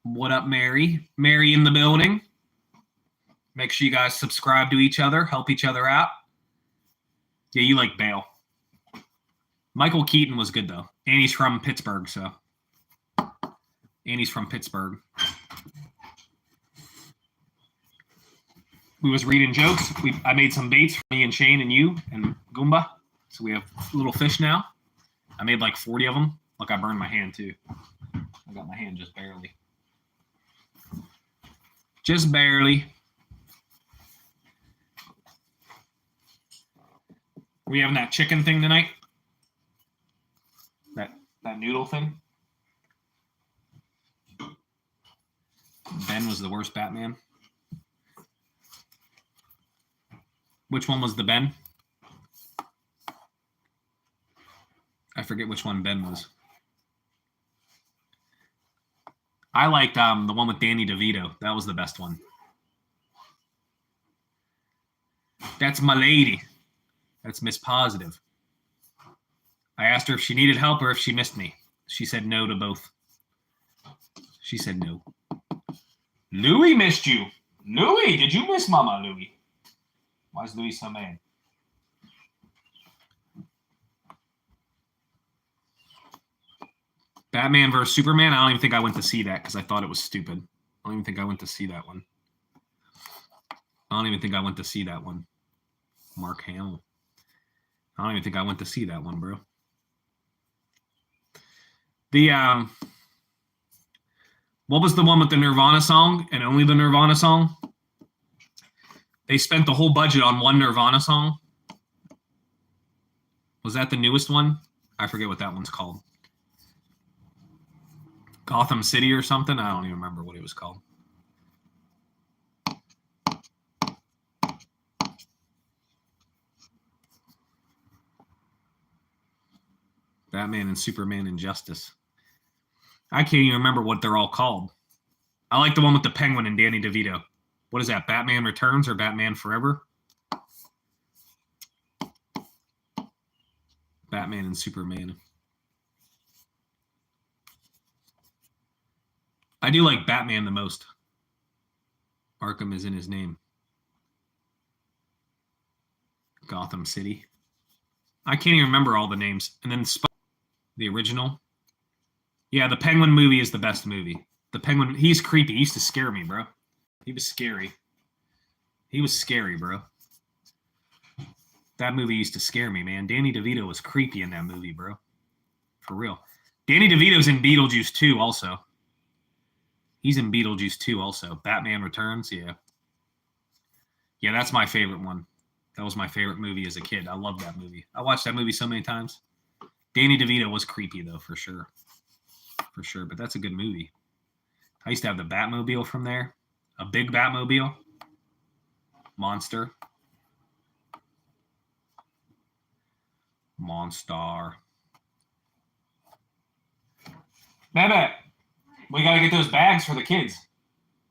What up, Mary? Mary in the building. Make sure you guys subscribe to each other. Help each other out. Yeah, you like Bale. Michael Keaton was good, though. And he's from Pittsburgh, so. And he's from Pittsburgh. We was reading jokes. I made some baits for me and Shane and you and Goomba. So we have little fish now. I made like 40 of them. Look, I burned my hand, too. I got my hand just barely. Just barely. We having that chicken thing tonight? That noodle thing? Ben was the worst Batman. Which one was the Ben? I forget which one Ben was. I liked the one with Danny DeVito. That was the best one. That's my lady. That's Miss Positive. I asked her if she needed help or if she missed me. She said no to both. She said no. Louie missed you. Louie, did you miss Mama, Louie? Why is Louie so mad? Batman vs. Superman, I don't even think I went to see that because I thought it was stupid. I don't even think I went to see that one. Mark Hamill. I don't even think I went to see that one, bro. What was the one with the Nirvana song and only the Nirvana song? They spent the whole budget on one Nirvana song. Was that the newest one? I forget what that one's called. Gotham City or something? I don't even remember what it was called. Batman and Superman Injustice. I can't even remember what they're all called. I like the one with the Penguin and Danny DeVito. What is that, Batman Returns or Batman Forever? Batman and Superman. I do like Batman the most. Arkham is in his name. Gotham City. I can't even remember all the names. And then the original. Yeah, the Penguin movie is the best movie. The Penguin, he's creepy. He used to scare me, bro. He was scary. He was scary, bro. That movie used to scare me, man. Danny DeVito was creepy in that movie, bro. For real. Danny DeVito's in Beetlejuice 2 also. He's in Beetlejuice 2 also. Batman Returns, yeah. Yeah, that's my favorite one. That was my favorite movie as a kid. I love that movie. I watched that movie so many times. Danny DeVito was creepy, though, for sure. For sure, but that's a good movie. I used to have the Batmobile from there. A big Batmobile. Monster. Monster. Bebe, we got to get those bags for the kids.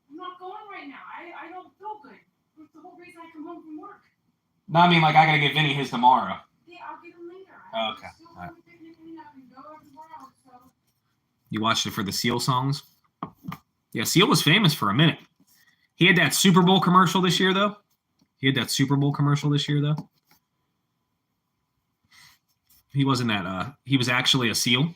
I'm not going right now. I don't feel good. That's the whole reason I come home from work. No, I mean, like, I got to get Vinny his tomorrow. Yeah, I'll get him later. Oh, okay. Still All right. picnicking up and go everywhere else, so. You watched it for the Seal songs? Yeah, Seal was famous for a minute. He had that Super Bowl commercial this year, though. He wasn't that, he was actually a seal.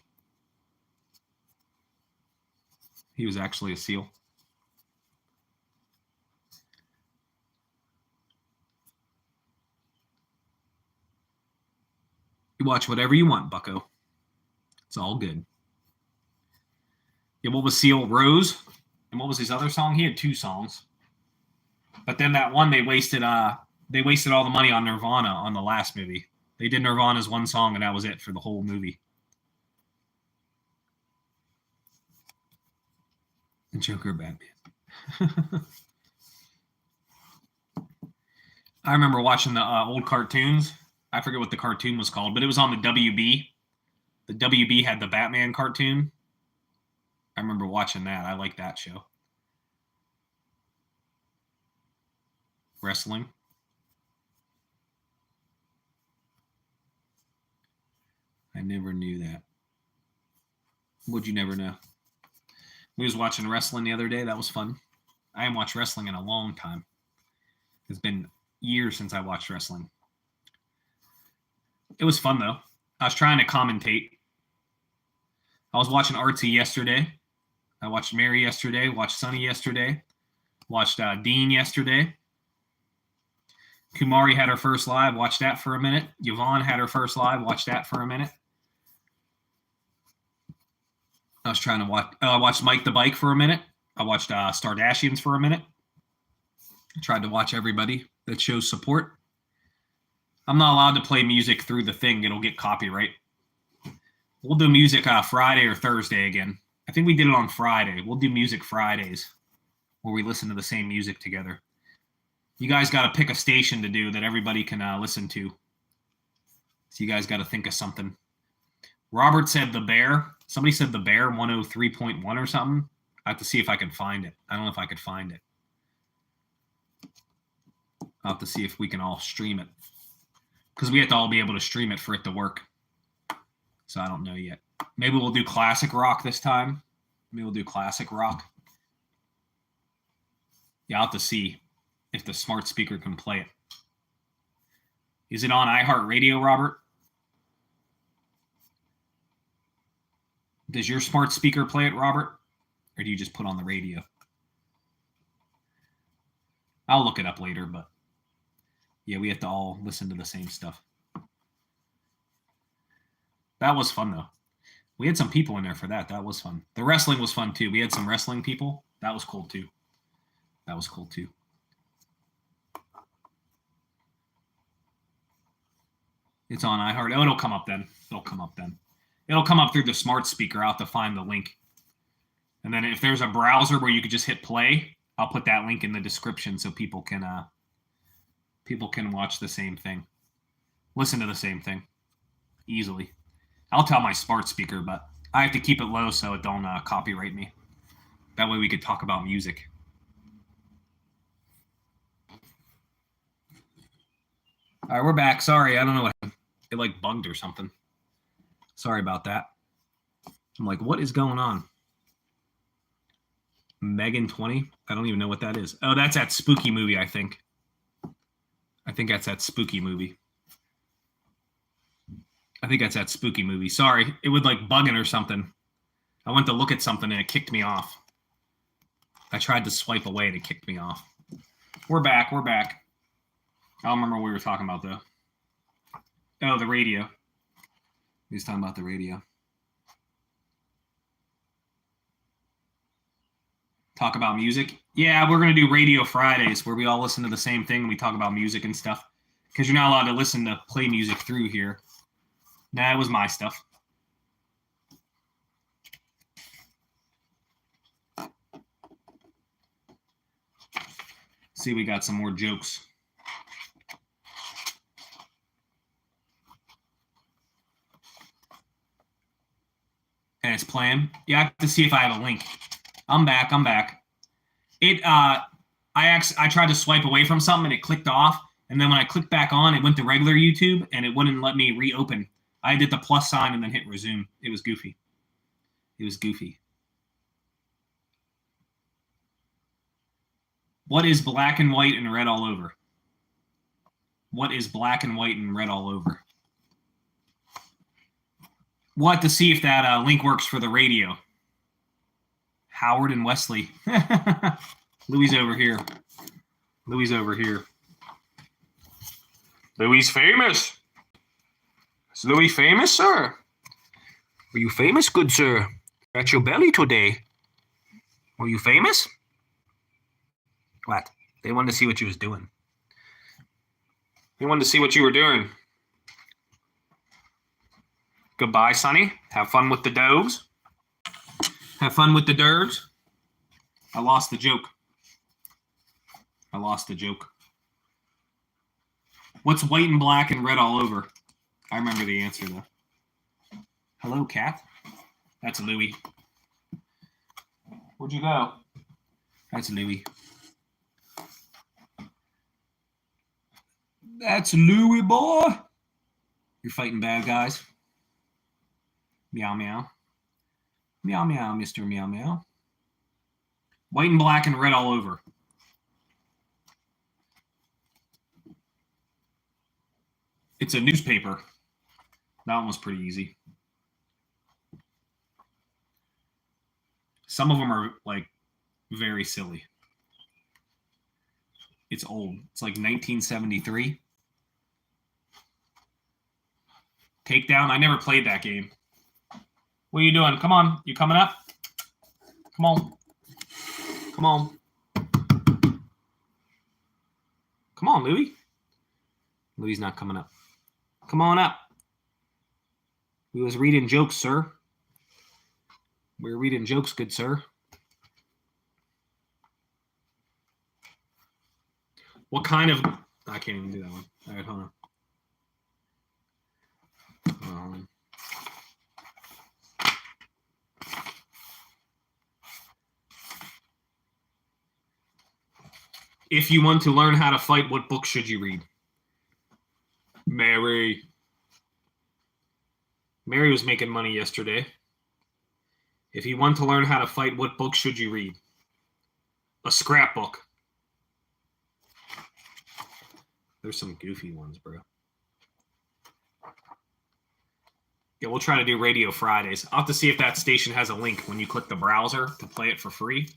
You watch whatever you want, bucko. It's all good. Yeah, what was Seal? Rose? And what was his other song? He had 2 songs. But then that one, they wasted all the money on Nirvana on the last movie. They did Nirvana's one song, and that was it for the whole movie. And Joker Batman. I remember watching the old cartoons. I forget what the cartoon was called, but it was on the WB. The WB had the Batman cartoon. I remember watching that. I like that show. Wrestling. I never knew that. What'd you never know? We was watching wrestling the other day. That was fun. I haven't watched wrestling in a long time. It's been years since I watched wrestling. It was fun, though. I was trying to commentate. I was watching Artsy yesterday. I watched Mary yesterday. Watched Sunny yesterday. Watched Dean yesterday. Kumari had her first live. Watched that for a minute. Yvonne had her first live. Watched that for a minute. I was trying to watch. I watched Mike the Bike for a minute. I watched Stardashians for a minute. I tried to watch everybody that shows support. I'm not allowed to play music through the thing. It'll get copyright. We'll do music Friday or Thursday again. I think we did it on Friday. We'll do music Fridays where we listen to the same music together. You guys got to pick a station to do that everybody can listen to. So you guys got to think of something. Robert said The Bear. Somebody said The Bear 103.1 or something. I have to see if I can find it. I don't know if I could find it. I'll have to see if we can all stream it. Because we have to all be able to stream it for it to work. So I don't know yet. Maybe we'll do classic rock this time. Maybe we'll do classic rock. Yeah, I'll have to see if the smart speaker can play it. Is it on iHeartRadio, Robert? Does your smart speaker play it, Robert? Or do you just put on the radio? I'll look it up later, but yeah, we have to all listen to the same stuff. That was fun, though. We had some people in there for that. That was fun. The wrestling was fun, too. We had some wrestling people. That was cool, too. That was cool, too. It's on iHeart. Oh, it'll come up then. It'll come up then. It'll come up through the smart speaker. I'll have to find the link. And then if there's a browser where you could just hit play, I'll put that link in the description so people can watch the same thing. Listen to the same thing easily. I'll tell my smart speaker, but I have to keep it low so it don't copyright me. That way we could talk about music. All right, we're back. Sorry, I don't know what happened. It like bugged or something. Sorry about that. I'm like, what is going on? Megan 20? I don't even know what that is. Oh, that's that spooky movie, I think. I think that's that spooky movie. Sorry, it would like bugging or something. I went to look at something and it kicked me off. I tried to swipe away and it kicked me off. We're back. I don't remember what we were talking about, though. Oh, the radio. He was talking about the radio. Talk about music. Yeah, we're going to do Radio Fridays where we all listen to the same thing and we talk about music and stuff. Because you're not allowed to listen to play music through here. Nah, it was my stuff. See, we got some more jokes. And it's playing. Yeah, I have to see if I have a link. I'm back. I tried to swipe away from something and it clicked off. And then when I clicked back on, it went to regular YouTube and it wouldn't let me reopen. I did the plus sign and then hit resume. It was goofy. What is black and white and red all over? What is black and white and red all over? We'll have to see if that link works for the radio. Howard and Wesley. Louis over here. Louis famous. Is Louis famous, sir? Are you famous, good sir? At your belly today. Were you famous? What? They wanted to see what you was doing. They wanted to see what you were doing. Goodbye, Sonny. Have fun with the dogs. I lost the joke. What's white and black and red all over? I remember the answer, though. Hello, cat. That's Louie. Where'd you go? That's Louie. That's Louie, boy. You're fighting bad guys. Meow, meow. Meow, meow, Mr. Meow, meow. White and black and red all over. It's a newspaper. That one was pretty easy. Some of them are like very silly. It's old. It's like 1973. Takedown. I never played that game. What are you doing? Come on. You coming up? Come on. Come on. Come on, Louie. Louie's not coming up. Come on up. We was reading jokes, sir. We're reading jokes, good sir. What kind of... I can't even do that one. All right, hold on. If you want to learn how to fight, what book should you read? Mary. Mary was making money yesterday. If you want to learn how to fight, what book should you read? A scrapbook. There's some goofy ones, bro. Yeah, we'll try to do Radio Fridays. I'll have to see if that station has a link when you click the browser to play it for free.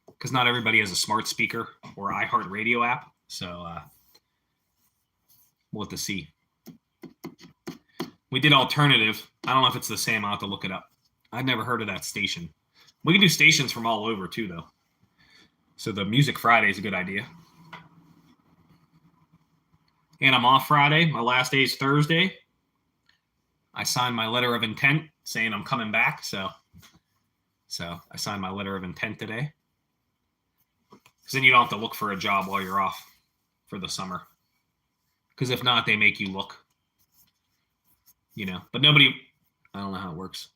Because not everybody has a smart speaker or iHeartRadio app. So we'll have to see. We did alternative. I don't know if it's the same. I'll have to look it up. I've never heard of that station. We can do stations from all over too, though. So the Music Friday is a good idea. And I'm off Friday. My last day is Thursday. I signed my letter of intent saying I'm coming back. So I signed my letter of intent today. Because then you don't have to look for a job while you're off for the summer. Because if not, they make you look. You know, but nobody, I don't know how it works.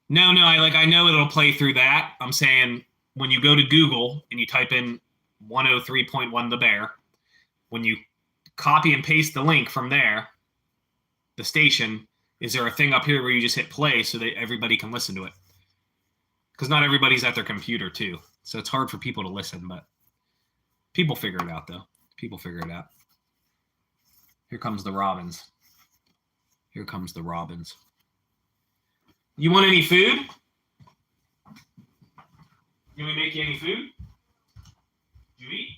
No, I know it'll play through that. I'm saying when you go to Google and you type in 103.1 The Bear, when you copy and paste the link from there, the station, is there a thing up here where you just hit play so that everybody can listen to it? Because not everybody's at their computer too. So it's hard for people to listen, but people figure it out though. People figure it out. Here comes the robins. Here comes the robins. You want any food? Can we make you any food? Do you eat?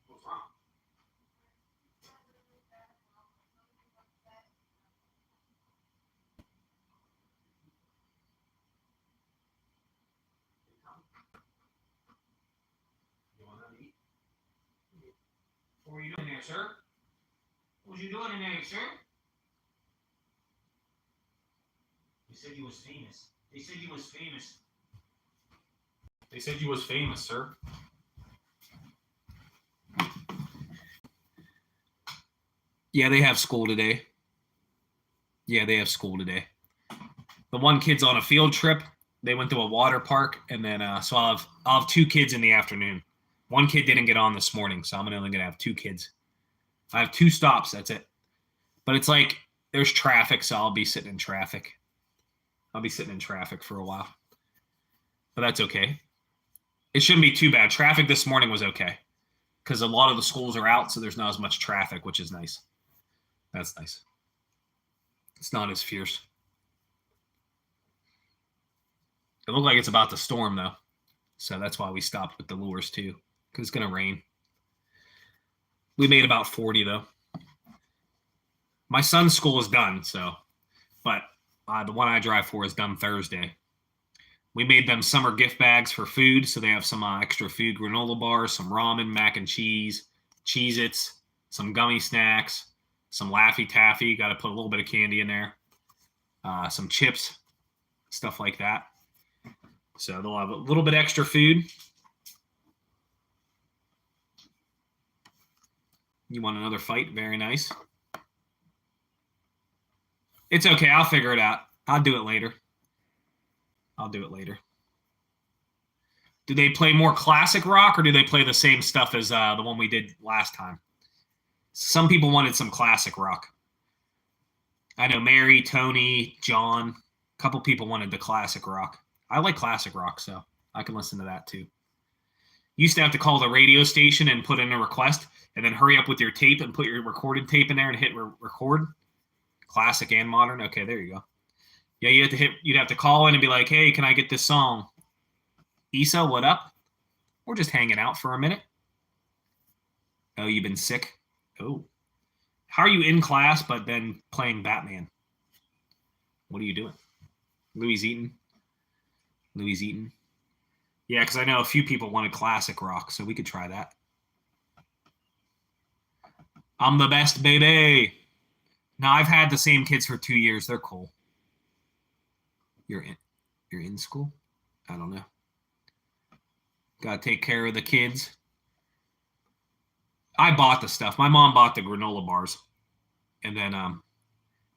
What's wrong? You want to eat? What were you doing there, sir? What was you doing in there, sir? They said you was famous. They said you was famous. They said you was famous, sir. Yeah, they have school today. Yeah, they have school today. The one kid's on a field trip. They went to a water park, and then so I'll have two kids in the afternoon. One kid didn't get on this morning, so I'm only gonna have two kids. I have two stops. That's it. But it's like there's traffic, so I'll be sitting in traffic. I'll be sitting in traffic for a while. But that's okay. It shouldn't be too bad. Traffic this morning was okay because a lot of the schools are out, so there's not as much traffic, which is nice. That's nice. It's not as fierce. It looked like it's about to storm, though. So that's why we stopped with the lures, too, because it's going to rain. We made about 40, though. My son's school is done, but the one I drive for is done Thursday. We made them summer gift bags for food, so they have some extra food, granola bars, some ramen, mac and cheese, Cheez-Its, some gummy snacks, some Laffy Taffy. Got to put a little bit of candy in there. Some chips, stuff like that. So they'll have a little bit extra food. You want another fight? Very nice. It's okay. I'll figure it out. I'll do it later. Do they play more classic rock or do they play the same stuff as the one we did last time? Some people wanted some classic rock. I know Mary, Tony, John, a couple people wanted the classic rock. I like classic rock, so I can listen to that too. Used to have to call the radio station and put in a request. and then hurry up with your tape and put your recorded tape in there and hit record. Classic and modern. Okay, there you go. Yeah, you'd have to call in and be like, hey, can I get this song? Issa, what up? We're just hanging out for a minute. Oh, you've been sick? Oh. How are you in class but then playing Batman? What are you doing? Louis Eaton? Yeah, because I know a few people wanted classic rock, so we could try that. I'm the best, baby. No, I've had the same kids for 2 years. They're cool. You're in school? I don't know. Gotta take care of the kids. I bought the stuff. My mom bought the granola bars. And then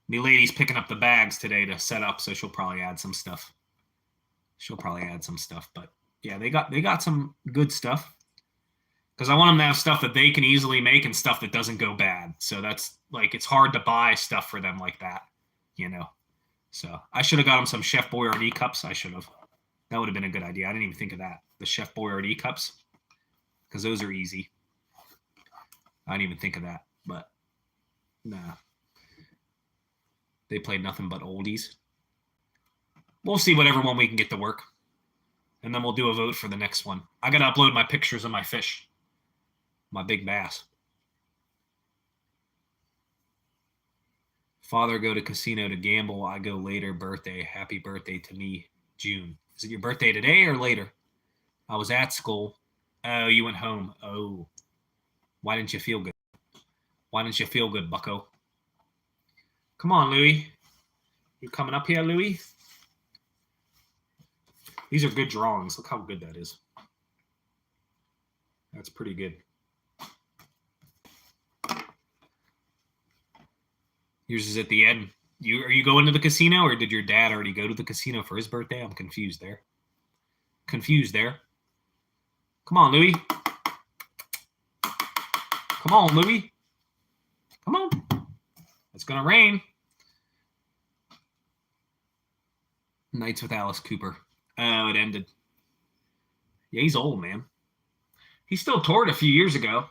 the lady's picking up the bags today to set up, so she'll probably add some stuff. But yeah, they got some good stuff. Because I want them to have stuff that they can easily make and stuff that doesn't go bad. So that's like, it's hard to buy stuff for them like that, you know. So I should have got them some Chef Boyardee cups. I should have. That would have been a good idea. I didn't even think of that. The Chef Boyardee cups. Because those are easy. I didn't even think of that. But nah. They played nothing but oldies. We'll see whatever one we can get to work. And then we'll do a vote for the next one. I got to upload my pictures of my fish. My big bass. Father go to casino to gamble. I go later. Birthday. Happy birthday to me. June. Is it your birthday today or later? I was at school. Oh, you went home. Oh. Why didn't you feel good? Bucko? Come on, Louie. You coming up here, Louie? These are good drawings. Look how good that is. That's pretty good. Yours is at the end. Are you going to the casino, or did your dad already go to the casino for his birthday? I'm confused there. Come on, Louie. Come on, Louie. Come on. It's going to rain. Nights with Alice Cooper. Oh, it ended. Yeah, he's old, man. He still toured a few years ago.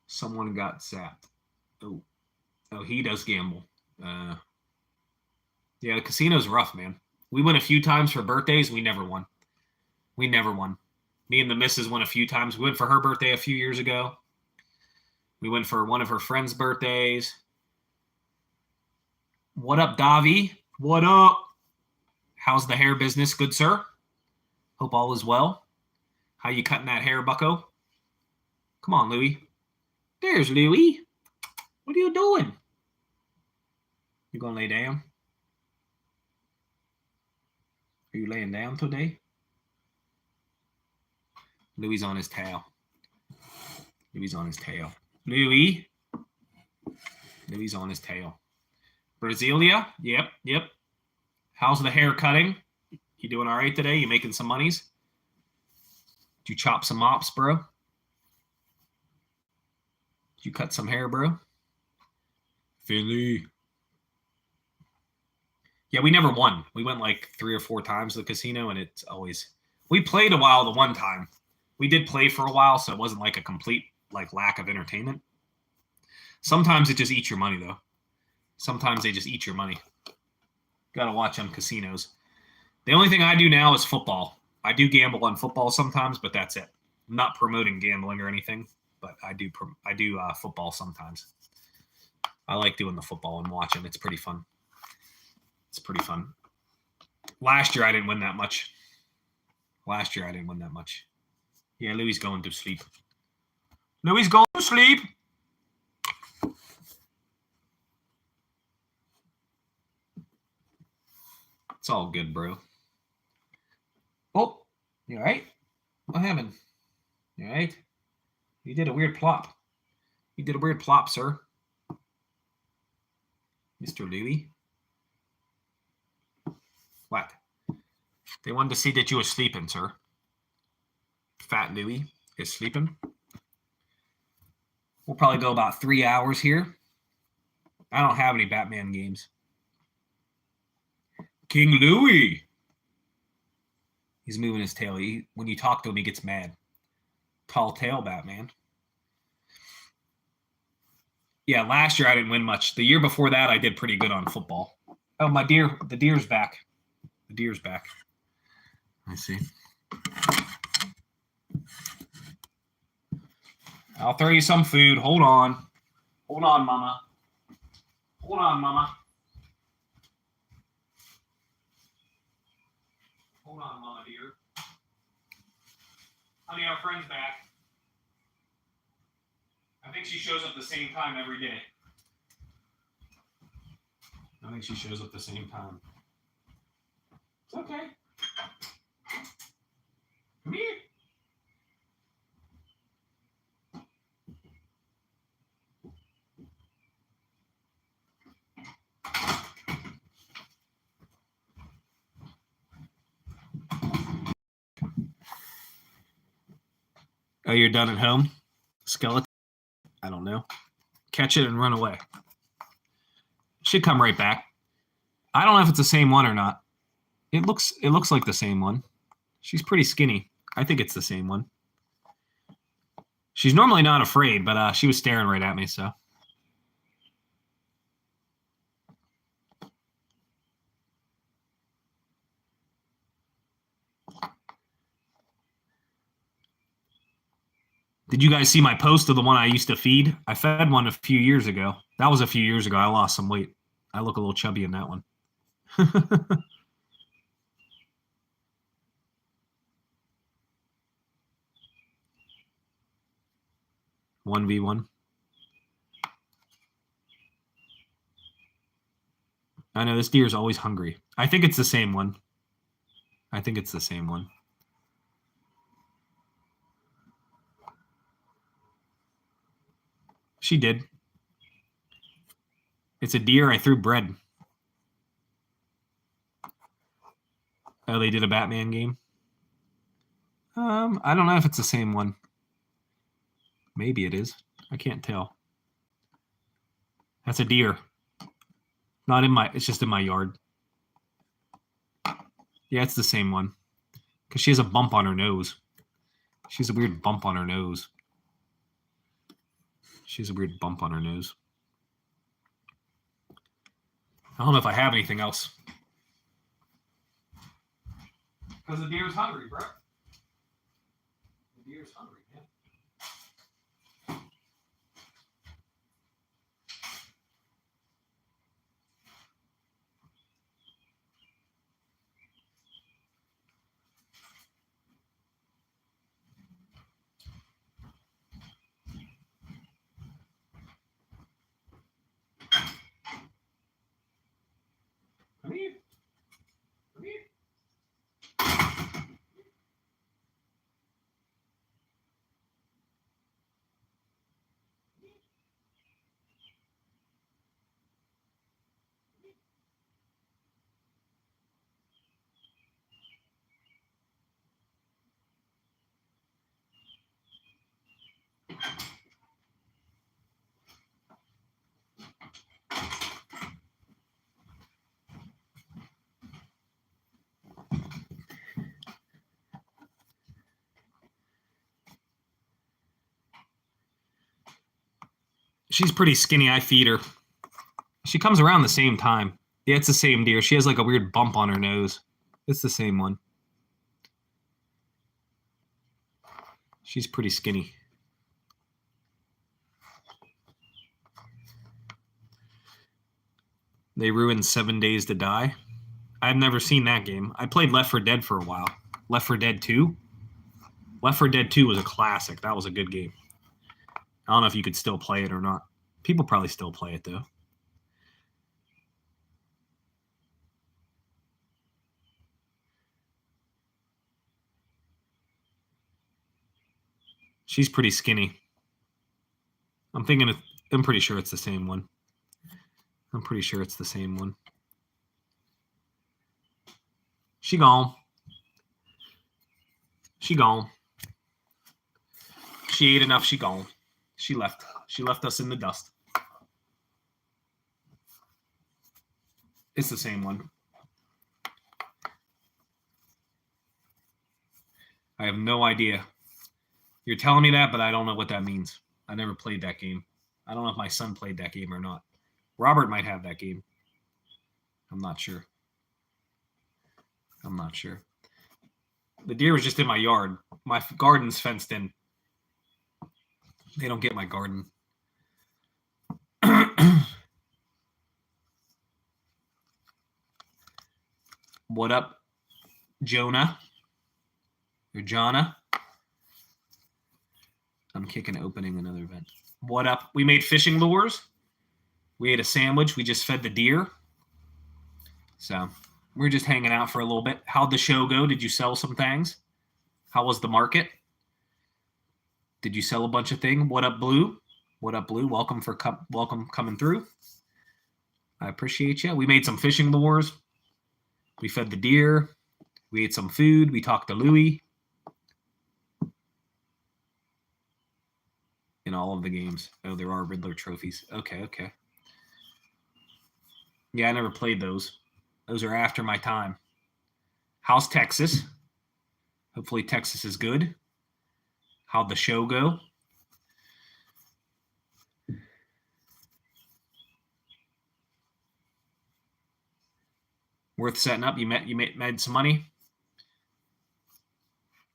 Someone got zapped. Oh, he does gamble. Yeah, the casino's rough, man. We went a few times for birthdays. We never won. Me and the missus went a few times. We went for her birthday a few years ago. We went for one of her friends' birthdays. What up, Davi? What up? How's the hair business, good sir? Hope all is well. How you cutting that hair, bucko? Come on, Louie. There's Louie. What are you doing? You gonna lay down? Are you laying down today? Louie's on his tail. Louie's on his tail. Louie's on his tail. Brasilia? Yep. How's the hair cutting? You doing all right today? You making some monies? Did you chop some mops, bro? Did you cut some hair, bro? Philly. Yeah, we never won. We went like 3 or 4 times to the casino, and it's always... We played a while the one time. We did play for a while, so it wasn't like a complete like lack of entertainment. Sometimes it just eats your money, though. Sometimes they just eat your money. Gotta watch on casinos. The only thing I do now is football. I do gamble on football sometimes, but that's it. I'm not promoting gambling or anything, but I do football sometimes. I like doing the football and watching. It's pretty fun. Last year I didn't win that much. Yeah, Louie's going to sleep. It's all good, bro. Oh, you all right? What happened? You all right? You did a weird plop. Sir. Mr. Louie. What? They wanted to see that you were sleeping, sir. Fat Louie is sleeping. We'll probably go about 3 hours here. I don't have any Batman games. King Louie. He's moving his tail. When you talk to him, he gets mad. Tall tail, Batman. Yeah, last year I didn't win much. The year before that, I did pretty good on football. Oh, the deer's back. The deer's back. I see. I'll throw you some food. Hold on. Hold on, Mama. Hold on, Mama. Hold on, Mama dear. Honey, our friend's back. I think she shows up the same time every day. I think she shows up the same time. It's okay. Come here. Oh, you're done at home? Skeleton? I don't know. Catch it and run away. Should come right back. I don't know if it's the same one or not. It looks like the same one. She's pretty skinny. I think it's the same one. She's normally not afraid, but she was staring right at me, so. Did you guys see my post of the one I used to feed? I fed one a few years ago. That was a few years ago. I lost some weight. I look a little chubby in that one. 1v1. I know this deer is always hungry. I think it's the same one. I think it's the same one. She did. It's a deer I threw bread. Oh, they did a Batman game? I don't know if it's the same one. Maybe it is. I can't tell. That's a deer. Not in my, it's just in my yard. Yeah, it's the same one. Because she has a bump on her nose. She has a weird bump on her nose. She has a weird bump on her nose. I don't know if I have anything else. Because the deer's hungry, bro. The deer's hungry, man. Come here. Come here. She's pretty skinny. I feed her. She comes around the same time. Yeah, it's the same deer. She has like a weird bump on her nose. It's the same one. She's pretty skinny. They ruined 7 Days to Die. I've never seen that game. I played Left 4 Dead for a while. Left 4 Dead 2? Left 4 Dead 2 was a classic. That was a good game. I don't know if you could still play it or not. People probably still play it, though. She's pretty skinny. I'm pretty sure it's the same one. I'm pretty sure it's the same one. She gone. She gone. She ate enough. She gone. She left. She left us in the dust. It's the same one. I have no idea. You're telling me that, but I don't know what that means. I never played that game. I don't know if my son played that game or not. Robert might have that game. I'm not sure. The deer was just in my yard. My garden's fenced in. They don't get my garden. What up, Jonah? Or Jonna? I'm kicking opening another event. What up? We made fishing lures. We ate a sandwich. We just fed the deer. So we're just hanging out for a little bit. How'd the show go? Did you sell some things? How was the market? Did you sell a bunch of things? What up, Blue? What up, Blue? Welcome coming through. I appreciate you. We made some fishing lures. We fed the deer. We ate some food. We talked to Louie. In all of the games. Oh, there are Riddler trophies. Okay. Yeah, I never played those. Those are after my time. How's Texas? Hopefully Texas is good. How'd the show go? Worth setting up. You made some money.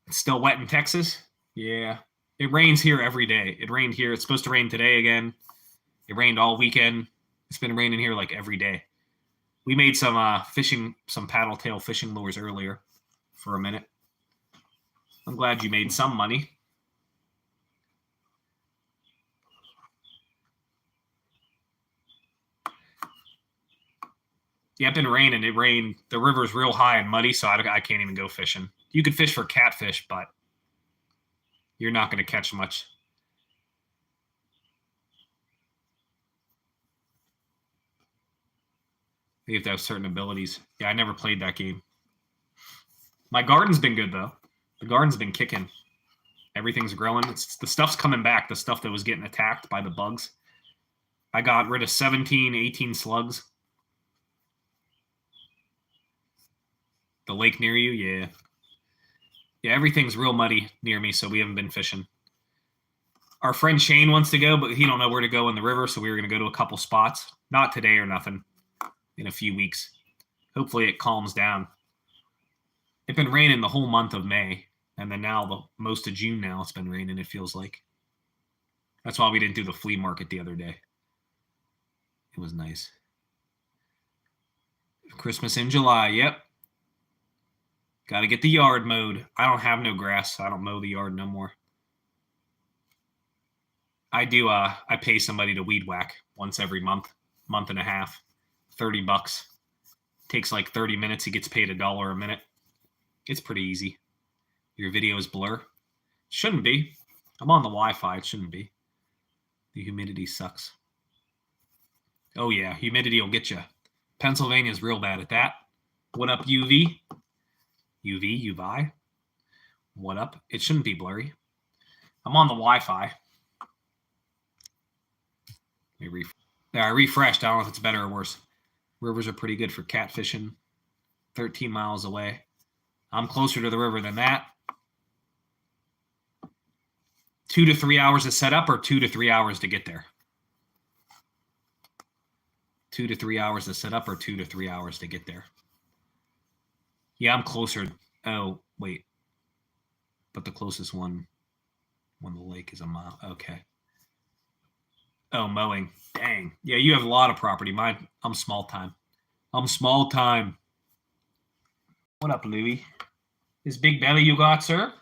It's still wet in Texas. Yeah. It rains here every day. It rained here. It's supposed to rain today again. It rained all weekend. It's been raining here like every day. We made some paddle tail fishing lures earlier for a minute. I'm glad you made some money. Yeah, it's been raining. It rained. The river's real high and muddy, so I can't even go fishing. You could fish for catfish, but you're not going to catch much. You have to have certain abilities. Yeah, I never played that game. My garden's been good, though. The garden's been kicking. Everything's growing. The stuff's coming back, the stuff that was getting attacked by the bugs. I got rid of 17, 18 slugs. The lake near you? Yeah. Yeah, everything's real muddy near me, so we haven't been fishing. Our friend Shane wants to go, but he don't know where to go in the river, so we were going to go to a couple spots. Not today or nothing. In a few weeks. Hopefully it calms down. It's been raining the whole month of May, and then now the most of June now it's been raining, it feels like. That's why we didn't do the flea market the other day. It was nice. Christmas in July, yep. Got to get the yard mowed. I don't have no grass. I don't mow the yard no more. I do. I pay somebody to weed whack once every month and a half, $30. Takes like 30 minutes. He gets paid $1 a minute. It's pretty easy. Your videos blur. Shouldn't be. I'm on the Wi-Fi. It shouldn't be. The humidity sucks. Oh yeah, humidity will get you. Pennsylvania's real bad at that. What up, UV? UVI? What up? It shouldn't be blurry. I'm on the Wi-Fi. I refreshed. I don't know if it's better or worse. Rivers are pretty good for catfishing. 13 miles away. I'm closer to the river than that. 2 to 3 hours to set up or 2 to 3 hours to get there? 2 to 3 hours to set up or 2 to 3 hours to get there? Yeah, I'm closer. Oh, wait. But the closest one when the lake is a mile. Okay. Oh, mowing. Dang. Yeah, you have a lot of property. I'm small time. What up, Louie? This big belly you got, sir?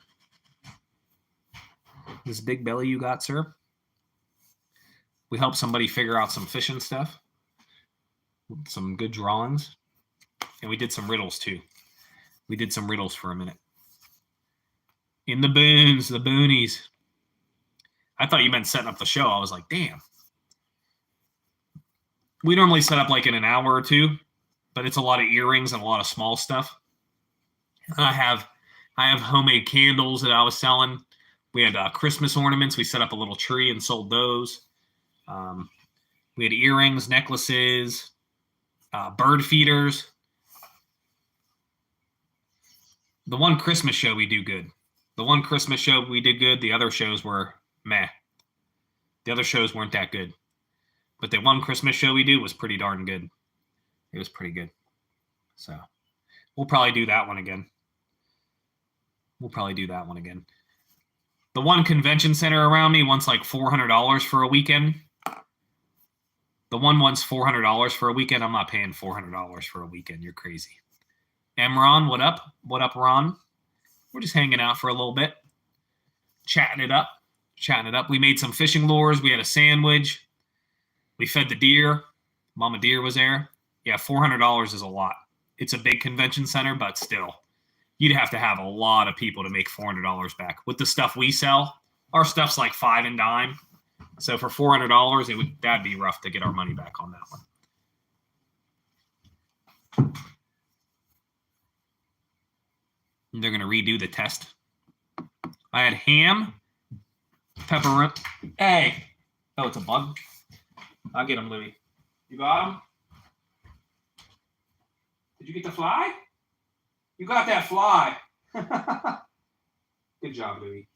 We helped somebody figure out some fishing stuff. Some good drawings. And we did some riddles, too. We did some riddles for a minute. In the boons, the boonies. I thought you meant setting up the show. I was like, damn. We normally set up like in an hour or two, but it's a lot of earrings and a lot of small stuff. I have homemade candles that I was selling. We had Christmas ornaments. We set up a little tree and sold those. We had earrings, necklaces, bird feeders. The one Christmas show we do good. The other shows were meh. The other shows weren't that good. But the one Christmas show we do was pretty darn good. It was pretty good. So we'll probably do that one again. The one convention center around me wants like $400 for a weekend. The one wants $400 for a weekend. I'm not paying $400 for a weekend. You're crazy. Emron, what up? What up, Ron? We're just hanging out for a little bit. Chatting it up. We made some fishing lures. We had a sandwich. We fed the deer. Mama deer was there. Yeah, $400 is a lot. It's a big convention center, but still. You'd have to have a lot of people to make $400 back. With the stuff we sell, our stuff's like $5 and dime. So for $400, that'd be rough to get our money back on that one. And they're going to redo the test. I had ham, pepperoni. Hey. Oh, it's a bug? I'll get him, Louie. You got him? Did you get the fly? You got that fly. Good job, Louie.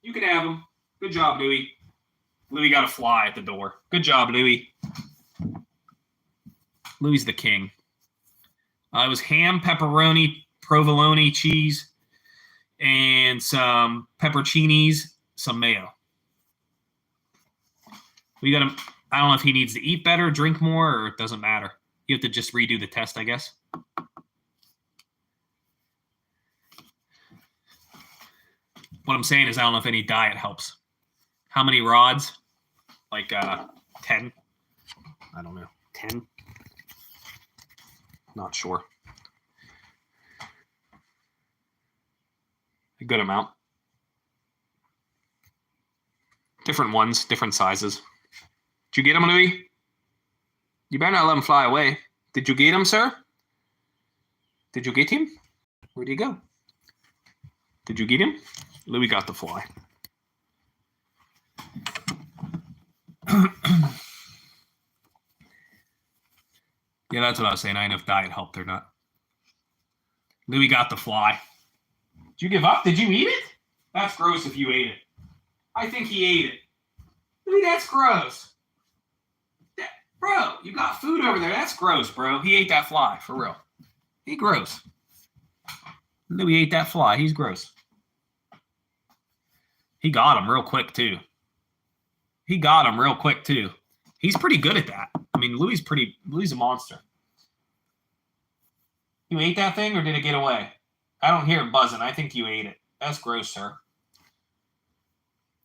You can have him. Good job, Louie. Louie got a fly at the door. Good job, Louie. Louie's the king. It was ham, pepperoni, provolone cheese, and some pepperoncinis, some mayo. We got him. I don't know if he needs to eat better, drink more, or it doesn't matter. You have to just redo the test, I guess. What I'm saying is I don't know if any diet helps. How many rods? Like 10? I don't know. 10? Not sure. A good amount. Different ones, different sizes. Did you get him, Louie? You better not let him fly away. Did you get him, sir? Did you get him? Where'd he go? Did you get him? Louie got the fly. Yeah, that's what I was saying. I don't know if diet helped or not. Louie got the fly. Did you give up? Did you eat it? That's gross if you ate it. I think he ate it. Louie, that's gross. Bro, you got food over there. That's gross, bro. He ate that fly, for real. He gross. Louie ate that fly. He's gross. He got him real quick, too. He's pretty good at that. I mean, Louie's a monster. You ate that thing, or did it get away? I don't hear it buzzing. I think you ate it. That's gross, sir.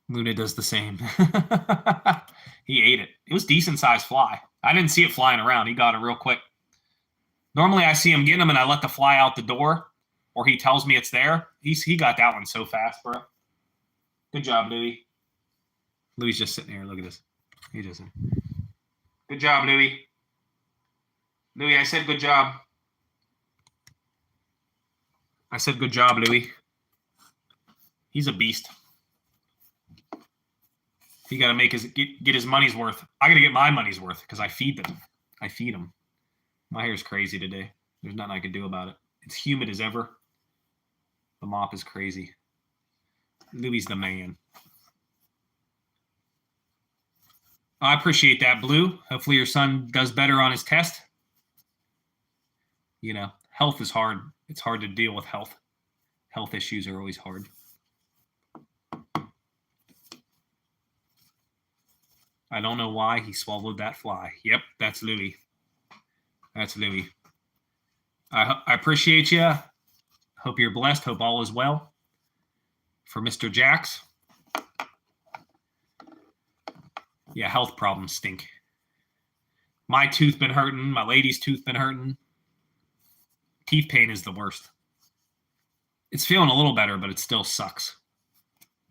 Luna does the same. He ate it. It was a decent-sized fly. I didn't see it flying around. He got it real quick. Normally, I see him getting them, and I let the fly out the door, or he tells me it's there. He got that one so fast, bro. Good job, Louie. Louie's just sitting here. Look at this. He doesn't. Good job, Louie. Louie, I said good job. I said good job, Louie. He's a beast. He got to get his money's worth. I got to get my money's worth because I feed them. I feed them. My hair's crazy today. There's nothing I can do about it. It's humid as ever. The mop is crazy. Louie's the man. I appreciate that, Blue. Hopefully your son does better on his test. You know, health is hard. It's hard to deal with health. Health issues are always hard. I don't know why he swallowed that fly. Yep, that's Louie. That's Louie. I appreciate you. Hope you're blessed. Hope all is well for Mr. Jax. Yeah, health problems stink. My tooth been hurting. My lady's tooth been hurting. Teeth pain is the worst. It's feeling a little better, but it still sucks.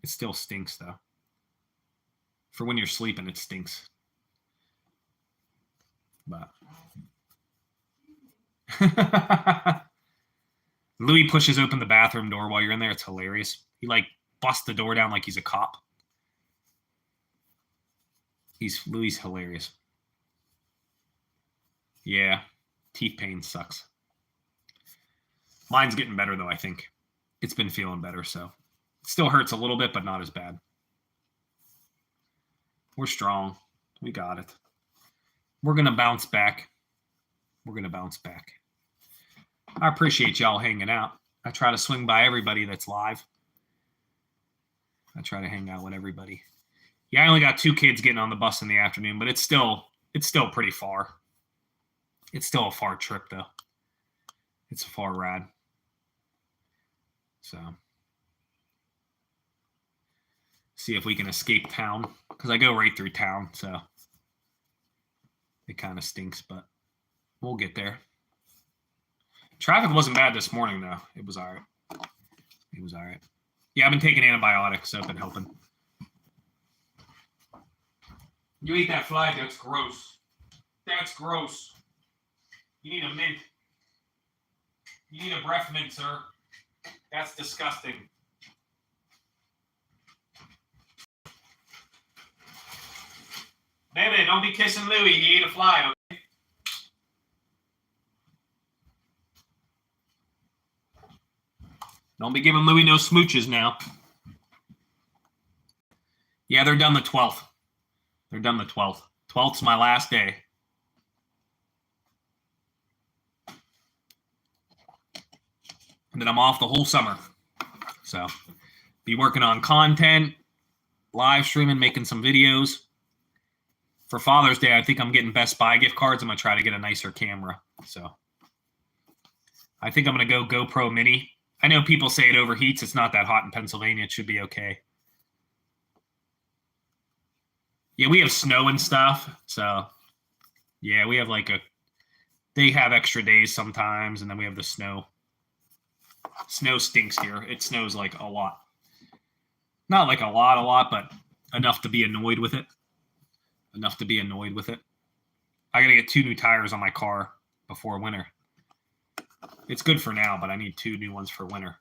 It still stinks, though. For when you're sleeping, it stinks. But Louis pushes open the bathroom door while you're in there. It's hilarious. He like busts the door down like he's a cop. Louis hilarious. Yeah, teeth pain sucks. Mine's getting better though, I think. It's been feeling better, so it still hurts a little bit, but not as bad. We're strong. We got it. We're going to bounce back. We're going to bounce back. I appreciate y'all hanging out. I try to swing by everybody that's live. I try to hang out with everybody. Yeah, I only got 2 kids getting on the bus in the afternoon, but it's still pretty far. It's still a far trip, though. It's a far ride. So, see if we can escape town, because I go right through town, so it kind of stinks, but we'll get there. Traffic wasn't bad this morning, though. It was all right. It was all right. Yeah, I've been taking antibiotics, so I've been helping. You ate that fly, that's gross. That's gross. You need a mint. You need a breath mint, sir. That's disgusting. Baby, don't be kissing Louie. He ate a fly, okay? Don't be giving Louie no smooches now. Yeah, they're done the 12th. They're done the 12th. 12th's my last day. And then I'm off the whole summer. So, be working on content, live streaming, making some videos. For Father's Day, I think I'm getting Best Buy gift cards. I'm going to try to get a nicer camera. So, I think I'm going to go GoPro Mini. I know people say it overheats. It's not that hot in Pennsylvania. It should be okay. Yeah, we have snow and stuff. So, yeah, we have they have extra days sometimes, and then we have the snow. Snow stinks here. It snows like a lot. Not like a lot, but enough to be annoyed with it. Enough to be annoyed with it. I got to get 2 new tires on my car before winter. It's good for now, but I need 2 new ones for winter.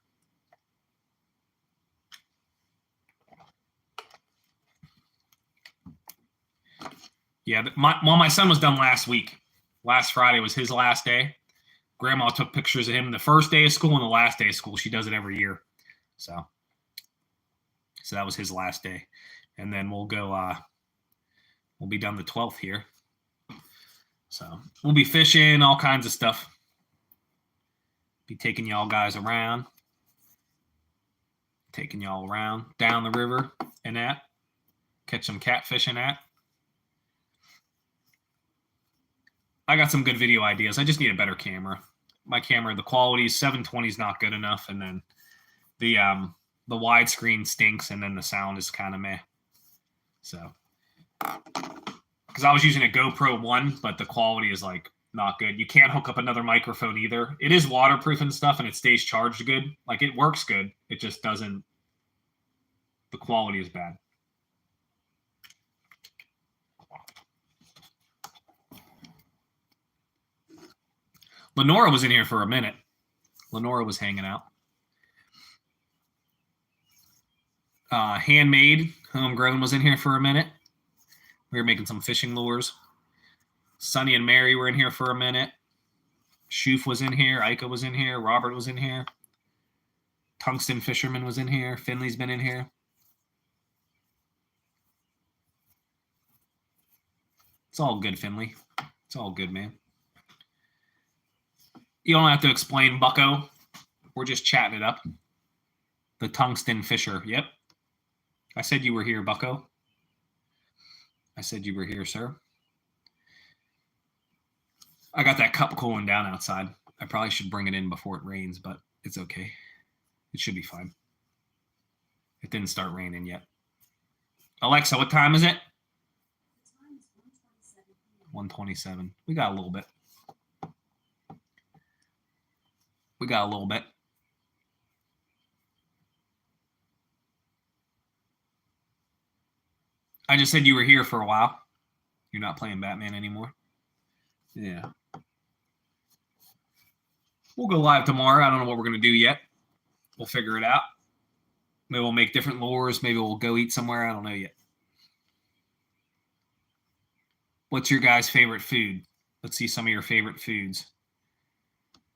Yeah, my son was done last week. Last Friday was his last day. Grandma took pictures of him the first day of school and the last day of school. She does it every year. So that was his last day. And then we'll go, we'll be done the 12th here. So we'll be fishing, all kinds of stuff. Be taking y'all guys around. Taking y'all around down the river and that. Catch some catfishing at. I got some good video ideas. I just need a better camera. My camera, the quality, 720 is not good enough, and then the widescreen stinks, and then the sound is kind of meh. So, because I was using a GoPro 1, but the quality is not good. You can't hook up another microphone either. It is waterproof and stuff, and it stays charged good. It works good. It just doesn't. The quality is bad. Lenora was in here for a minute. Lenora was hanging out. Handmade, homegrown was in here for a minute. We were making some fishing lures. Sonny and Mary were in here for a minute. Shoof was in here. Ika was in here. Robert was in here. Tungsten Fisherman was in here. Finley's been in here. It's all good, Finley. It's all good, man. You don't have to explain, bucko. We're just chatting it up. The Tungsten Fisher. Yep. I said you were here, bucko. I said you were here, sir. I got that cup cooling down outside. I probably should bring it in before it rains, but it's okay. It should be fine. It didn't start raining yet. Alexa, what time is it? The time is 1:27. We got a little bit. We got a little bit. I just said you were here for a while. You're not playing Batman anymore? Yeah. We'll go live tomorrow. I don't know what we're going to do yet. We'll figure it out. Maybe we'll make different lures. Maybe we'll go eat somewhere. I don't know yet. What's your guys' favorite food? Let's see some of your favorite foods.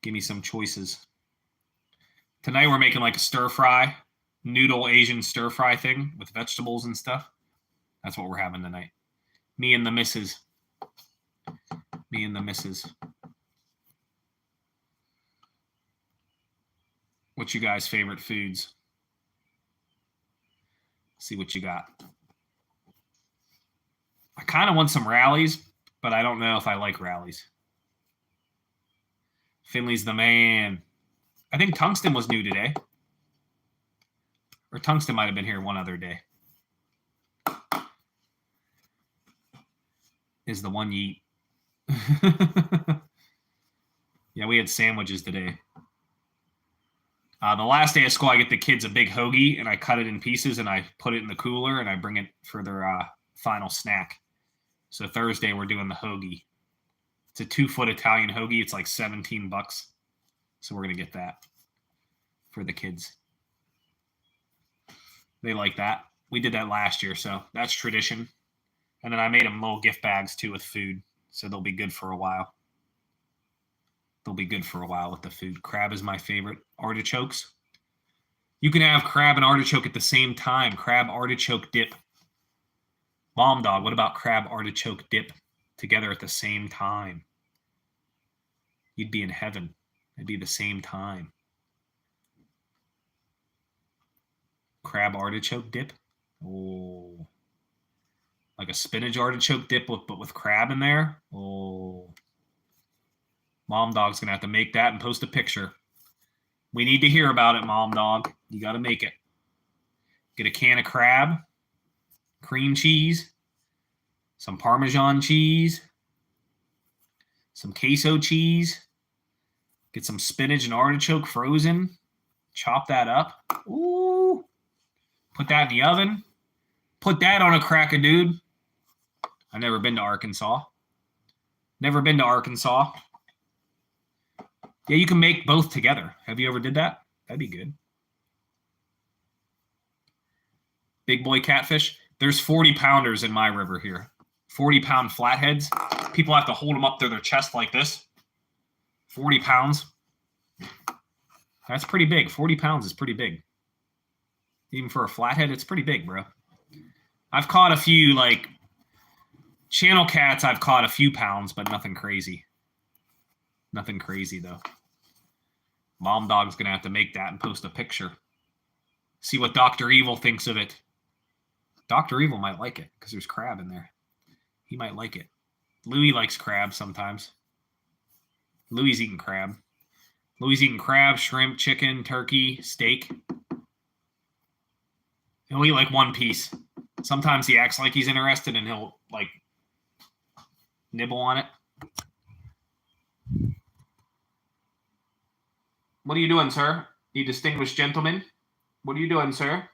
Give me some choices. Tonight we're making a stir-fry, noodle Asian stir-fry thing with vegetables and stuff. That's what we're having tonight. Me and the missus. Me and the missus. What's you guys' favorite foods? See what you got. I kind of want some rallies, but I don't know if I like rallies. Finley's the man. I think Tungsten was new today. Or Tungsten might have been here one other day. Is the one you eat. Yeah, we had sandwiches today. The last day of school, I get the kids a big hoagie, and I cut it in pieces, and I put it in the cooler, and I bring it for their final snack. So Thursday, we're doing the hoagie. It's a 2-foot Italian hoagie. It's like $17. So we're going to get that for the kids. They like that. We did that last year, so that's tradition. And then I made them little gift bags, too, with food. So they'll be good for a while. They'll be good for a while with the food. Crab is my favorite. Artichokes. You can have crab and artichoke at the same time. Crab artichoke dip. Mom Dog, what about crab artichoke dip together at the same time? You'd be in heaven. It'd be the same time. Crab artichoke dip. Oh. Like a spinach artichoke dip, but with crab in there. Oh. Mom Dog's going to have to make that and post a picture. We need to hear about it, Mom Dog. You got to make it. Get a can of crab, cream cheese, some Parmesan cheese, some queso cheese. Get some spinach and artichoke frozen. Chop that up. Ooh. Put that in the oven. Put that on a cracker, dude. I've never been to Arkansas. Never been to Arkansas. Yeah, you can make both together. Have you ever did that? That'd be good. Big boy catfish. There's 40-pounders in my river here. 40-pound flatheads. People have to hold them up to their chest like this. 40 pounds. That's pretty big. 40 pounds is pretty big. Even for a flathead, it's pretty big, bro. I've caught a few, like, channel cats. I've caught a few pounds, but nothing crazy. Nothing crazy, though. Mom Dog's going to have to make that and post a picture. See what Dr. Evil thinks of it. Dr. Evil might like it because there's crab in there. He might like it. Louis likes crab sometimes. Louis eating crab. Louis eating crab, shrimp, chicken, turkey, steak. He'll eat like one piece. Sometimes he acts like he's interested and he'll, like, nibble on it. What are you doing, sir? You distinguished gentleman? What are you doing, sir?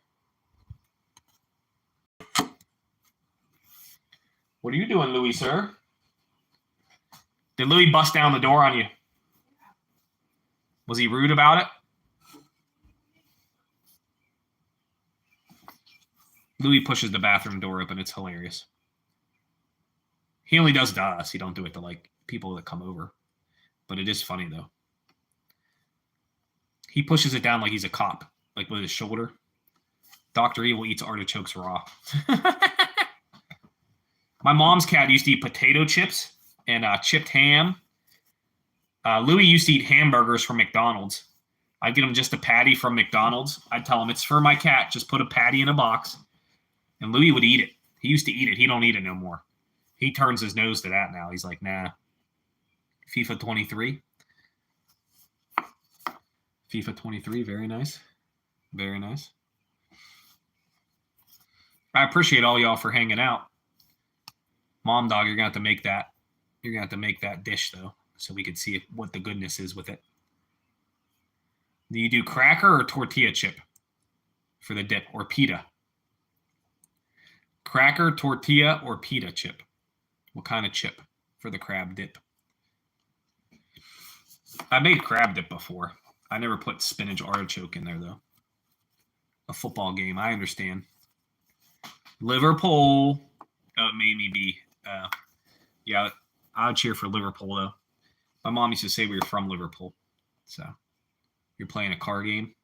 What are you doing, Louis, sir? Did Louis bust down the door on you? Was he rude about it? Louis pushes the bathroom door open. It's hilarious. He only does to us. He don't do it to, like, people that come over. But it is funny, though. He pushes it down like he's a cop, like with his shoulder. Dr. Evil eats artichokes raw. My mom's cat used to eat potato chips and chipped ham. Louis used to eat hamburgers from McDonald's. I'd get him just a patty from McDonald's. I'd tell him, it's for my cat. Just put a patty in a box. And Louis would eat it. He used to eat it. He don't eat it no more. He turns his nose to that now. He's like, nah. FIFA 23. FIFA 23, very nice. Very nice. I appreciate all y'all for hanging out. Mom Dog, you're going to have to make that. You're going to have to make that dish, though, so we can see what the goodness is with it. Do you do cracker or tortilla chip for the dip, or pita? Cracker, tortilla, or pita chip? What kind of chip for the crab dip? I made crab dip before. I never put spinach artichoke in there, though. A football game, I understand. Liverpool. Oh, it made me be. Yeah, I'd cheer for Liverpool, though. My mom used to say we were from Liverpool. So, you're playing a car game?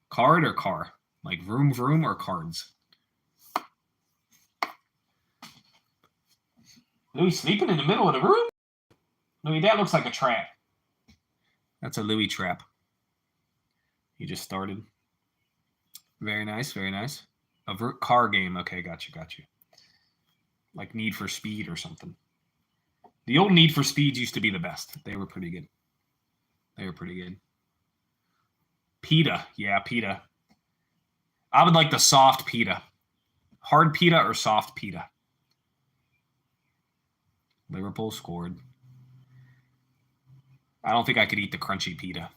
Card or car? Like vroom vroom or cards? Louis sleeping in the middle of the room? Louis, that looks like a trap. That's a Louis trap. He just started. Very nice, very nice. A car game. Okay, got you. Like Need for Speed or something. The old Need for Speeds used to be the best. They were pretty good. Pita. Yeah, pita. I would like the soft pita. Hard pita or soft pita? Liverpool scored. I don't think I could eat the crunchy pita.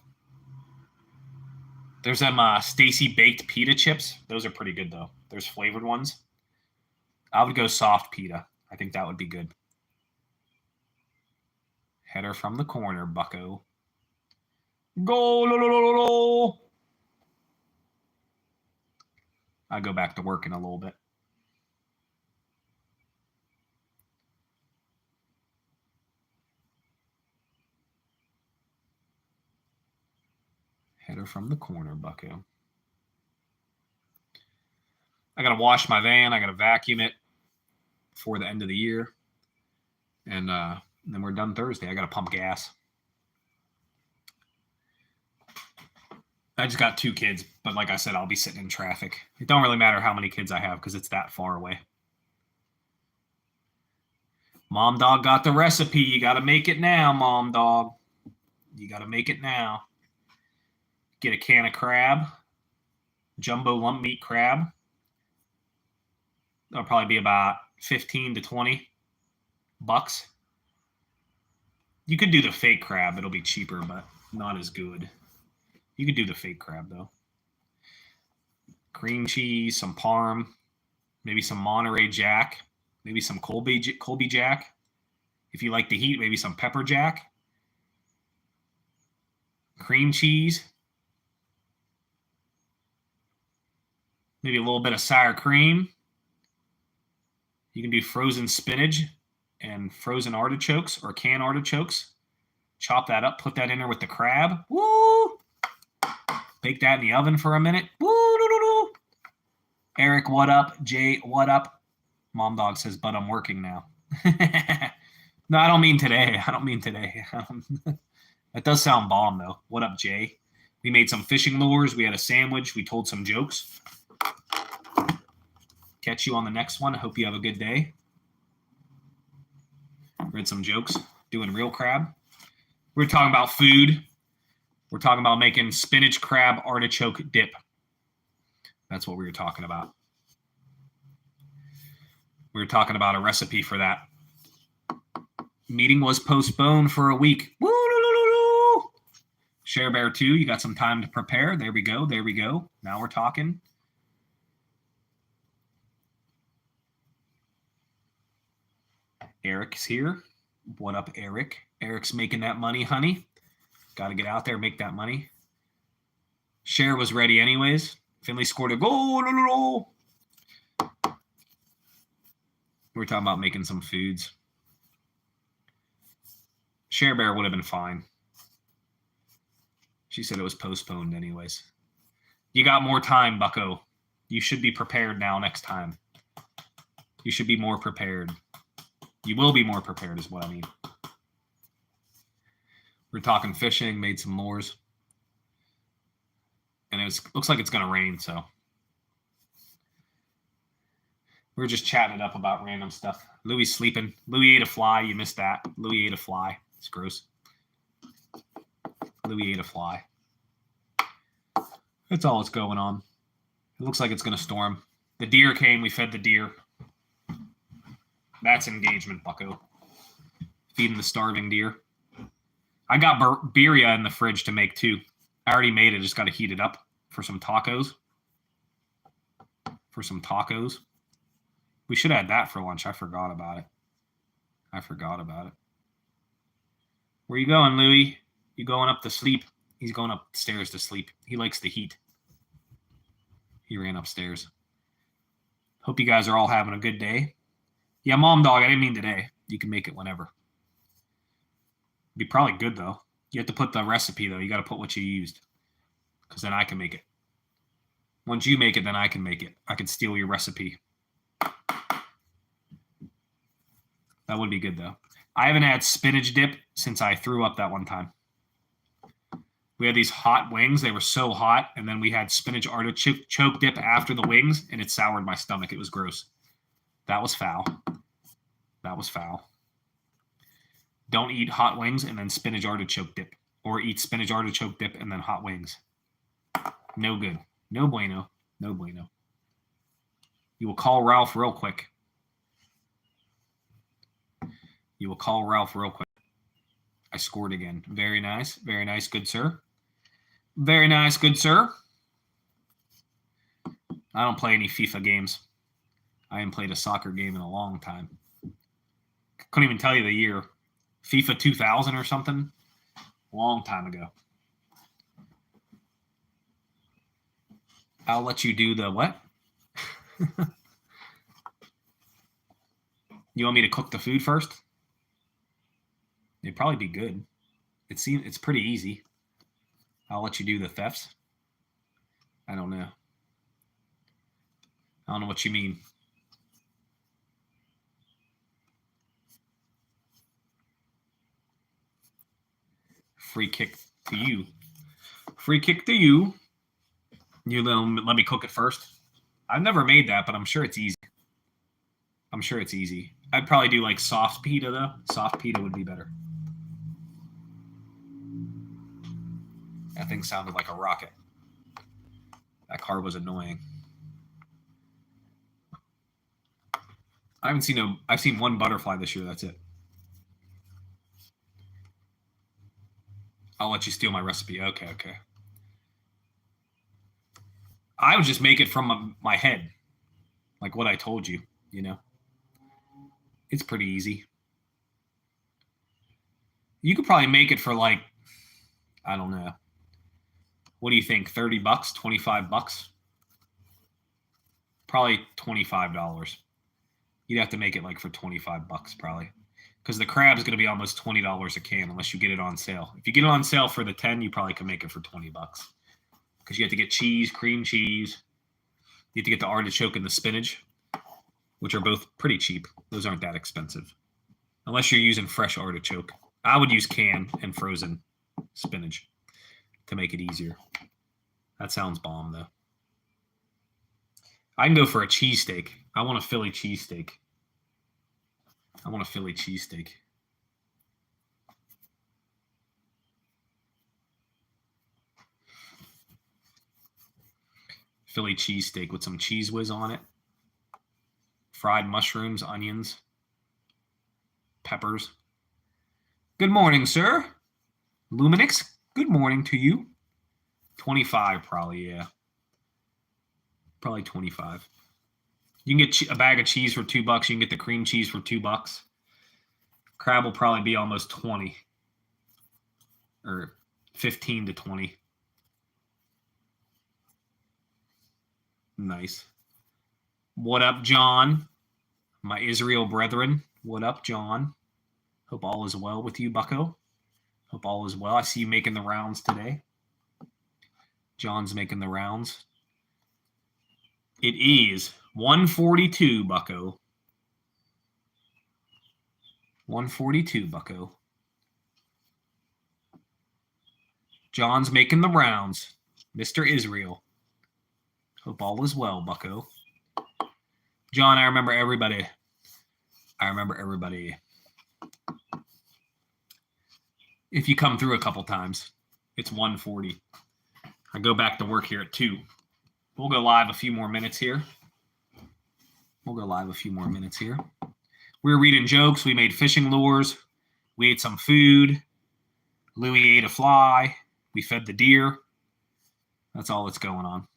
There's them Stacy baked pita chips. Those are pretty good, though. There's flavored ones. I would go soft pita. I think that would be good. Header from the corner, bucko. Goal! I'll go back to work in a little bit. Header from the corner, bucko. I got to wash my van. I got to vacuum it before the end of the year. And then we're done Thursday. I got to pump gas. I just got 2 kids, but like I said, I'll be sitting in traffic. It don't really matter how many kids I have because it's that far away. Mom dog got the recipe. You got to make it now, mom dog. You got to make it now. Get a can of crab. Jumbo lump meat crab. That'll probably be about 15 to 20 bucks. You could do the fake crab. It'll be cheaper, but not as good. You could do the fake crab, though. Cream cheese, some parm, maybe some Monterey Jack, maybe some Colby Jack. If you like the heat, maybe some pepper jack. Cream cheese. Maybe a little bit of sour cream. You can do frozen spinach and frozen artichokes or canned artichokes. Chop that up, put that in there with the crab. Woo! Bake that in the oven for a minute. Woo! Eric, what up? Jay, what up? Mom dog says, but I'm working now. No, I don't mean today. That does sound bomb, though. What up, Jay? We made some fishing lures. We had a sandwich. We told some jokes. Catch you on the next one. I hope you have a good day. Read some jokes. Doing real crab. We're talking about food. We're talking about making spinach crab artichoke dip. That's what we were talking about. We were talking about a recipe for that. Meeting was postponed for a week. Woo! Share Bear 2, you got some time to prepare. There we go. Now we're talking. Eric's here. What up, Eric? Eric's making that money, honey. Got to get out there, make that money. Cher was ready anyways. Finley scored a goal. We're talking about making some foods. Cher Bear would have been fine. She said it was postponed anyways. You got more time, bucko. You should be prepared now next time. You should be more prepared. You will be more prepared is what I mean. We're talking fishing, made some lures. And looks like it's going to rain, so. We were just chatting it up about random stuff. Louis sleeping. Louis ate a fly. You missed that. Louis ate a fly. It's gross. Louis ate a fly. That's all that's going on. It looks like it's going to storm. The deer came. We fed the deer. That's engagement, bucko. Feeding the starving deer. I got birria in the fridge to make too. I already made it. Just got to heat it up for some tacos. We should add that for lunch. I forgot about it. Where you going, Louis? You going up to sleep? He's going upstairs to sleep. He likes the heat. He ran upstairs. Hope you guys are all having a good day. Yeah, mom dog, I didn't mean today. You can make it whenever. Be probably good, though. You have to put the recipe, though. You got to put what you used. Because then I can make it. Once you make it, then I can make it. I can steal your recipe. That would be good, though. I haven't had spinach dip since I threw up that one time. We had these hot wings. They were so hot. And then we had spinach artichoke dip after the wings, and it soured my stomach. It was gross. That was foul. That was foul. Don't eat hot wings and then spinach artichoke dip. Or eat spinach artichoke dip and then hot wings. No good. No bueno. No bueno. You will call Ralph real quick. You will call Ralph real quick. I scored again. Very nice. Very nice. Good, sir. Very nice. Good, sir. I don't play any FIFA games. I haven't played a soccer game in a long time. Couldn't even tell you the year. FIFA 2000 or something. Long time ago. I'll let you do the what? You want me to cook the food first? It'd probably be good. It's pretty easy. I'll let you do the thefts. I don't know. I don't know what you mean. Free kick to you. Free kick to you. You let me cook it first. I've never made that, but I'm sure it's easy. I'm sure it's easy. I'd probably do like soft pita though. Soft pita would be better. That thing sounded like a rocket. That car was annoying. I've seen one butterfly this year, that's it. I'll let you steal my recipe. Okay. I would just make it from my head. Like what I told you, you know. It's pretty easy. You could probably make it for like, I don't know. What do you think? $30, $25? Probably $25. You'd have to make it like for $25 probably. Because the crab is going to be almost $20 a can unless you get it on sale. If you get it on sale for the 10, you probably can make it for $20. Because you have to get cheese, cream cheese. You have to get the artichoke and the spinach, which are both pretty cheap. Those aren't that expensive. Unless you're using fresh artichoke. I would use canned and frozen spinach to make it easier. That sounds bomb, though. I can go for a cheesesteak. I want a Philly cheesesteak. Philly cheesesteak with some cheese whiz on it. Fried mushrooms, onions, peppers. Good morning, sir. Luminix, good morning to you. 25 probably, yeah. Probably 25. You can get a bag of cheese for $2. You can get the cream cheese for $2. Crab will probably be almost 20. Or 15 to 20. Nice. What up, John? My Israel brethren. What up, John? Hope all is well with you, bucko. Hope all is well. I see you making the rounds today. John's making the rounds. It is 142, bucko. 142, bucko. John's making the rounds. Mr. Israel. Hope all is well, bucko. John, I remember everybody. If you come through a couple times, it's 140. I go back to work here at 2. We'll go live a few more minutes here. We were reading jokes. We made fishing lures. We ate some food. Louis ate a fly. We fed the deer. That's all that's going on.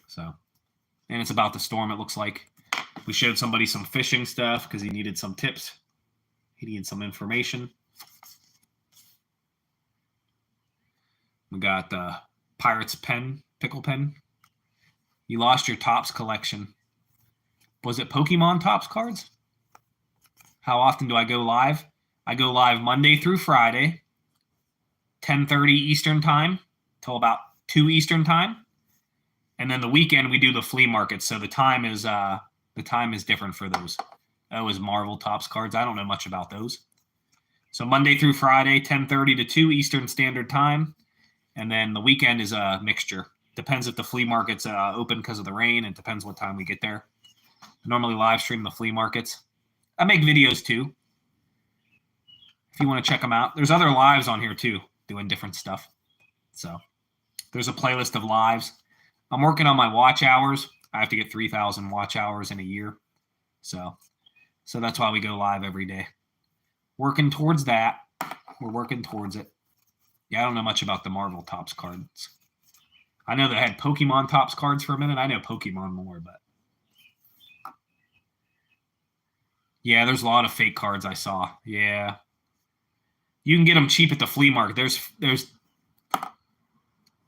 So, and it's about the storm, it looks like. We showed somebody some fishing stuff because he needed some tips. He needed some information. We got the Pirate's pen, pickle pen. You lost your Topps collection. Was it Pokemon Topps cards? How often do I go live? I go live Monday through Friday, 10:30 Eastern time till about 2 Eastern time. And then the weekend we do the flea market, so the time is different for those. That was Marvel Topps cards. I don't know much about those. So Monday through Friday, 10:30 to 2 Eastern Standard Time. And then the weekend is a mixture. Depends if the flea market's open because of the rain. It depends what time we get there. I normally live stream the flea markets. I make videos too, if you want to check them out. There's other lives on here too, doing different stuff. So there's a playlist of lives. I'm working on my watch hours. I have to get 3,000 watch hours in a year. So that's why we go live every day. Working towards that. We're working towards it. Yeah, I don't know much about the Marvel Topps cards. I know they had Pokemon Topps cards for a minute. I know Pokemon more, but yeah, there's a lot of fake cards I saw. Yeah. You can get them cheap at the flea market. There's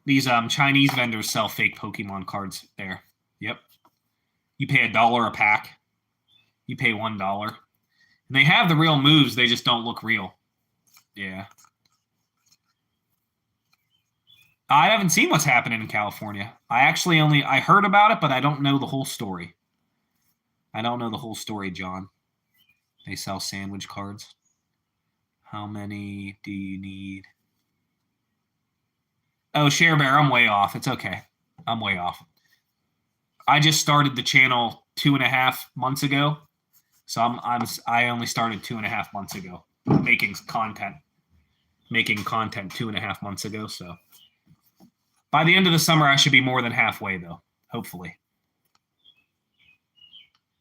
these Chinese vendors sell fake Pokemon cards there. Yep. You pay $1 a pack. You pay $1. And they have the real moves, they just don't look real. Yeah. I haven't seen what's happening in California. I heard about it, but I don't know the whole story. I don't know the whole story, John. They sell sandwich cards. How many do you need? Oh, Share Bear, I'm way off. It's okay. I'm way off. I just started the channel 2.5 months ago. So I only started 2.5 months ago making content 2.5 months ago. So by the end of the summer, I should be more than halfway though, hopefully.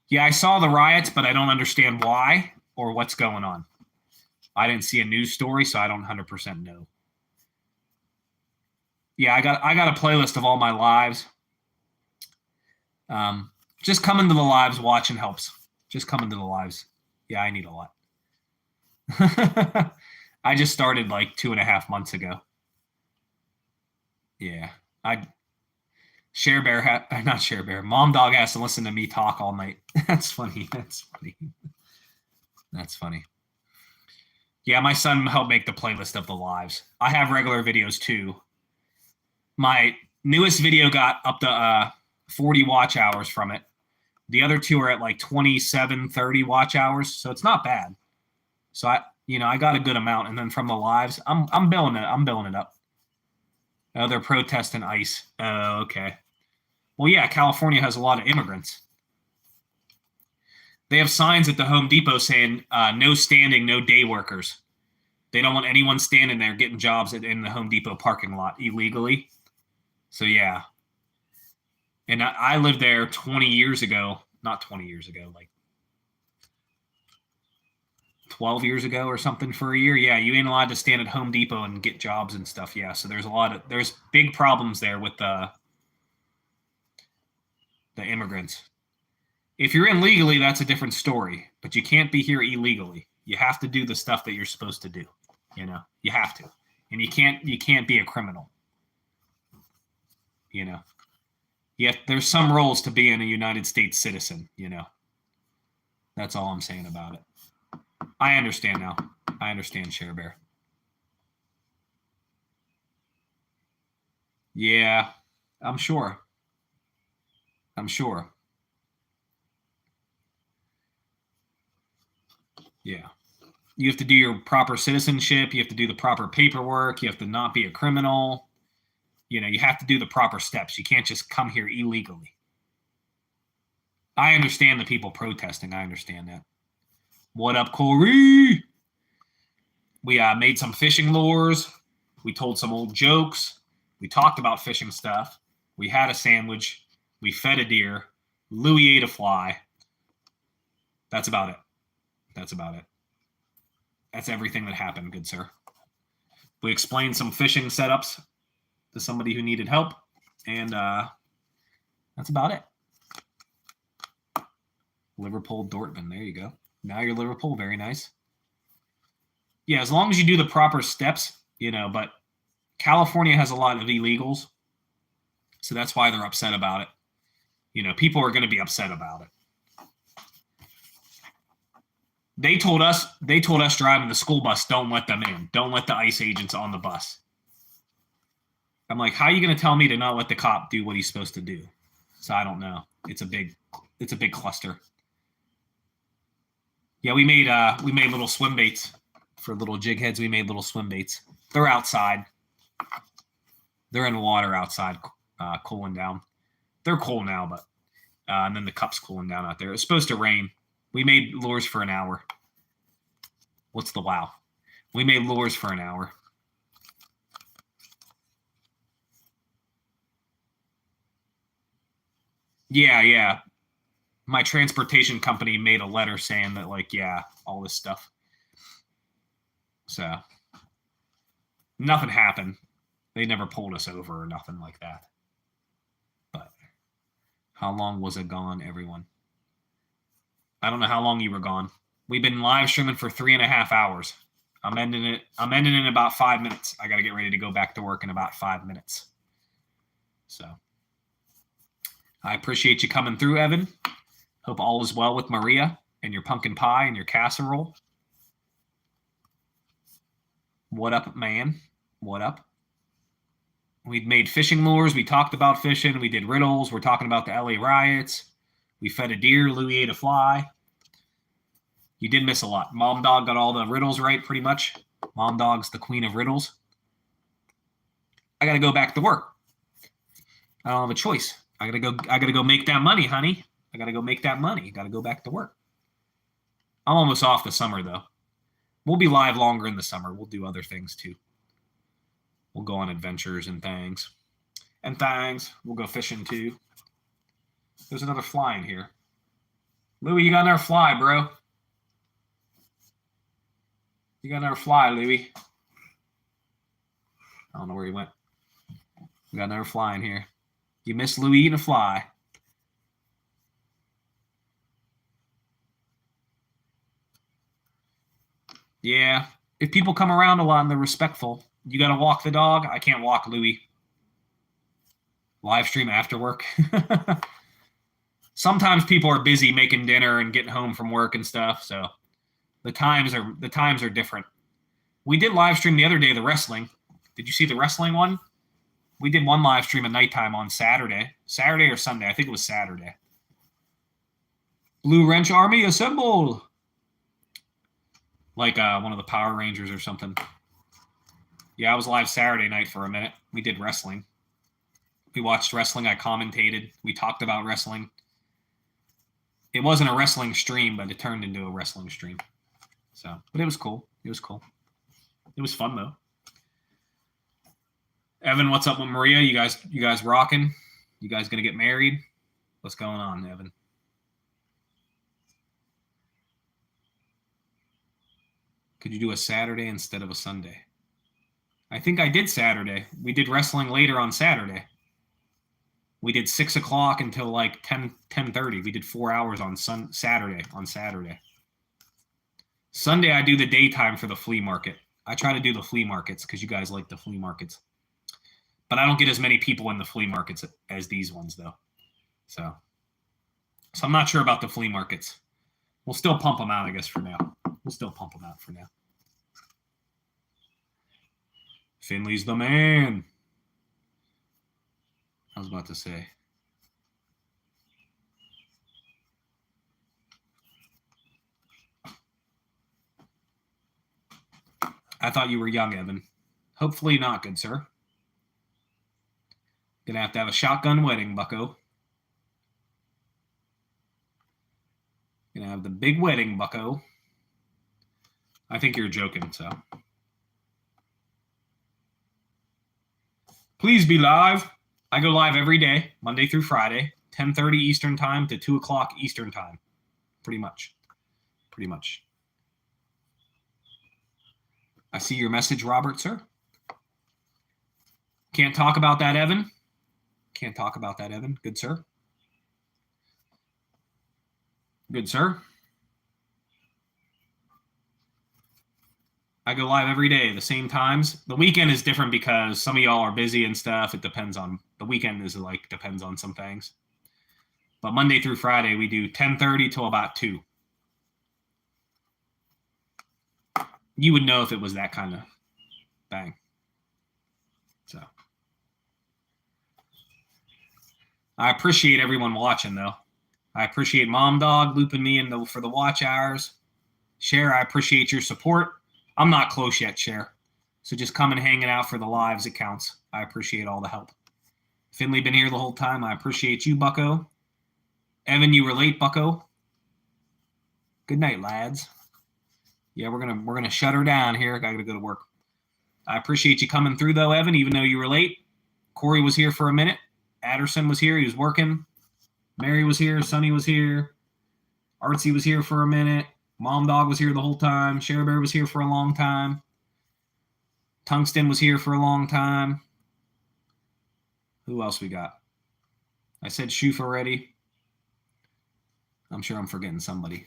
Yeah, I saw the riots, but I don't understand why or what's going on. I didn't see a news story, so I don't 100% know. Yeah, I got a playlist of all my lives. Just coming to the lives watching helps. Just coming to the lives. Yeah, I need a lot. I just started like 2.5 months ago. Yeah, not Share Bear. Mom Dog has to listen to me talk all night. That's funny. That's funny. Yeah, my son helped make the playlist of the lives. I have regular videos too. My newest video got up to 40 watch hours from it. The other two are at like 27, 30 watch hours, so it's not bad. So I got a good amount, and then from the lives, I'm billing it. I'm billing it up. Oh, they're protesting ICE. Oh, okay. Well, yeah, California has a lot of immigrants. They have signs at the Home Depot saying no standing, no day workers. They don't want anyone standing there getting jobs in the Home Depot parking lot illegally. So, yeah. And I lived there 20 years ago. Not 20 years ago, like 12 years ago or something for a year. Yeah, you ain't allowed to stand at Home Depot and get jobs and stuff. Yeah, so there's big problems there with the immigrants. If you're in legally, that's a different story. But you can't be here illegally. You have to do the stuff that you're supposed to do. You have to, and you can't be a criminal. There's some rules to being a United States citizen. That's all I'm saying about it. I understand now. I understand, Share Bear. Yeah, I'm sure. Yeah. You have to do your proper citizenship. You have to do the proper paperwork. You have to not be a criminal. You have to do the proper steps. You can't just come here illegally. I understand the people protesting. I understand that. What up, Corey? We made some fishing lures. We told some old jokes. We talked about fishing stuff. We had a sandwich. We fed a deer. Louis ate a fly. That's about it. That's everything that happened, good sir. We explained some fishing setups to somebody who needed help, and that's about it. Liverpool, Dortmund. There you go. Now you're Liverpool. Very nice. Yeah, as long as you do the proper steps, but California has a lot of illegals, so that's why they're upset about it. People are going to be upset about it. They told us driving the school bus, don't let them in. Don't let the ICE agents on the bus. I'm like, how are you going to tell me to not let the cop do what he's supposed to do? So I don't know. It's a big cluster. Yeah, we made little swim baits for little jig heads. We made little swim baits. They're outside. They're in the water outside, cooling down. They're cool now, but and then the cup's cooling down out there. It's supposed to rain. We made lures for an hour. What's the wow? We made lures for an hour. Yeah. My transportation company made a letter saying that, like, yeah, all this stuff. So nothing happened. They never pulled us over or nothing like that. But how long was it gone, everyone? I don't know how long you were gone. We've been live streaming for 3.5 hours. I'm ending it in about 5 minutes. I got to get ready to go back to work in about 5 minutes. So I appreciate you coming through, Evan. Hope all is well with Maria and your pumpkin pie and your casserole. What up, man? What up? We'd made fishing lures. We talked about fishing. We did riddles. We're talking about the LA riots. We fed a deer. Louis ate a fly. You did miss a lot. Mom Dog got all the riddles right, pretty much. Mom Dog's the queen of riddles. I got to go back to work. I don't have a choice. I gotta go make that money, honey. I gotta go make that money. Gotta go back to work. I'm almost off the summer, though. We'll be live longer in the summer. We'll do other things, too. We'll go on adventures and things. We'll go fishing, too. There's another fly in here. Louie, you got another fly, bro. You got another fly, Louie. I don't know where he went. We got another fly in here. You missed Louie eating a fly. Yeah. If people come around a lot and they're respectful, you got to walk the dog. I can't walk Louie. Live stream after work. Sometimes people are busy making dinner and getting home from work and stuff, so the times are different. We did live stream the other day, the wrestling. Did you see the wrestling one? We did one live stream at nighttime on Saturday. Saturday or Sunday. I think it was Saturday. Blue Wrench Army, assemble! Like one of the Power Rangers or something. Yeah, I was live Saturday night for a minute. We did wrestling. We watched wrestling. I commentated. We talked about wrestling. It wasn't a wrestling stream, but it turned into a wrestling stream. So, but it was cool. It was cool. It was fun, though. Evan, what's up with Maria? You guys rocking? You guys gonna get married? What's going on, Evan? Could you do a Saturday instead of a Sunday? I think I did Saturday. We did wrestling later on Saturday. We did 6 o'clock until like 10:30. We did 4 hours on Saturday. Sunday, I do the daytime for the flea market. I try to do the flea markets because you guys like the flea markets. But I don't get as many people in the flea markets as these ones, though. So I'm not sure about the flea markets. We'll still pump them out, I guess, for now. Finley's the man. I was about to say. I thought you were young, Evan. Hopefully not, good sir. Gonna have to have a shotgun wedding, bucko. Gonna have the big wedding, bucko. I think you're joking, so. Please be live. I go live every day, Monday through Friday, 10:30 Eastern time to 2 o'clock Eastern time. Pretty much. I see your message, Robert, sir. Can't talk about that, Evan. Good sir. I go live every day, the same times. The weekend is different because some of y'all are busy and stuff. It depends on the weekend depends on some things. But Monday through Friday, we do 10:30 till about 2. You would know if it was that kind of thing. So I appreciate everyone watching, though. I appreciate Mom Dog looping me in for the watch hours. Cher, I appreciate your support. I'm not close yet, Cher. So just come and hanging out for the lives. It counts. I appreciate all the help. Finley been here the whole time. I appreciate you, Bucko. Evan, you were late, Bucko. Good night, lads. Yeah, we're gonna shut her down here. I gotta go to work. I appreciate you coming through though, Evan, even though you were late. Corey was here for a minute. Adderson was here. He was working. Mary was here. Sonny was here. Artsy was here for a minute. Mom Dog was here the whole time. Cher Bear was here for a long time. Tungsten was here for a long time. Who else we got? I said Shoof already. I'm sure I'm forgetting somebody.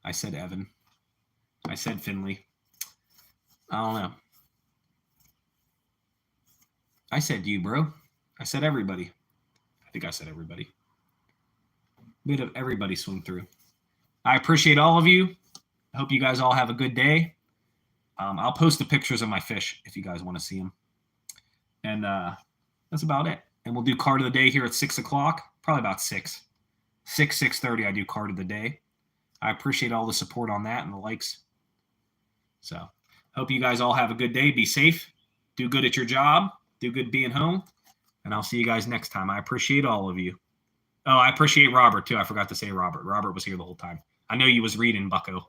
I said Evan. I said Finley. I don't know. I said you, bro. I said everybody. I think I said everybody. Bit of everybody swing through. I appreciate all of you. I hope you guys all have a good day. I'll post the pictures of my fish if you guys want to see them. And that's about it. And we'll do card of the day here at 6 o'clock. Probably about 6. 6:30 I do card of the day. I appreciate all the support on that and the likes. So hope you guys all have a good day. Be safe. Do good at your job. Do good being home. And I'll see you guys next time. I appreciate all of you. Oh, I appreciate Robert, too. I forgot to say Robert. Robert was here the whole time. I know you was reading, Bucko.